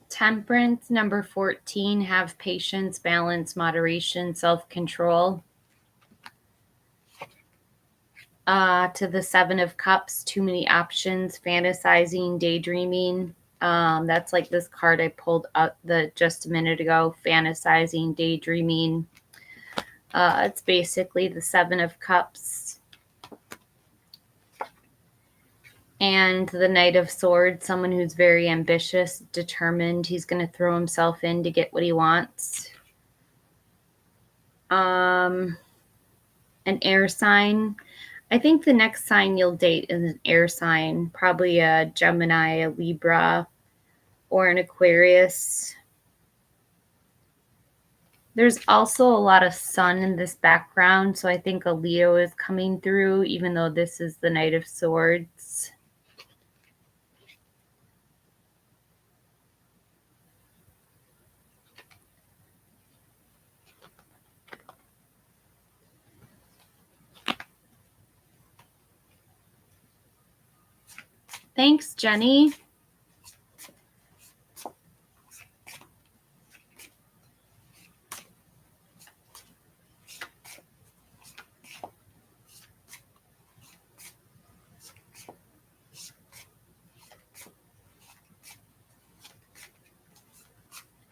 Temperance, number 14, have patience, balance, moderation, self-control. To the Seven of Cups, too many options, fantasizing, daydreaming. That's like this card I pulled up just a minute ago, fantasizing, daydreaming. It's basically the Seven of Cups. And the Knight of Swords, someone who's very ambitious, determined. He's going to throw himself in to get what he wants. An air sign. I think the next sign you'll date is an air sign, probably a Gemini, a Libra, or an Aquarius. There's also a lot of sun in this background, so I think a Leo is coming through, even though this is the Knight of Swords. Thanks, Jenny.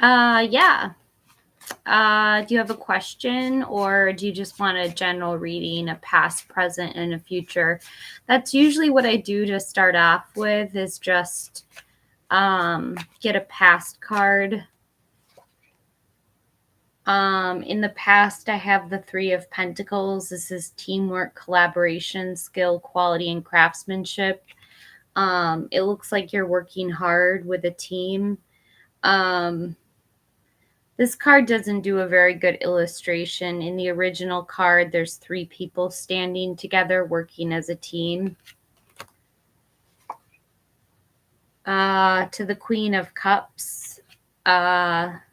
Yeah. Do you have a question, or do you just want a general reading, a past, present, and a future? That's usually what I do to start off with, is just get a past card. In the past, I have the Three of Pentacles. This is teamwork, collaboration, skill, quality, and craftsmanship. It looks like you're working hard with a team. Um, This card doesn't do a very good illustration. In the original card, there's three people standing together working as a team. To the Queen of Cups,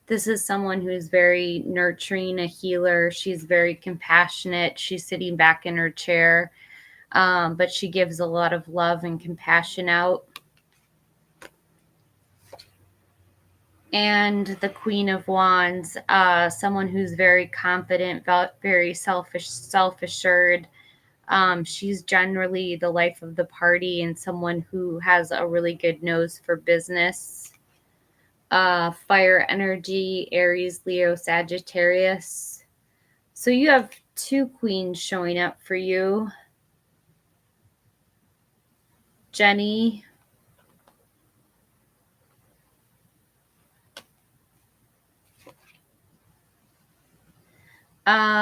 this is someone who's very nurturing, a healer. She's very compassionate. She's sitting back in her chair, but she gives a lot of love and compassion out. And the Queen of Wands, someone who's very confident, very self-assured. She's generally the life of the party and someone who has a really good nose for business. Fire energy, Aries, Leo, Sagittarius. So you have two queens showing up for you. Jenny.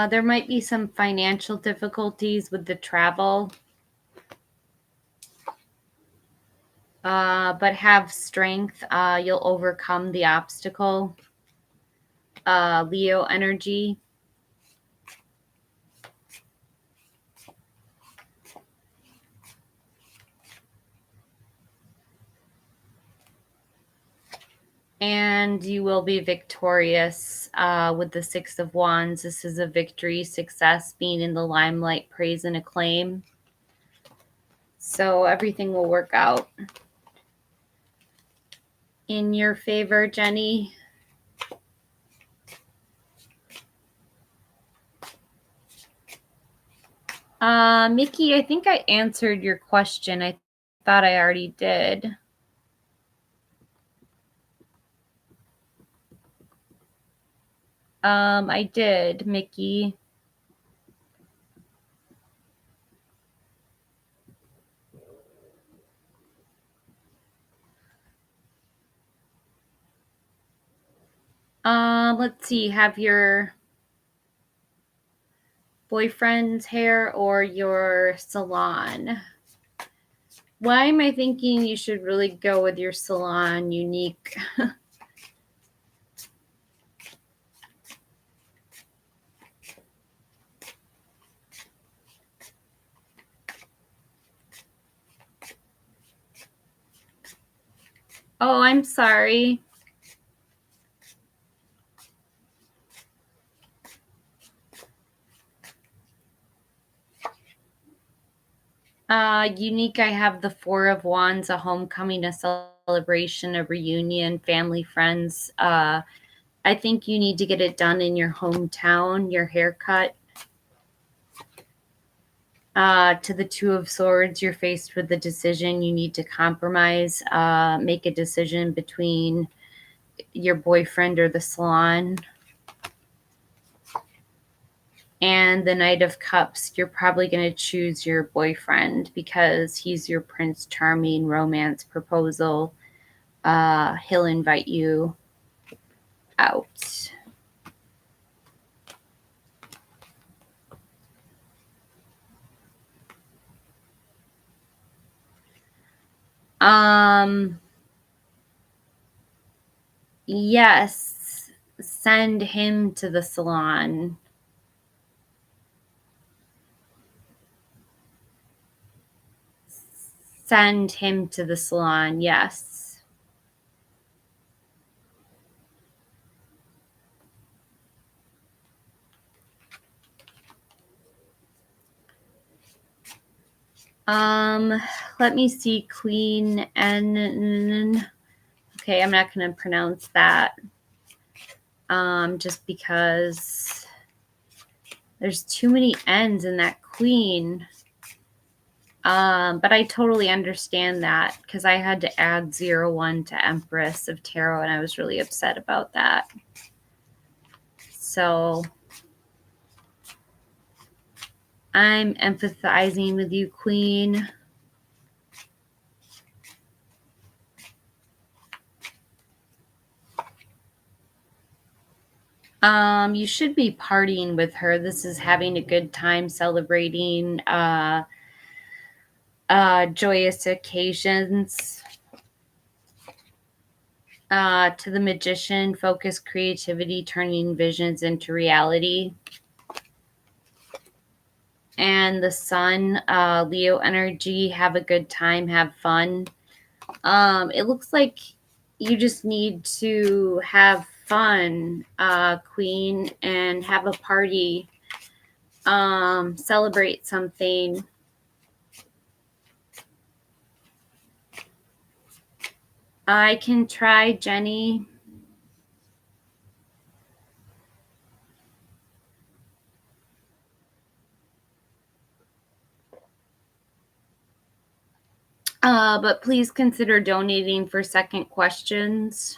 There might be some financial difficulties with the travel. But have strength. You'll overcome the obstacle. Leo energy. And you will be victorious with the Six of Wands. This is a victory, success, being in the limelight, praise, and acclaim. So everything will work out in your favor, Jenny. Mickey, I think I answered your question. I thought I already did. I did, Mickey. Let's see. Have your boyfriend's hair or your salon? Why am I thinking you should really go with your salon, Unique? Oh, I'm sorry. Unique, I have the Four of Wands, a homecoming, a celebration, a reunion, family, friends. I think you need to get it done in your hometown, your haircut. To the Two of Swords, you're faced with the decision. You need to compromise, make a decision between your boyfriend or the salon. And the Knight of Cups, you're probably going to choose your boyfriend because he's your Prince Charming romance proposal. He'll invite you out. Yes, send him to the salon. Send him to the salon, yes. Let me see, Queen N. Okay, I'm not going to pronounce that. Just because there's too many N's in that queen. But I totally understand that because I had to add 01 to Empress of Tarot, and I was really upset about that. So I'm empathizing with you, Queen. You should be partying with her. This is having a good time, celebrating joyous occasions. To the Magician, focus creativity, turning visions into reality. And the Sun, Leo energy, have a good time, have fun. It looks like you just need to have fun, Queen, and have a party. Celebrate something. I can try, Jenny. But please consider donating for second questions.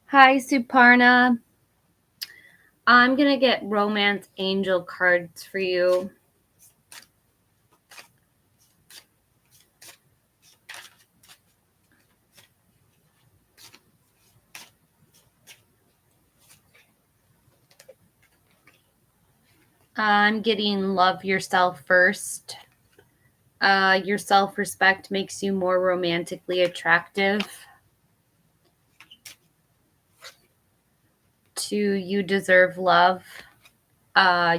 Hi, Suparna. I'm going to get Romance Angel cards for you. I'm getting Love Yourself First. Your self-respect makes you more romantically attractive. To You Deserve Love.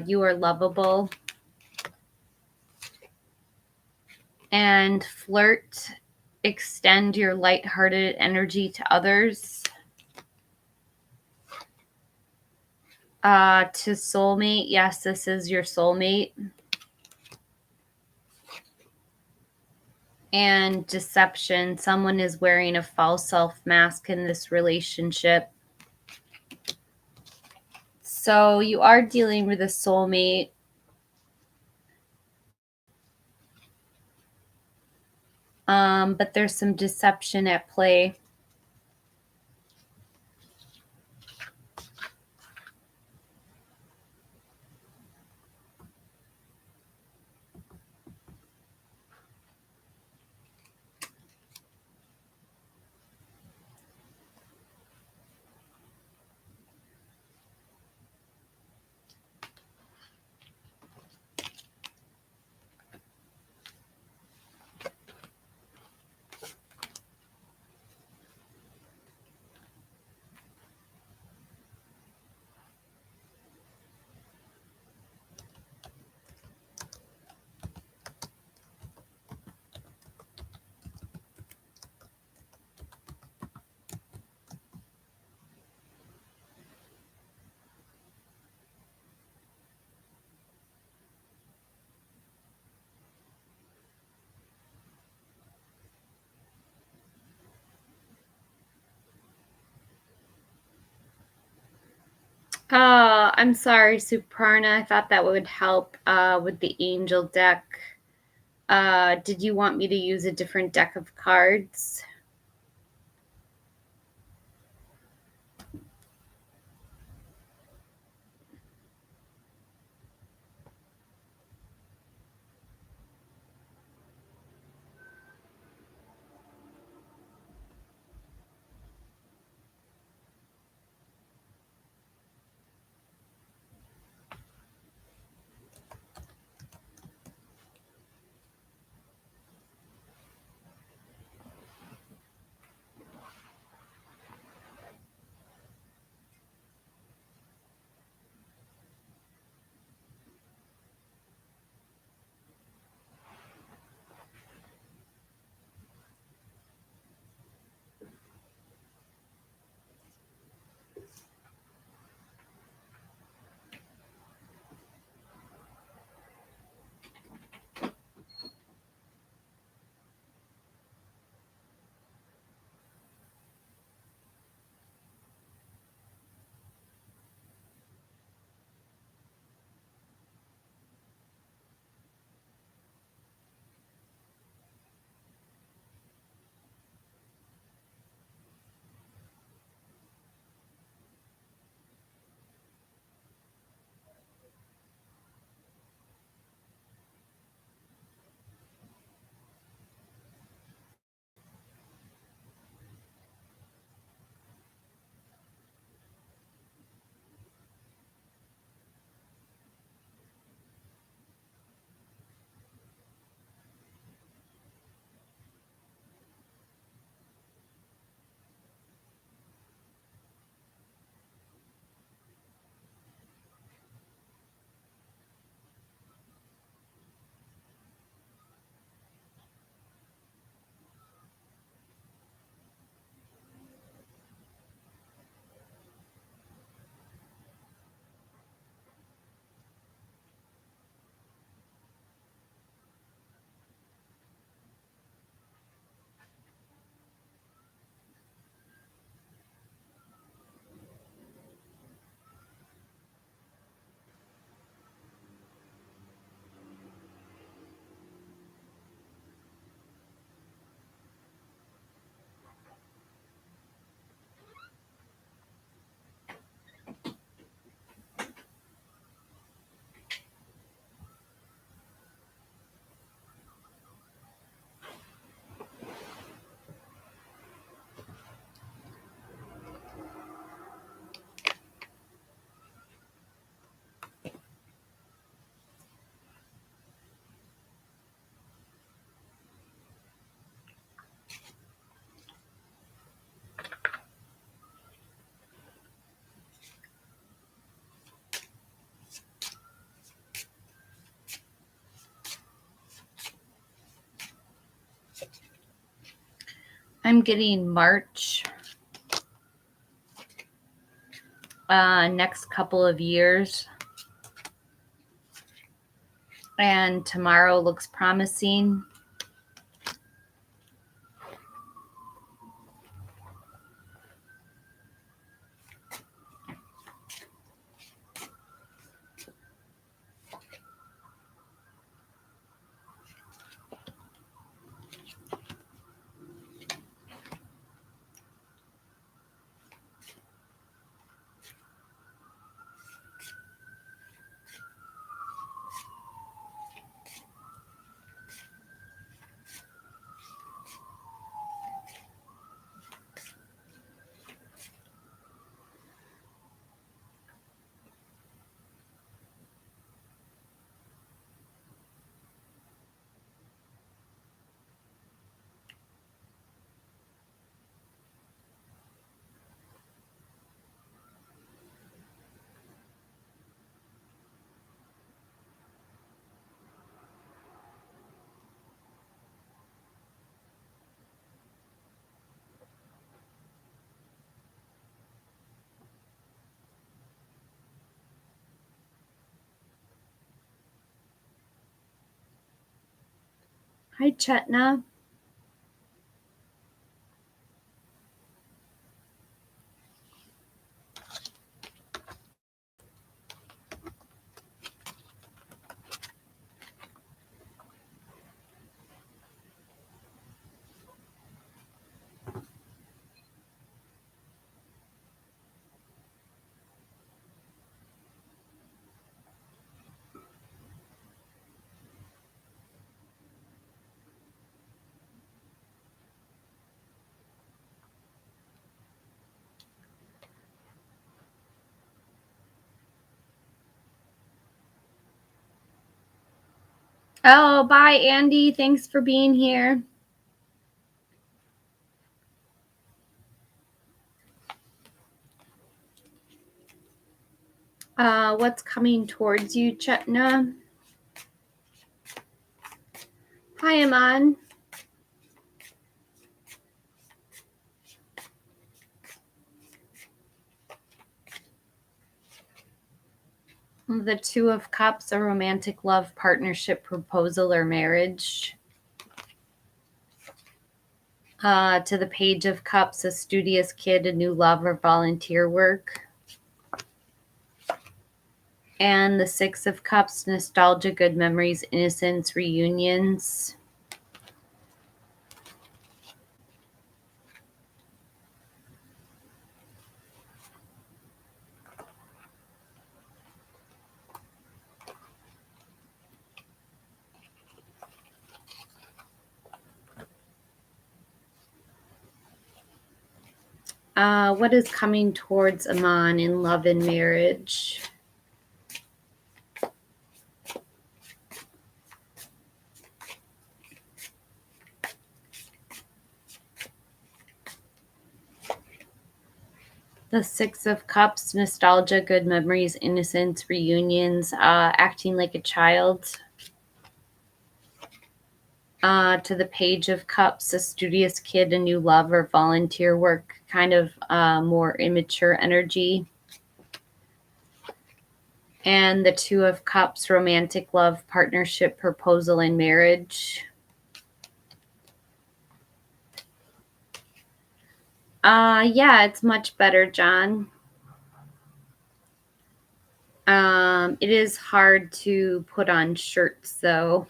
You are lovable. And Flirt. Extend your lighthearted energy to others. To Soulmate. Yes, this is your soulmate. And Deception. Someone is wearing a false self mask in this relationship. So you are dealing with a soulmate. But there's some deception at play. I'm sorry, Suparna. I thought that would help with the angel deck. Did you want me to use a different deck of cards? I'm getting March, next couple of years. And tomorrow looks promising. Hi, Chetna. Oh, bye, Andy. Thanks for being here. What's coming towards you, Chetna? Hi, Aman. The Two of Cups, a romantic love, partnership, proposal, or marriage. To the Page of Cups, a studious kid, a new love, or volunteer work. And the Six of Cups, nostalgia, good memories, innocence, reunions. What is coming towards Aman in love and marriage? The Six of Cups, nostalgia, good memories, innocence, reunions, acting like a child. To the Page of Cups, a studious kid, a new love, or volunteer work, kind of more immature energy. And the Two of Cups, romantic love, partnership, proposal, and marriage. Yeah, it's much better, John. It is hard to put on shirts, though.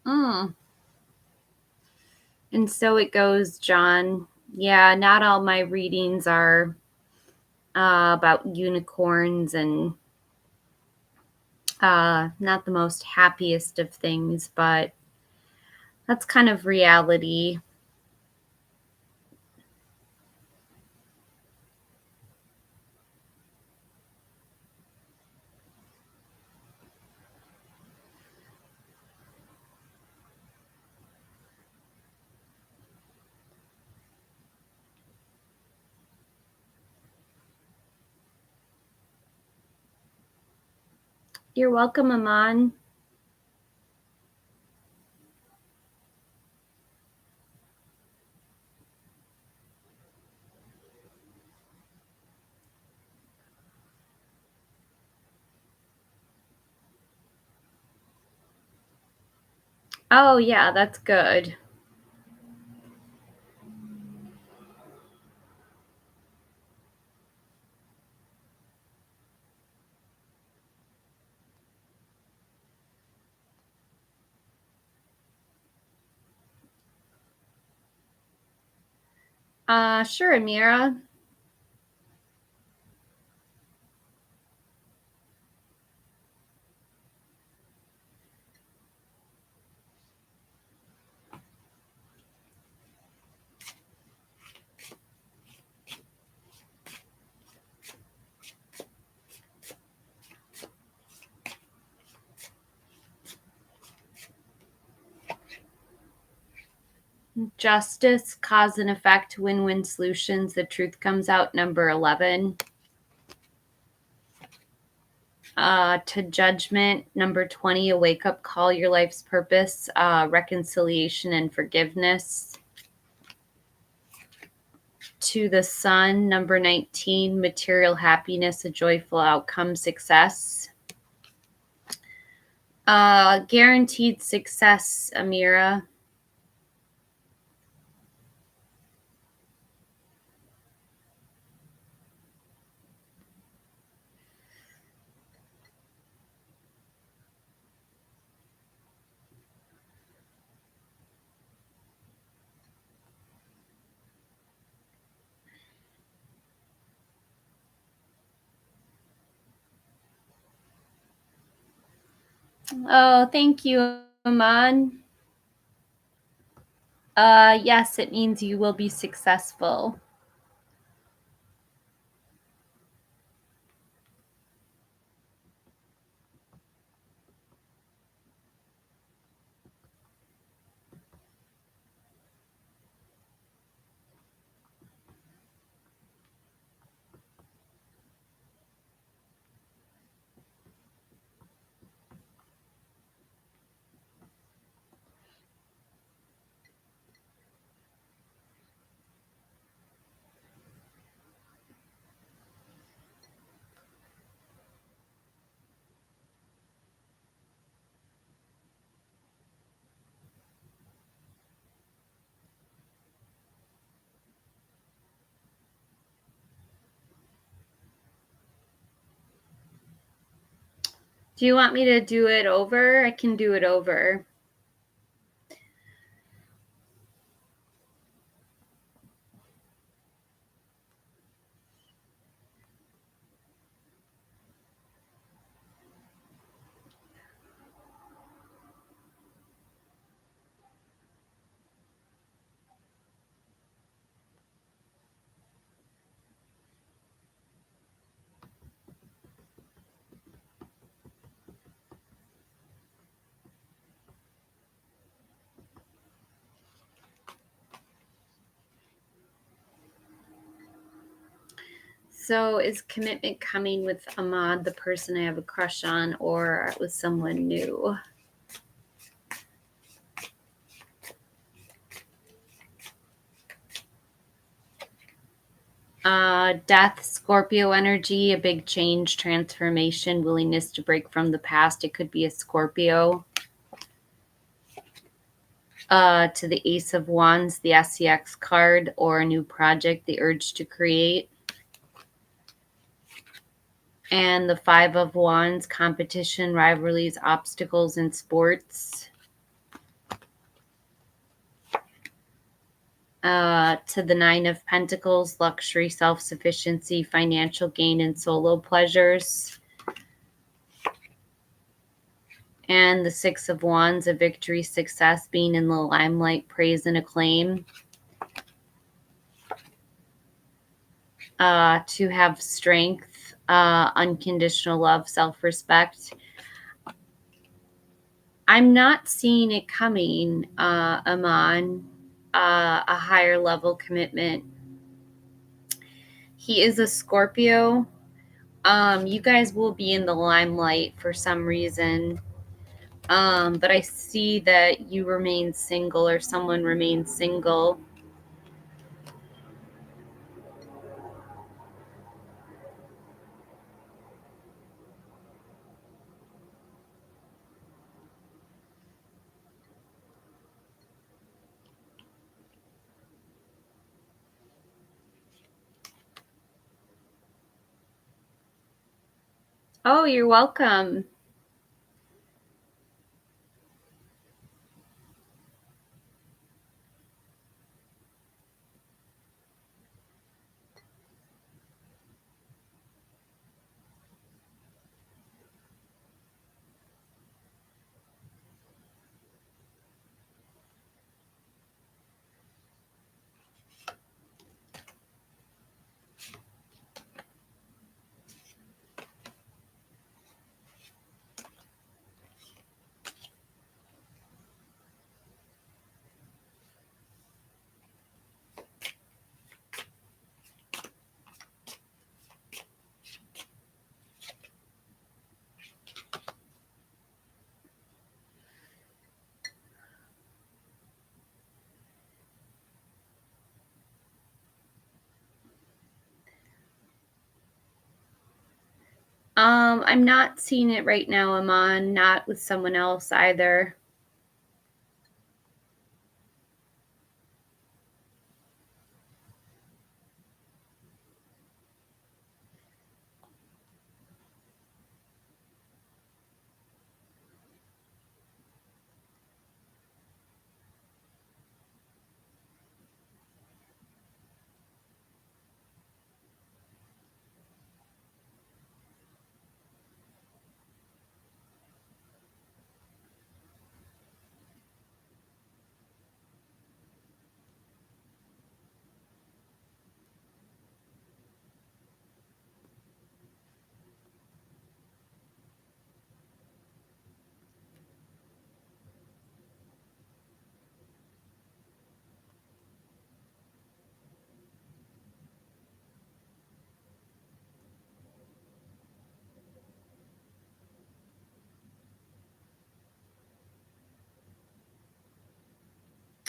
Mm. And so it goes, John. Yeah, not all my readings are about unicorns and not the most happiest of things, but that's kind of reality. You're welcome, Aman. Oh, yeah, that's good. Sure, Amira. Justice, cause and effect, win-win solutions. The truth comes out, number 11. To judgment, number 20, a wake-up call, your life's purpose, reconciliation and forgiveness. To the sun, number 19, material happiness, a joyful outcome, success. Guaranteed success, Amira. Oh, thank you, Aman. Yes, it means you will be successful. Do you want me to do it over? I can do it over. So, is commitment coming with Ahmad, the person I have a crush on, or with someone new? Death, Scorpio energy, a big change, transformation, willingness to break from the past. It could be a Scorpio. To the Ace of Wands, the SCX card, or a new project, the urge to create. And the Five of Wands, competition, rivalries, obstacles in sports. To the Nine of Pentacles, luxury, self-sufficiency, financial gain, and solo pleasures. And the Six of Wands, a victory, success, being in the limelight, praise, and acclaim. To have strength, unconditional love, self-respect. I'm not seeing it coming, Aman, a higher level commitment. He is a Scorpio, You guys will be in the limelight for some reason. But I see that you remain single or someone remains single. Oh, you're welcome. I'm not seeing it right now, Aman, not with someone else either.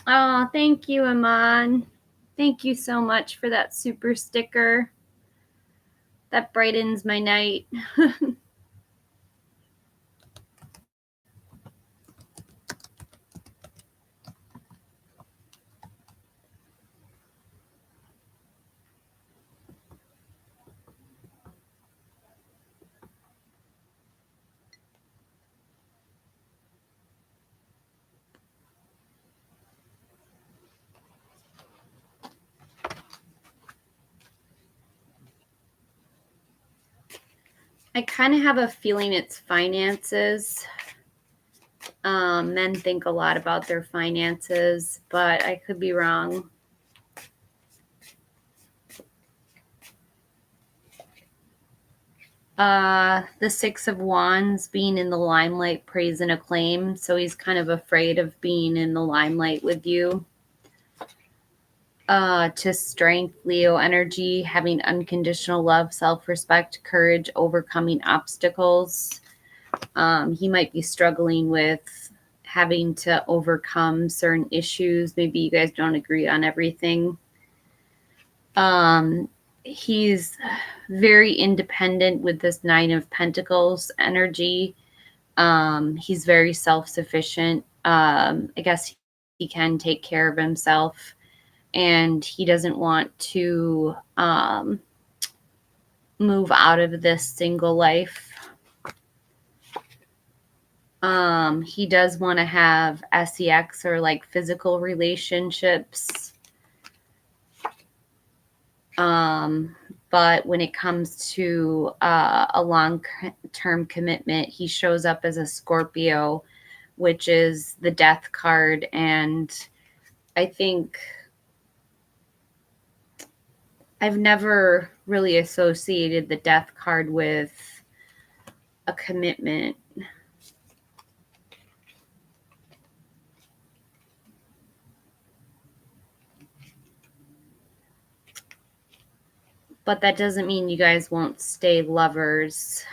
Oh, thank you, Aman. Thank you so much for that super sticker. That brightens my night. I kind of have a feeling it's finances. Men think a lot about their finances, but I could be wrong. The Six of Wands being in the limelight, praise and acclaim. So he's kind of afraid of being in the limelight with you. To strength, Leo energy, having unconditional love, self-respect, courage, overcoming obstacles. He might be struggling with having to overcome certain issues. Maybe you guys don't agree on everything. He's very independent with this Nine of Pentacles energy. He's very self-sufficient. I guess he can take care of himself, and he doesn't want to move out of this single life. He does want to have sex or like physical relationships. But when it comes to a long-term commitment, he shows up as a Scorpio, which is the death card. And I think I've never really associated the death card with a commitment. but that doesn't mean you guys won't stay lovers.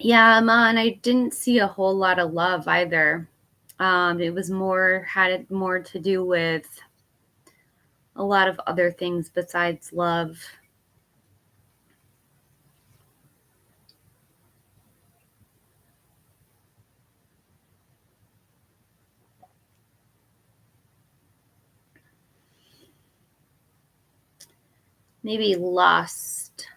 Yeah, Ma, and I didn't see a whole lot of love either. It was had more to do with a lot of other things besides love. Maybe lust.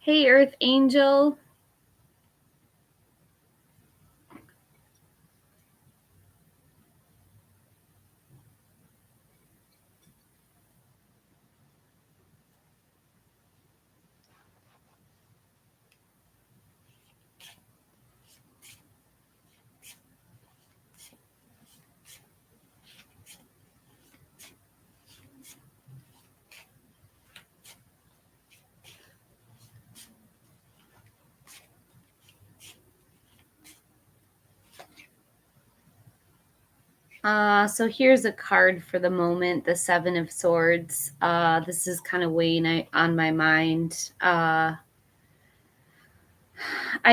Hey, Earth Angel. So here's a card for the moment, the Seven of Swords. This is kind of weighing on my mind. I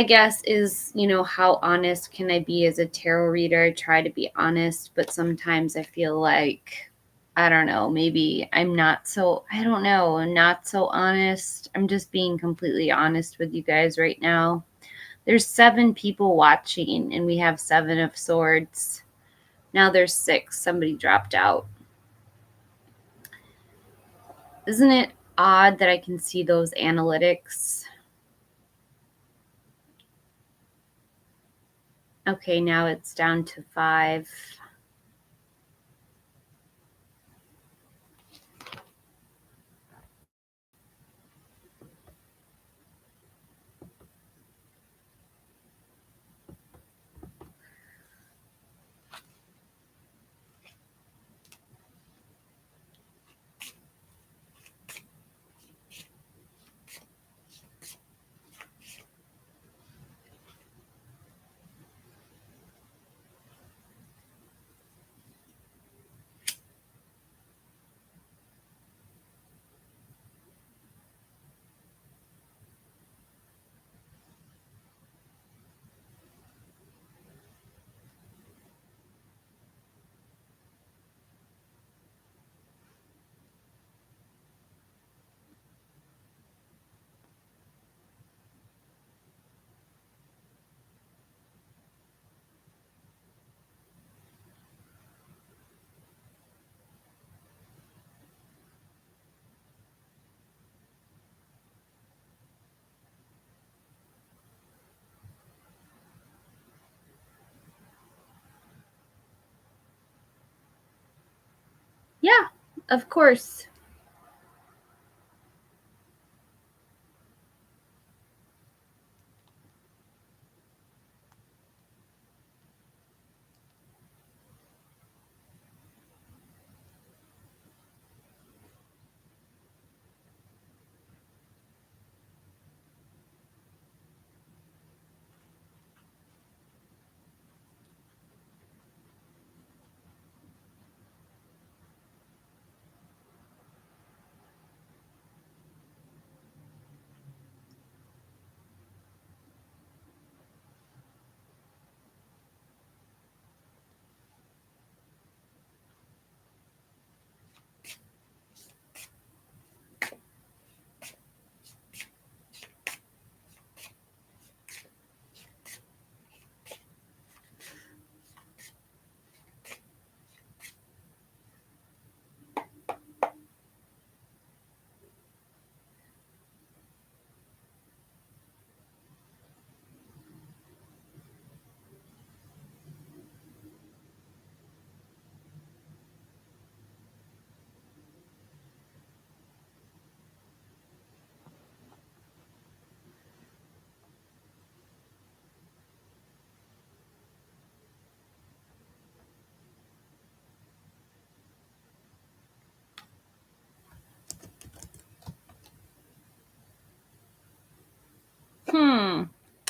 guess is, how honest can I be as a tarot reader? I try to be honest, but sometimes I feel like, I don't know, maybe I don't know, not so honest. I'm just being completely honest with you guys right now. There's 7 people watching, and we have 7 of Swords. Now there's 6. Somebody dropped out. Isn't it odd that I can see those analytics? Okay, now it's down to 5. Yeah, of course.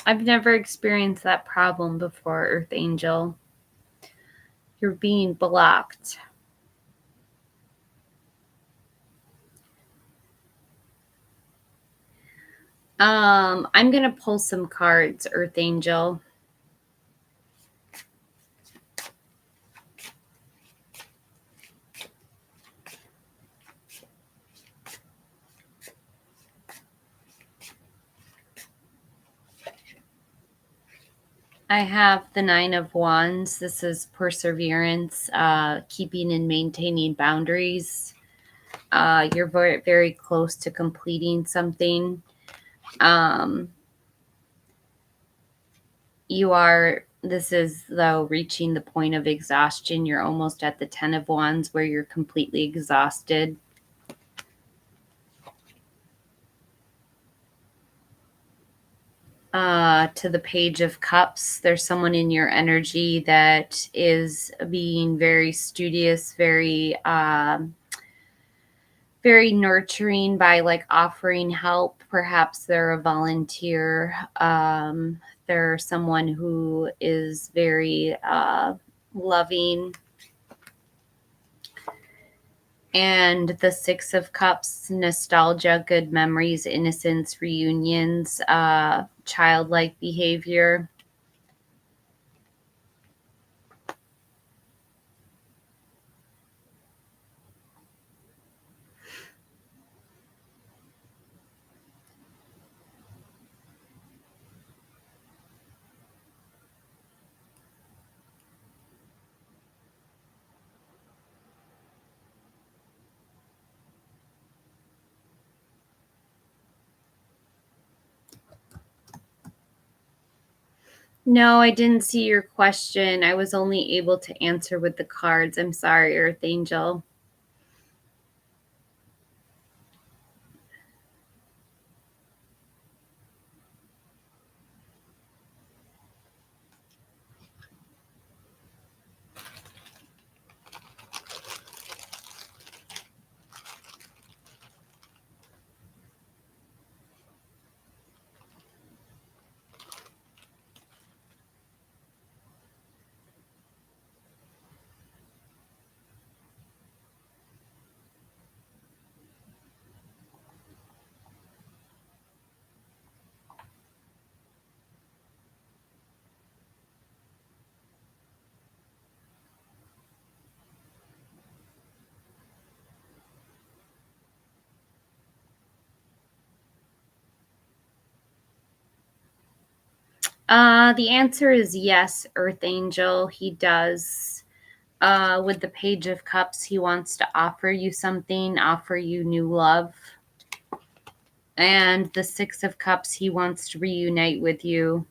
I've never experienced that problem before, Earth Angel. You're being blocked. I'm going to pull some cards, Earth Angel. I have the Nine of Wands. This is perseverance, keeping and maintaining boundaries. You're very, very close to completing something. This is though reaching the point of exhaustion. You're almost at the 10 of Wands where you're completely exhausted. To the Page of Cups, there's someone in your energy that is being very studious, very very nurturing by like offering help. Perhaps they're a volunteer. They're someone who is very loving. And the Six of Cups, nostalgia, good memories, innocence, reunions, childlike behavior. No, I didn't see your question. I was only able to answer with the cards. I'm sorry, Earth Angel. The answer is yes, Earth Angel. He does. With the Page of Cups, he wants to offer you something, offer you new love. And the Six of Cups, he wants to reunite with you.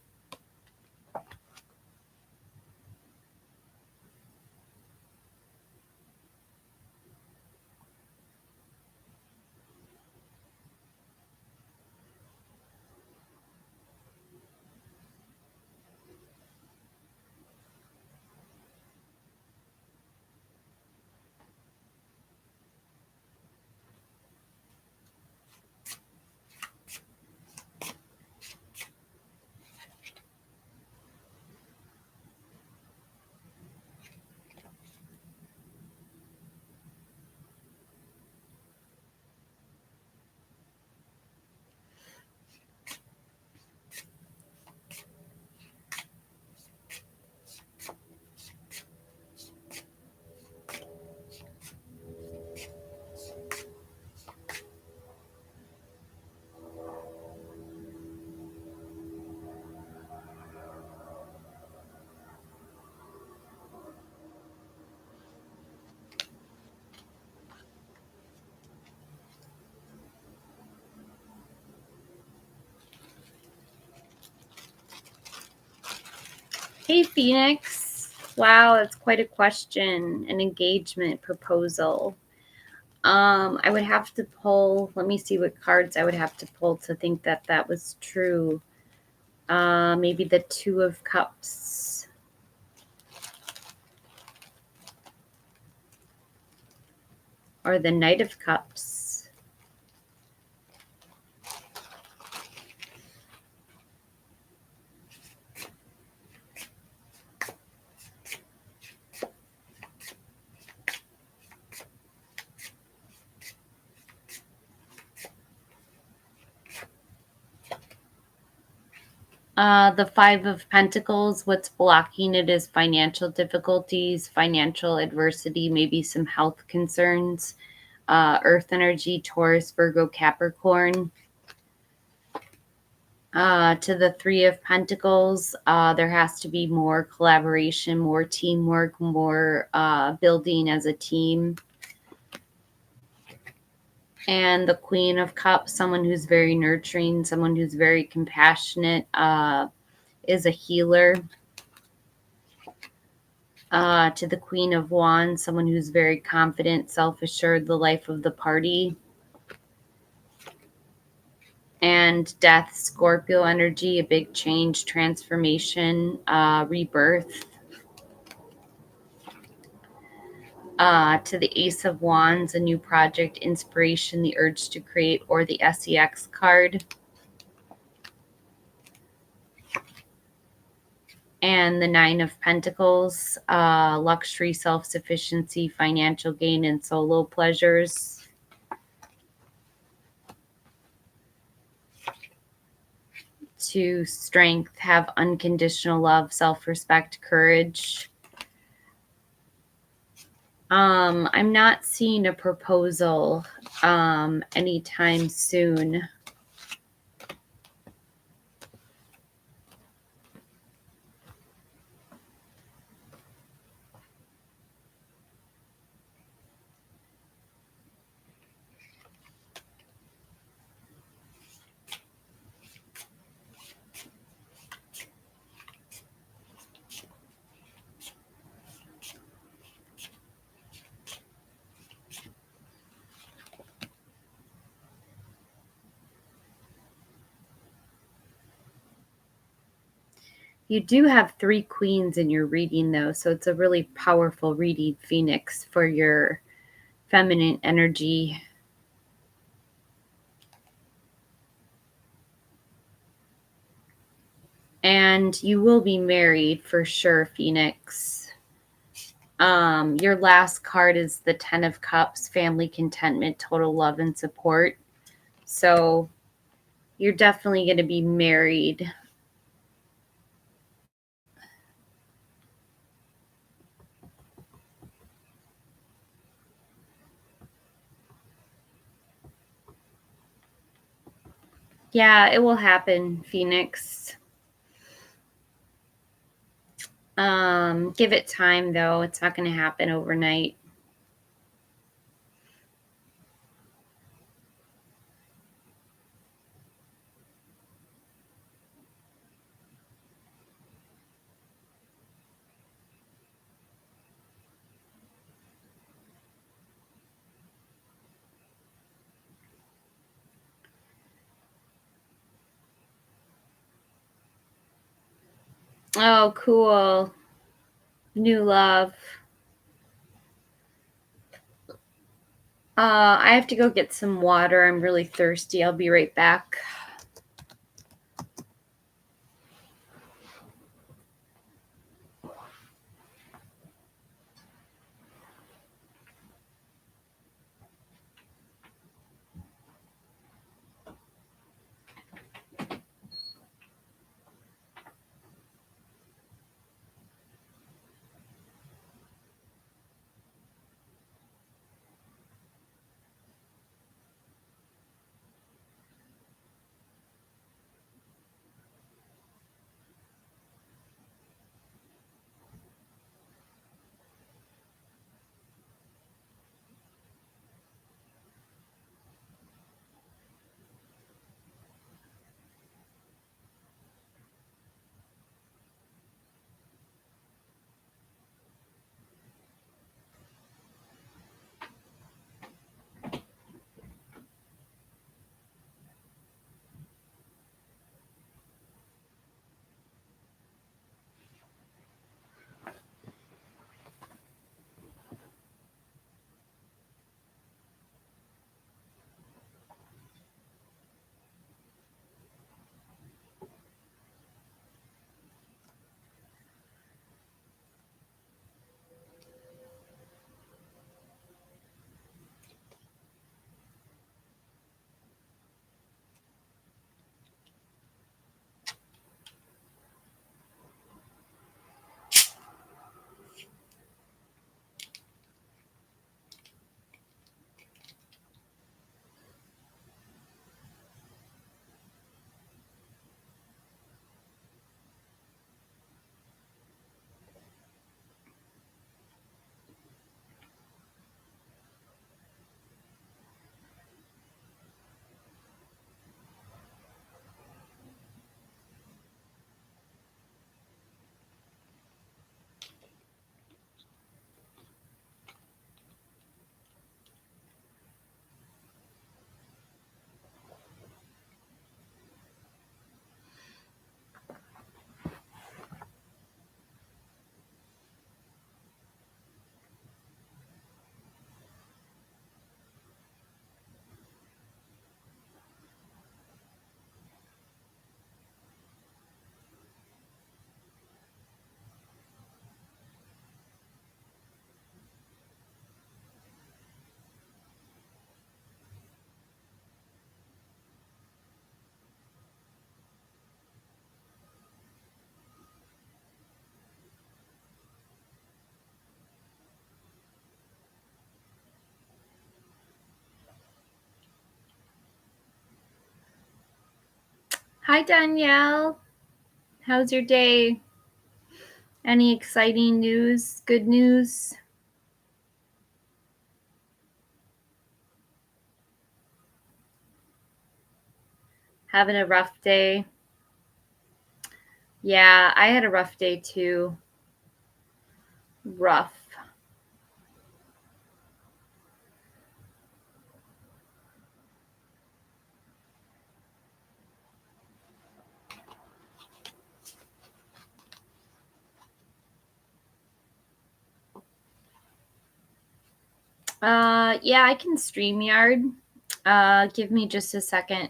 Hey, Phoenix. Wow, that's quite a question. An engagement proposal. I would have to pull, let me see what cards I would have to pull to think that that was true. Maybe the Two of Cups. Or the Knight of Cups. The Five of Pentacles, what's blocking it is financial difficulties, financial adversity, maybe some health concerns. Earth energy, Taurus, Virgo, Capricorn. To the Three of Pentacles, there has to be more collaboration, more teamwork, more building as a team. And the Queen of Cups, someone who's very nurturing, someone who's very compassionate, is a healer. To the Queen of Wands, someone who's very confident, self-assured, the life of the party. And Death, Scorpio energy, a big change, transformation, rebirth. To the Ace of Wands, a new project, inspiration, the urge to create, or the SEX card. And the Nine of Pentacles, luxury, self-sufficiency, financial gain, and solo pleasures. To Strength, have unconditional love, self-respect, courage. I'm not seeing a proposal anytime soon. You do have three queens in your reading, though, so it's a really powerful reading, Phoenix, for your feminine energy. And you will be married for sure, Phoenix. Your last card is the Ten of Cups, family contentment, total love and support. So you're definitely going to be married. Yeah, it will happen, Phoenix. Give it time, though. It's not going to happen overnight. Oh, cool. New love. I have to go get some water. I'm really thirsty. I'll be right back. Hi, Danielle. How's your day? Any exciting news? Good news? Having a rough day? Yeah, I had a rough day too. Rough. Yeah, I can StreamYard. Give me just a second.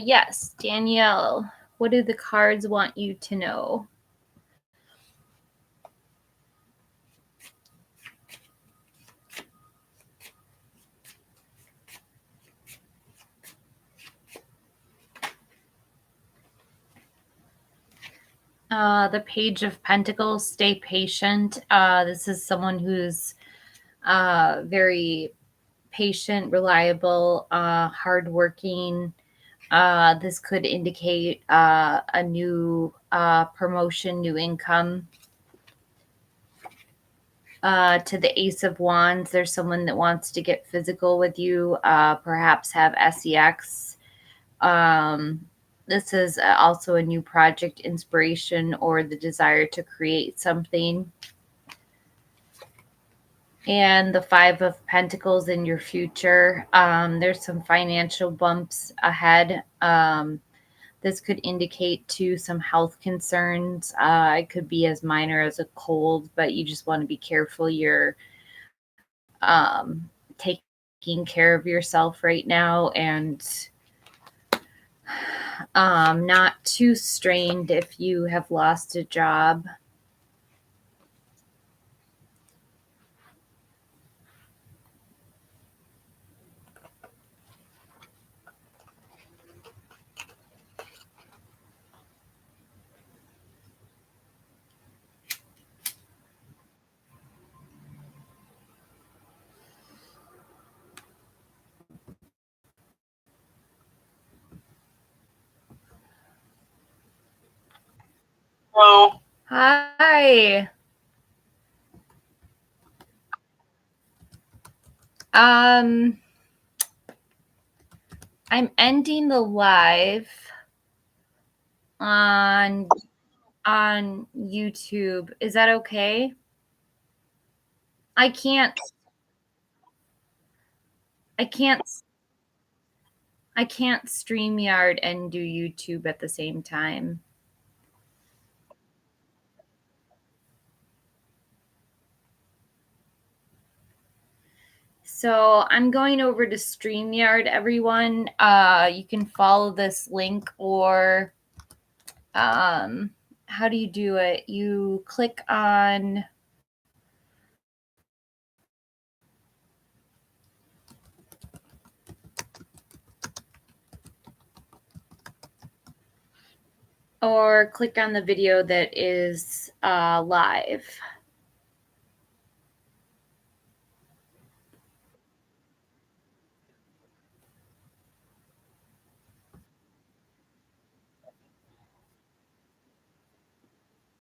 Yes, Danielle. What do the cards want you to know? The Page of Pentacles, stay patient. This is someone who's very patient, reliable, hardworking. This could indicate a new promotion, new income. To the Ace of Wands, there's someone that wants to get physical with you, perhaps have sex. This is also a new project inspiration or the desire to create something. And the Five of Pentacles in your future. There's some financial bumps ahead. This could indicate to some health concerns. It could be as minor as a cold, but you just want to be careful you're taking care of yourself right now and not too strained if you have lost a job.
Hello.
Hi. Um, I'm ending the live on YouTube. Is that okay? I can't I can't I can't StreamYard and do YouTube at the same time. So I'm going over to StreamYard, everyone. You can follow this link or how do you do it? You click on or click on the video that is live.